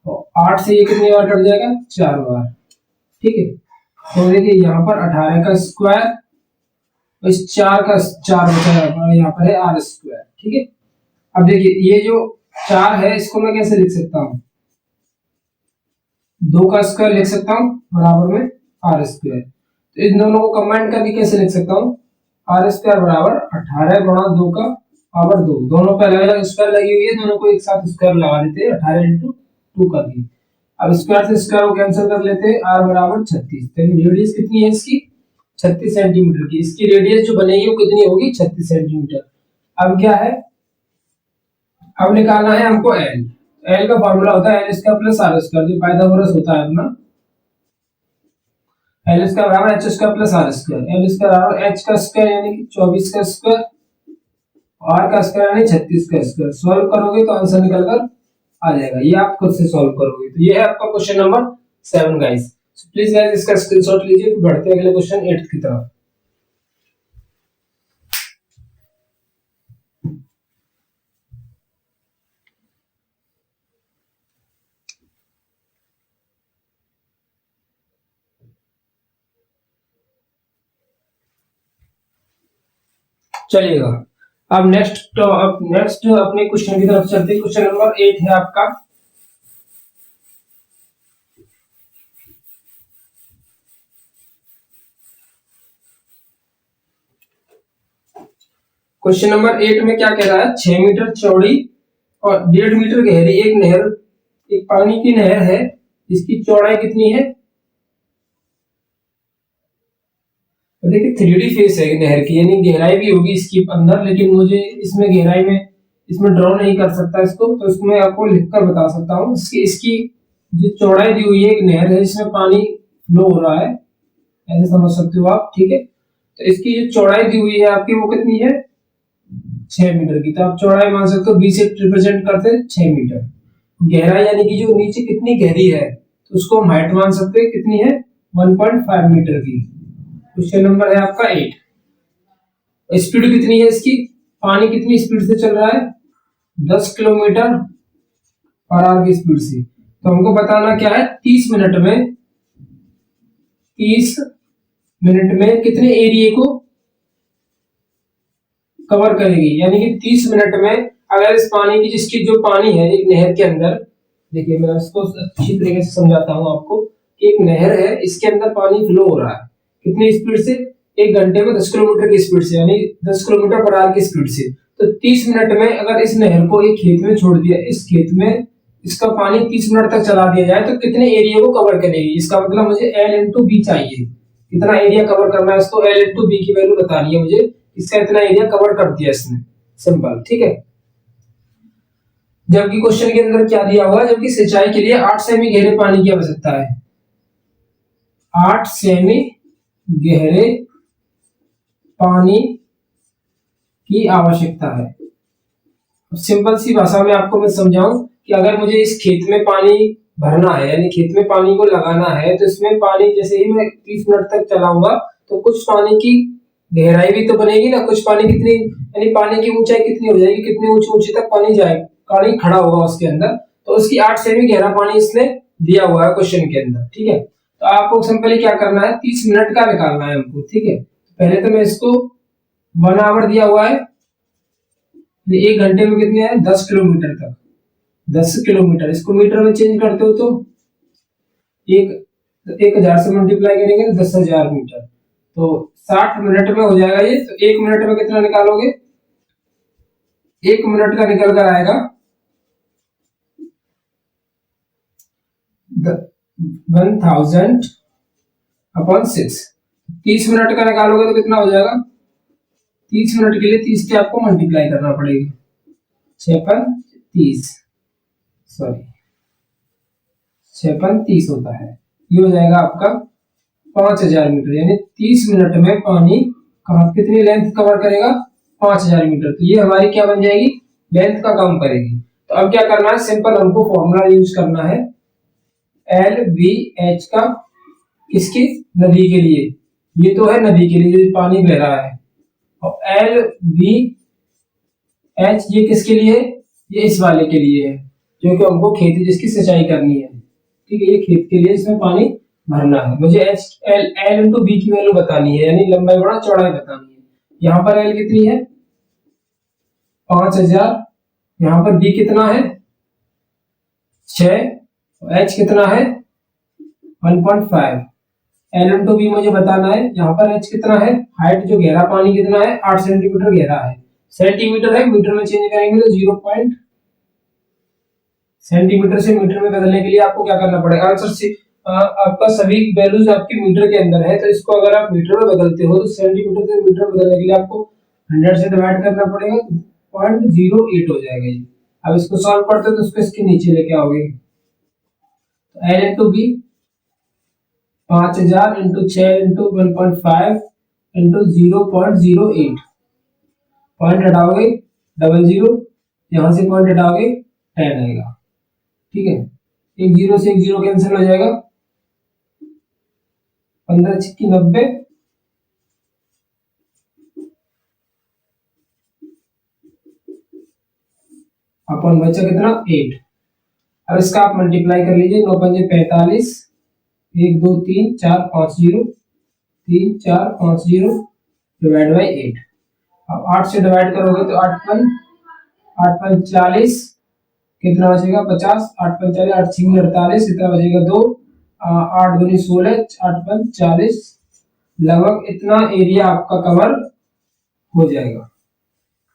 और 8 से ये कितनी बार कट जाएगा 4 बार, ठीक है। तो देखिए यहाँ पर 18 का स्क्वायर, इस 4 का 4 बचा यहाँ पर है आर स्क्वायर, ठीक है। अब देखिए ये जो 4 है इसको मैं कैसे लिख सकता हूँ, 2 का स्क्वायर लिख सकता हूँ बराबर में आर स्क्वायर, तो इन दोनों को कंबाइन करके कैसे लिख सकता हूँ, आर स्क्वायर बराबर 18 गुणा 2 का पावर 2, दोनों पे अलग अलग स्क्वायर लगी हुई है, दोनों को एक साथ स्क्वायर लगा देते हैं 18 इंटू 2 करके। अब स्क्वायर से स्क्वायर को कैंसिल कर लेते हैं, आर बराबर 36, तो रेडियस कितनी है इसकी 36 सेंटीमीटर की, इसकी रेडियस जो बनेगी वो कितनी होगी 36 सेंटीमीटर। अब क्या है, अब निकालना है हमको एल, एल का फॉर्मूला होता है L square plus R square, जो पाइथागोरस होता है अपना, एल स्क्वायर बराबर H square plus R square, L square बराबर एच का स्क्वायर यानी कि 24 का स्क्वायर, आर का स्क्वायर यानी 36 का स्क्वायर। सॉल्व करोगे तो आंसर निकल कर आ जाएगा, ये आप खुद से सॉल्व करोगे। तो ये है आपका question number 7 guys. So please guys इसका स्क्रीनशॉट लीजिए, फिर बढ़ते हैं अगले क्वेश्चन 8 की तरफ। चलिएगा, अब नेक्स्ट अपने क्वेश्चन की तरफ चलते हैं। क्वेश्चन नंबर 8 है आपका, क्वेश्चन नंबर 8 में क्या कह रहा है, 6 मीटर चौड़ी और 1.5 मीटर गहरी एक नहर, एक पानी की नहर है, इसकी चौड़ाई कितनी है। तो देखिए 3D फेस है नहर की, यानी गहराई भी होगी इसकी अंदर, लेकिन मुझे इसमें गहराई में इसमें ड्रॉ नहीं कर सकता इसको, तो इसको मैं आपको लिखकर बता सकता हूँ। इसकी इसकी जो चौड़ाई दी हुई है, एक नहर है जिसमें पानी फ्लो हो रहा है, ऐसे समझ सकते हो आप, ठीक है। तो इसकी जो चौड़ाई दी हुई है आपकी वो कितनी है 6 मीटर की, तो आप चौड़ाई मान सकते हो 20 से रिप्रेजेंट करते हैं 6 मीटर। गहराई यानी कि जो नीचे कितनी गहरी है, तो उसको हम हाइट मान सकते हैं कितनी है 1.5 मीटर की। क्वेश्चन नंबर है आपका 8, स्पीड कितनी है इसकी, पानी कितनी स्पीड से चल रहा है 10 किलोमीटर पर आवर की स्पीड से। तो हमको बताना क्या है 30 मिनट में कितने एरिया को कवर करेगी, यानी कि 30 मिनट में अगर इस पानी की, जिसकी जो पानी है एक नहर के अंदर, देखिए मैं इसको अच्छी तरीके से समझाता हूँ आपको। एक नहर है, इसके अंदर पानी फ्लो हो रहा है कितनी स्पीड से, 1 घंटे में 10 किलोमीटर की स्पीड से, यानी 10 किलोमीटर पर आवर की स्पीड से। तो 30 मिनट में अगर इस नहर को एक खेत में छोड़ दिया, इस खेत में इसका पानी 30 मिनट तक चला दिया जाए, तो कितने एरिया को कवर करेगी। इसका मतलब मुझे L इंटू बी चाहिए, कितना एरिया कवर करना है इसको, L इंटू बी की वैल्यू बतानी है मुझे, इसका इतना एरिया कवर कर दिया इसने, सिंपल, ठीक है। जबकि क्वेश्चन के अंदर क्या दिया हुआ है, जबकि सिंचाई के लिए 8 सेमी गहरे पानी की आवश्यकता है, 8 सेमी गहरे पानी की आवश्यकता है। सिंपल सी भाषा में आपको मैं समझाऊं कि अगर मुझे इस खेत में पानी भरना है, यानी खेत में पानी को लगाना है, तो इसमें पानी जैसे ही मैं 30 मिनट तक चलाऊंगा तो कुछ पानी की गहराई भी तो बनेगी ना, कुछ पानी कितनी, यानी पानी की ऊंचाई कितनी हो जाएगी, कितनी ऊंची तक पानी जाएगा, पानी खड़ा होगा उसके अंदर, तो उसकी 8 सेमी गहरा पानी इसने दिया हुआ है क्वेश्चन के अंदर, ठीक है। तो आपको सिंपली क्या करना है 30 मिनट का निकालना है हमको, ठीक है। पहले तो मैं इसको 1 आवर दिया हुआ है, 1 घंटे में कितने है 10 किलोमीटर तक, 10 किलोमीटर, इसको मीटर में चेंज करते हो तो 1000 से मल्टीप्लाई करेंगे तो 10,000 मीटर, तो 60 मिनट में हो जाएगा ये। तो 1 मिनट में कितना निकालोगे, 1 मिनट का निकल कर आएगा 1000/6। 30 मिनट का निकालोगे तो कितना हो जाएगा, 30 मिनट के लिए 30 से आपको मल्टीप्लाई करना पड़ेगा, 6×30 सॉरी 6×30 होता है। ये हो जाएगा आपका 5000 मीटर, यानी 30 मिनट में पानी कितनी लेंथ कवर करेगा? 5000 मीटर। तो ये हमारी क्या बन जाएगी? लेंथ का काम करेगी। तो अब क्या करना है, सिंपल हमको फॉर्मूला यूज करना है एल वी एच का। किसकी? नदी के लिए। ये तो है नदी के लिए जो पानी बह रहा है, और एल वी एच ये किसके लिए है? ये इस वाले के लिए है जो कि हमको खेती जिसकी सिंचाई करनी है। ठीक है, ये खेत के लिए इसमें पानी भरना है। मुझे H L L into B की वैल्यू बतानी है, यानी लंबाई बड़ा चौड़ाई बतानी है। यहाँ पर एल कितनी है? 5000। यहाँ पर बी कितना है? 6। एच कितना है? 1.5। एल इंटू बी मुझे बताना है। यहाँ पर एच कितना है? हाइट जो गहरा पानी कितना है? 8 सेंटीमीटर गहरा है। सेंटीमीटर है, मीटर में चेंज करेंगे तो 0. सेंटीमीटर से मीटर में बदलने के लिए आपको क्या करना पड़ेगा? आंसर से आपका सभी वैल्यूज आपके मीटर के अंदर है, तो इसको अगर आप मीटर में बदलते हो तो सेंटीमीटर से मीटर में बदलने के लिए आपको 100 से डिवाइड करना पड़ेगा, 0.08 हो जाएगा ये। अब इसको सॉल्व करते हो तो उसको इसके नीचे लेके आओगे। तो L into B 5000 into 6 into 1.5 into 0.08। Point हटाओगे 00, यहां से पॉइंट हटाओगे 10 आएगा। ठीक है, एक जीरो से एक जीरो कैंसिल हो जाएगा, 15 छिक्की 90, अपन बचा कितना? 8। अब इसका आप मल्टीप्लाई कर लीजिए, 9 पंजे 45, 1 2 3 4 5 0, 3 4 5 0 डिवाइड बाई 8। अब 8 से डिवाइड करोगे तो 8 5 40, कितना बचेगा? 50। 8 5 40, 8 6 48, इतना बचेगा 2। 8 दूनी 16, 8 5 40। लगभग इतना एरिया आपका कवर हो जाएगा।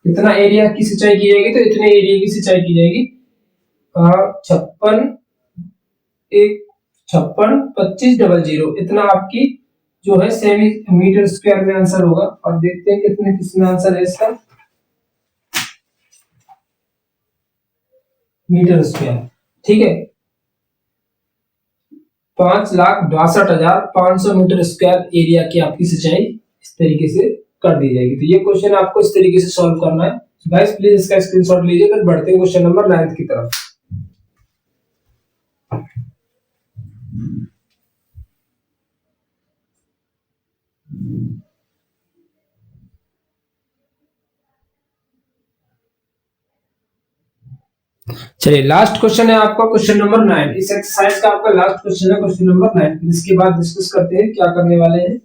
इतना एरिया की सिंचाई की जाएगी, तो इतने एरिया की सिंचाई की जाएगी। 56 25 00, इतना आपकी जो है सेमी मीटर स्क्वायर में आंसर होगा। और देखते हैं कितने किसमें आंसर है इसका। Metre square. ठीक है, 5,62,500 मीटर स्क्वायर एरिया की आपकी सिंचाई इस तरीके से कर दी जाएगी। तो ये क्वेश्चन आपको इस तरीके से सॉल्व करना है। गाइस प्लीज इसका स्क्रीनशॉट लीजिए। फिर बढ़ते हैं क्वेश्चन नंबर 9 की तरफ। चलिए, लास्ट क्वेश्चन है आपका, क्वेश्चन नंबर 9। इस एक्सरसाइज का आपका लास्ट क्वेश्चन है, क्वेश्चन नंबर 9। इसके बाद डिस्कस करते हैं क्या करने वाले हैं।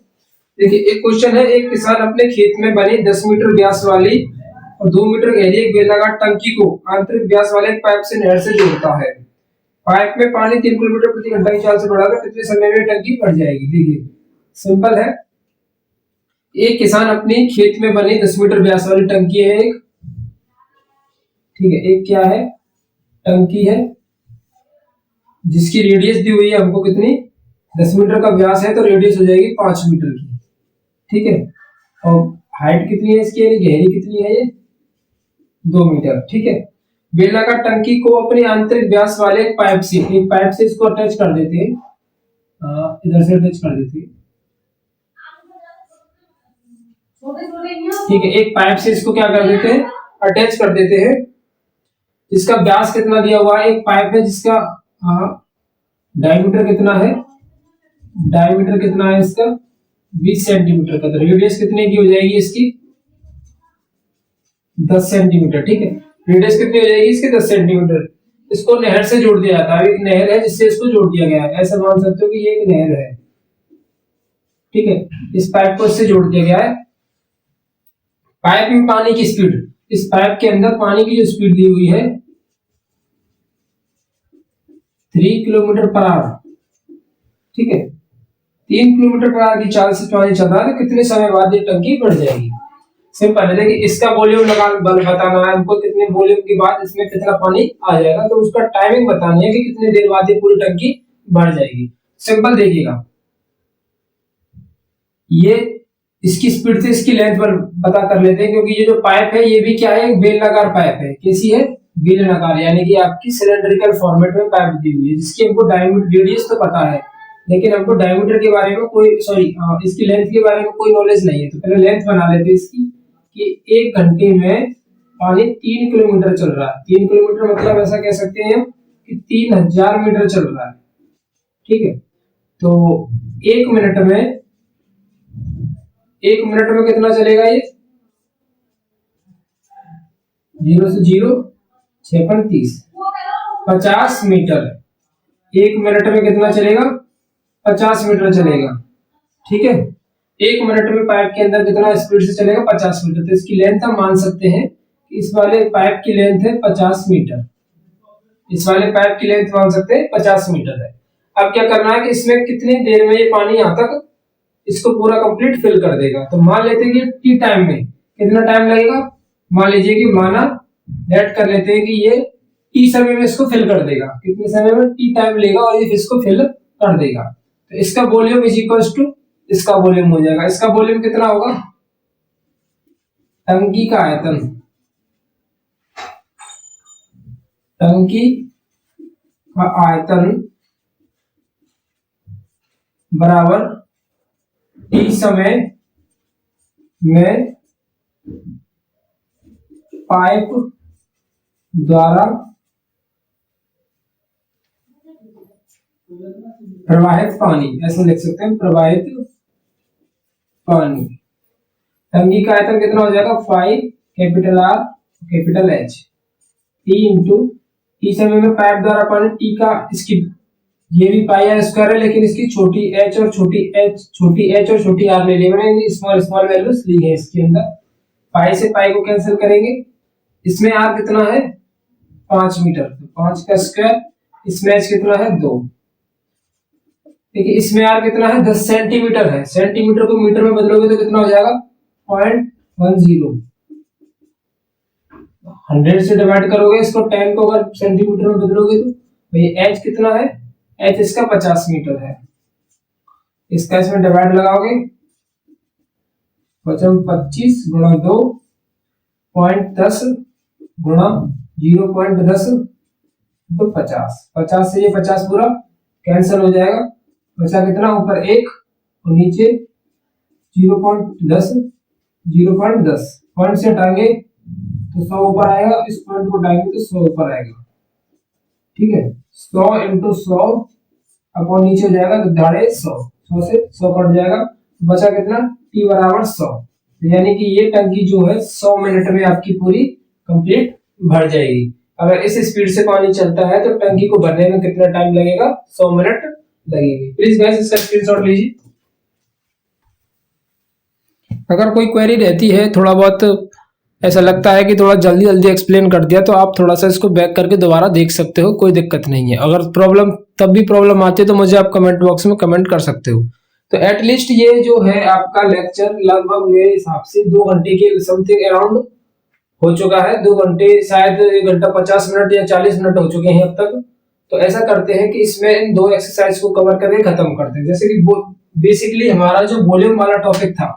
देखिए, एक क्वेश्चन है, एक किसान अपने खेत में बनी 10 मीटर व्यास वाली और 2 मीटर गहरी एक बेलनाकार टंकी को आंतरिक व्यास वाले एक पाइप से नहर से जोड़ता है। पाइप में पानी 3 किलोमीटर प्रति घंटा की चाल से बढ़ाकर कितने समय में टंकी भर जाएगी? देखिए सिंपल है। एक किसान अपने खेत में बनी 10 मीटर व्यास वाली टंकी है एक, ठीक है, एक क्या है? टंकी है जिसकी रेडियस दी हुई है हमको कितनी? 10 मीटर का व्यास है तो रेडियस हो जाएगी 5 मीटर की। ठीक है, और हाइट कितनी है इसकी, यानी गहरी कितनी है? ये 2 मीटर। ठीक है, बेलनाकार टंकी को अपने आंतरिक व्यास वाले एक पाइप से इसको अटैच कर देते हैं, इधर से अटैच कर देते हैं। ठीक है, एक पाइप से इसको क्या कर देते हैं? अटैच कर देते हैं। इसका व्यास कितना दिया हुआ है? एक पाइप है जिसका डायमीटर कितना है? डायमीटर कितना है इसका? 20 सेंटीमीटर का। तो रेडियस कितने की हो जाएगी इसकी? 10 सेंटीमीटर। ठीक है, रेडियस कितनी हो जाएगी इसकी? 10 सेंटीमीटर। इसको नहर से जोड़ दिया जाता है, एक नहर है जिससे इसको जोड़ दिया गया है। ऐसा मान सकते हो कि ये एक नहर है। ठीक है, इस पाइप को इससे जोड़ दिया गया है। पाइप में पानी की स्पीड, इस पाइप के अंदर पानी की जो स्पीड दी हुई है 3 किलोमीटर पर आवर। ठीक है, 3 किलोमीटर पर आवर की चाल से पानी चल रहा है, तो कितने समय बाद ये टंकी भर जाएगी? सिंपल है। देखिए, इसका वॉल्यूम बताना है हमको, कितने वॉल्यूम के बाद इसमें कितना पानी आ जाएगा, तो उसका टाइमिंग बतानी है कि कितनी देर बाद ये पूरी टंकी भर जाएगी। सिंपल देखिएगा, ये इसकी स्पीड से इसकी लेंथ पर पता कर लेते हैं, क्योंकि ये जो पाइप है ये भी क्या है, एक बेलनाकार पाइप है। कैसी है? बेलनाकार, यानी कि आपकी सिलेंड्रिकल फॉर्मेट में पाइप दी हुई है, जिसकी हमको डायमीटर रेडियस तो पता है, लेकिन हमको डायमीटर के बारे में कोई इसकी लेंथ के बारे में कोई नॉलेज नहीं है। तो पहले लेंथ बना लेते हैं इसकी, कि 1 घंटे में पानी 3 किलोमीटर चल रहा है। 3 किलोमीटर मतलब ऐसा कह सकते हैं कि 3000 मीटर चल रहा है। ठीक है, तो 1 मिनट में 1 मिनट में कितना चलेगा ये? 0 से 0 6 30 50 मीटर। 1 मिनट में कितना चलेगा? 50 मीटर चलेगा। ठीक है, 1 मिनट में पाइप के अंदर कितना स्पीड से चलेगा? 50 मीटर। तो इसकी लेंथ हम मान सकते हैं, इस वाले पाइप की लेंथ है 50 मीटर। इस वाले पाइप की लेंथ मान सकते हैं 50 मीटर है। अब क्या करना है कि इसमें कितनी देर में ये पानी यहाँ तक इसको पूरा कंप्लीट फिल कर देगा। तो मान लेते हैं कि टी टाइम में कितना टाइम लगेगा। मान लीजिए कि माना लेट कर लेते हैं कि ये टी समय में इसको फिल कर देगा। कितने समय में? टी टाइम लेगा और ये इसको फिल कर देगा। तो इसका वॉल्यूम इज इक्वल्स टू इसका वॉल्यूम हो जाएगा। इसका वॉल्यूम कितना होगा? टंकी का आयतन, टंकी का आयतन बराबर टी समय में पाइप द्वारा प्रवाहित पानी, ऐसे लिख सकते हैं, प्रवाहित पानी। टंकी का आयतन कितना हो जाएगा? 5 capital R capital H T into T समय में पाइप द्वारा पानी, टी का इसकी ये भी पाई आर स्क्वायर है, लेकिन इसकी छोटी h और छोटी h और छोटी r ले ली मैंने, स्मॉल स्मॉल वैल्यूज ली है इसके अंदर। पाई से पाई को कैंसिल करेंगे। इसमें r कितना है? 5 मीटर, 5 का स्क्वायर। इसमें h कितना है? 2। देखिए इसमें r कितना है? 10 सेंटीमीटर है। सेंटीमीटर को मीटर में बदलोगे तो कितना हो जाएगा? 0.10। 100 से डिवाइड करोगे इसको, 10 को अगर सेंटीमीटर में बदलोगे तो भाई h कितना है? h इसका 50 मीटर है। इसका इसमें डिवाइड लगाओगे, 25 गुणा 2 0.10 गुणा 0.10 तो 50। 50 से ये 50 पूरा कैंसिल हो जाएगा। बचा कितना? ऊपर 1 और नीचे 0.10 0.10। पॉइंट से हटाएंगे तो 100 ऊपर आएगा, इस पॉइंट को हटाएंगे तो 100 ऊपर आएगा। ठीक है, 100 इंटू 100 अपॉन नीचे हो जाएगा तो 150, 100 से 100 कट जाएगा। बचा कितना? टी बराबर 100। यानी कि ये टंकी जो है 100 मिनट में आपकी पूरी कंप्लीट भर जाएगी। अगर इस स्पीड से पानी चलता है तो टंकी को भरने में कितना टाइम लगेगा? 100 मिनट लगेगी। प्लीज गाइस इसका स्क्रीनशॉट लीजिए। अगर कोई क्वेरी रहती है, थोड़ा बहुत ऐसा लगता है कि थोड़ा जल्दी जल्दी एक्सप्लेन कर दिया, तो आप थोड़ा सा इसको बैक करके दोबारा देख सकते हो, कोई दिक्कत नहीं है। अगर प्रॉब्लम तब भी प्रॉब्लम आती है तो मुझे आप कमेंट बॉक्स में कमेंट कर सकते हो। तो एटलीस्ट ये जो है आपका लेक्चर लगभग मेरे हिसाब से 2 घंटे के समथिंग अराउंड हो चुका है। 2 घंटे शायद 1 घंटा 50 मिनट या 40 मिनट हो चुके हैं अब तक। तो ऐसा करते हैं कि इसमें इन 2 एक्सरसाइज को कवर करके खत्म करते हैं। जैसे कि बेसिकली हमारा जो वॉल्यूम वाला टॉपिक था,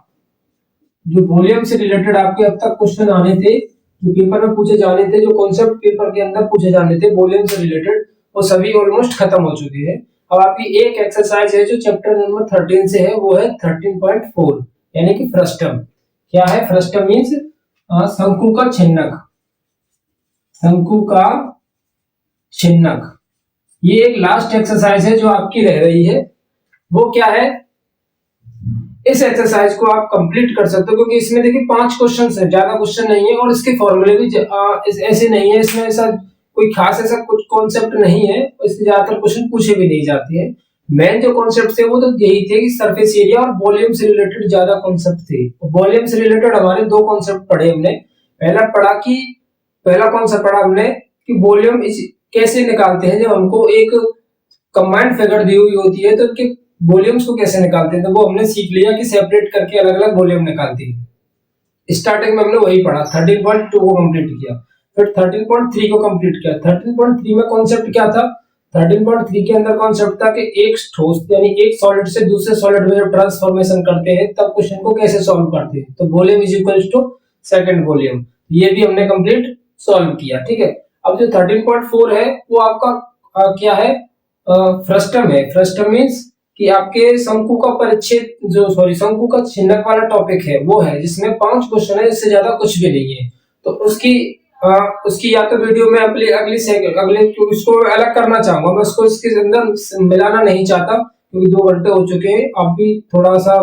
जो वॉल्यूम से रिलेटेड आपके अब तक क्वेश्चन आने थे, जो पेपर में पूछे जाने थे, जो कॉन्सेप्ट पेपर के अंदर पूछे जाने थे वॉल्यूम से रिलेटेड, वो सभी ऑलमोस्ट खत्म हो चुके हैं। अब आपकी एक एक्सरसाइज है जो चैप्टर नंबर 13 से है, वो है 13.4 यानी कि फ्रस्टम। क्या है फ्रस्टम? मींस शंकु का छिन्नक। शंकु का छिन्नक, ये एक लास्ट एक्सरसाइज है जो आपकी रह रही है। वो क्या है? इस एक्सरसाइज को आप कंप्लीट कर सकते हो, क्योंकि इसमें देखिए 5 क्वेश्चंस है, ज्यादा क्वेश्चन नहीं है, और इसके फॉर्मूले भी ऐसे नहीं है, इसमें ऐसा कोई खास ऐसा कुछ कॉन्सेप्ट नहीं है, इससे ज्यादातर क्वेश्चन पूछे भी नहीं जाते हैं। मेन जो कॉन्सेप्ट थे वो तो यही थे कि सरफेस एरिया और वॉल्यूम से रिलेटेड ज्यादा कॉन्सेप्ट थे। वॉल्यूम से रिलेटेड हमारे 2 कॉन्सेप्ट पढ़े हमने। पहला कॉन्सेप्ट पढ़ा हमने कि वॉल्यूम कैसे निकालते हैं। जब हमको एक कंबाइंड फिगर दी हुई होती है तो उनके वॉल्यूम्स को कैसे निकालते हैं, तो वो हमने सीख लिया कि सेपरेट करके अलग अलग वॉल्यूम निकालते हैं। स्टार्टिंग में हमने वही पढ़ा, 13.2 को कंप्लीट किया, फिर 13.3 को कंप्लीट किया। 13.3 में कॉन्सेप्ट क्या था? 13.3 के अंदर कॉन्सेप्ट था कि एक ठोस यानी एक सॉलिड से दूसरे सॉलिड में जब ट्रांसफॉर्मेशन करते हैं तब क्वेश्चन को कैसे सॉल्व करते हैं। तो volume is equal to second volume, ये भी हमने कंप्लीट सॉल्व किया। ठीक है, अब जो 13.4 है वो आपका क्या है, फ्रस्टम है। फ्रस्टम मींस कि आपके शंकु का परिच्छेद जो शंकु का छिन्नक वाला टॉपिक है वो है, जिसमें 5 क्वेश्चन है, इससे ज्यादा कुछ भी नहीं है। तो उसकी या तो वीडियो में अगले उसको अलग करना चाहूंगा, मैं उसको इसके अंदर मिलाना नहीं चाहता क्योंकि 2 घंटे हो चुके हैं। आप भी थोड़ा सा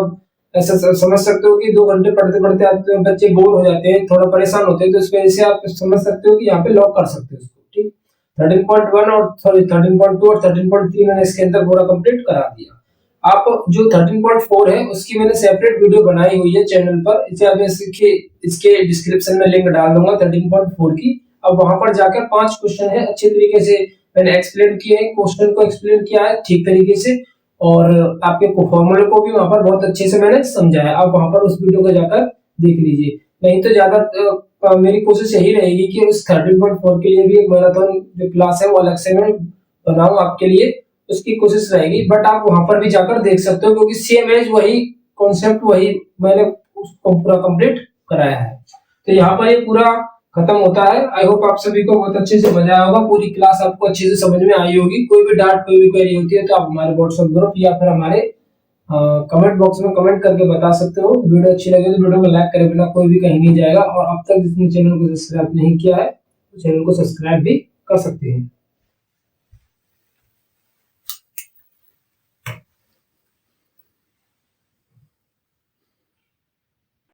ऐसा समझ सकते हो कि 2 घंटे पढ़ते पढ़ते आपके बच्चे बोर हो जाते हैं, थोड़ा परेशान होते हैं, तो इस वजह से आप समझ सकते हो कि यहाँ पे लॉक कर सकते हो इसको। ठीक, 13.1 और 13.2 और 13.3 मैंने इसके अंदर पूरा कंप्लीट करा दिया। आप जो 13.4 है उसकी मैंने सेपरेट वीडियो बनाई हुई है चैनल पर, इसे अब इसके डिस्क्रिप्शन में लिंक डाल दूंगा 13.4 की। अब वहां पर जाकर 5 क्वेश्चन है, अच्छे तरीके से मैंने एक्सप्लेन किए हैं, क्वेश्चन को एक्सप्लेन किया है ठीक तरीके से, और आपके फॉर्मूले को भी वहां पर बहुत अच्छे से मैंने समझाया। आप वहां पर उस वीडियो को जाकर देख लीजिए। नहीं तो ज्यादा मेरी कोशिश यही रहेगी कि उस 13.4 के लिए भी एक मैराथन जो क्लास है वो अलग से मैं बनाऊं आपके लिए, उसकी कोशिश रहेगी। बट आप वहां पर भी जाकर देख सकते हो क्योंकि सेम एज वही कॉन्सेप्ट वही मैंने उसको पूरा कंप्लीट कराया है। तो यहाँ पर ये पूरा खत्म होता है। आई होप आप सभी को बहुत अच्छे से मजा आया होगा, पूरी क्लास आपको अच्छे से समझ में आई होगी। कोई भी डाउट कोई भी क्वेरी होती है तो आप हमारे व्हाट्सएप ग्रुप या फिर हमारे कमेंट बॉक्स में कमेंट करके बता सकते हो। वीडियो अच्छी लगे तो वीडियो को लाइक करे बिना कोई भी कहीं नहीं जाएगा, और अब तक जिसने चैनल को सब्सक्राइब नहीं किया है तो चैनल को सब्सक्राइब भी कर सकते हैं।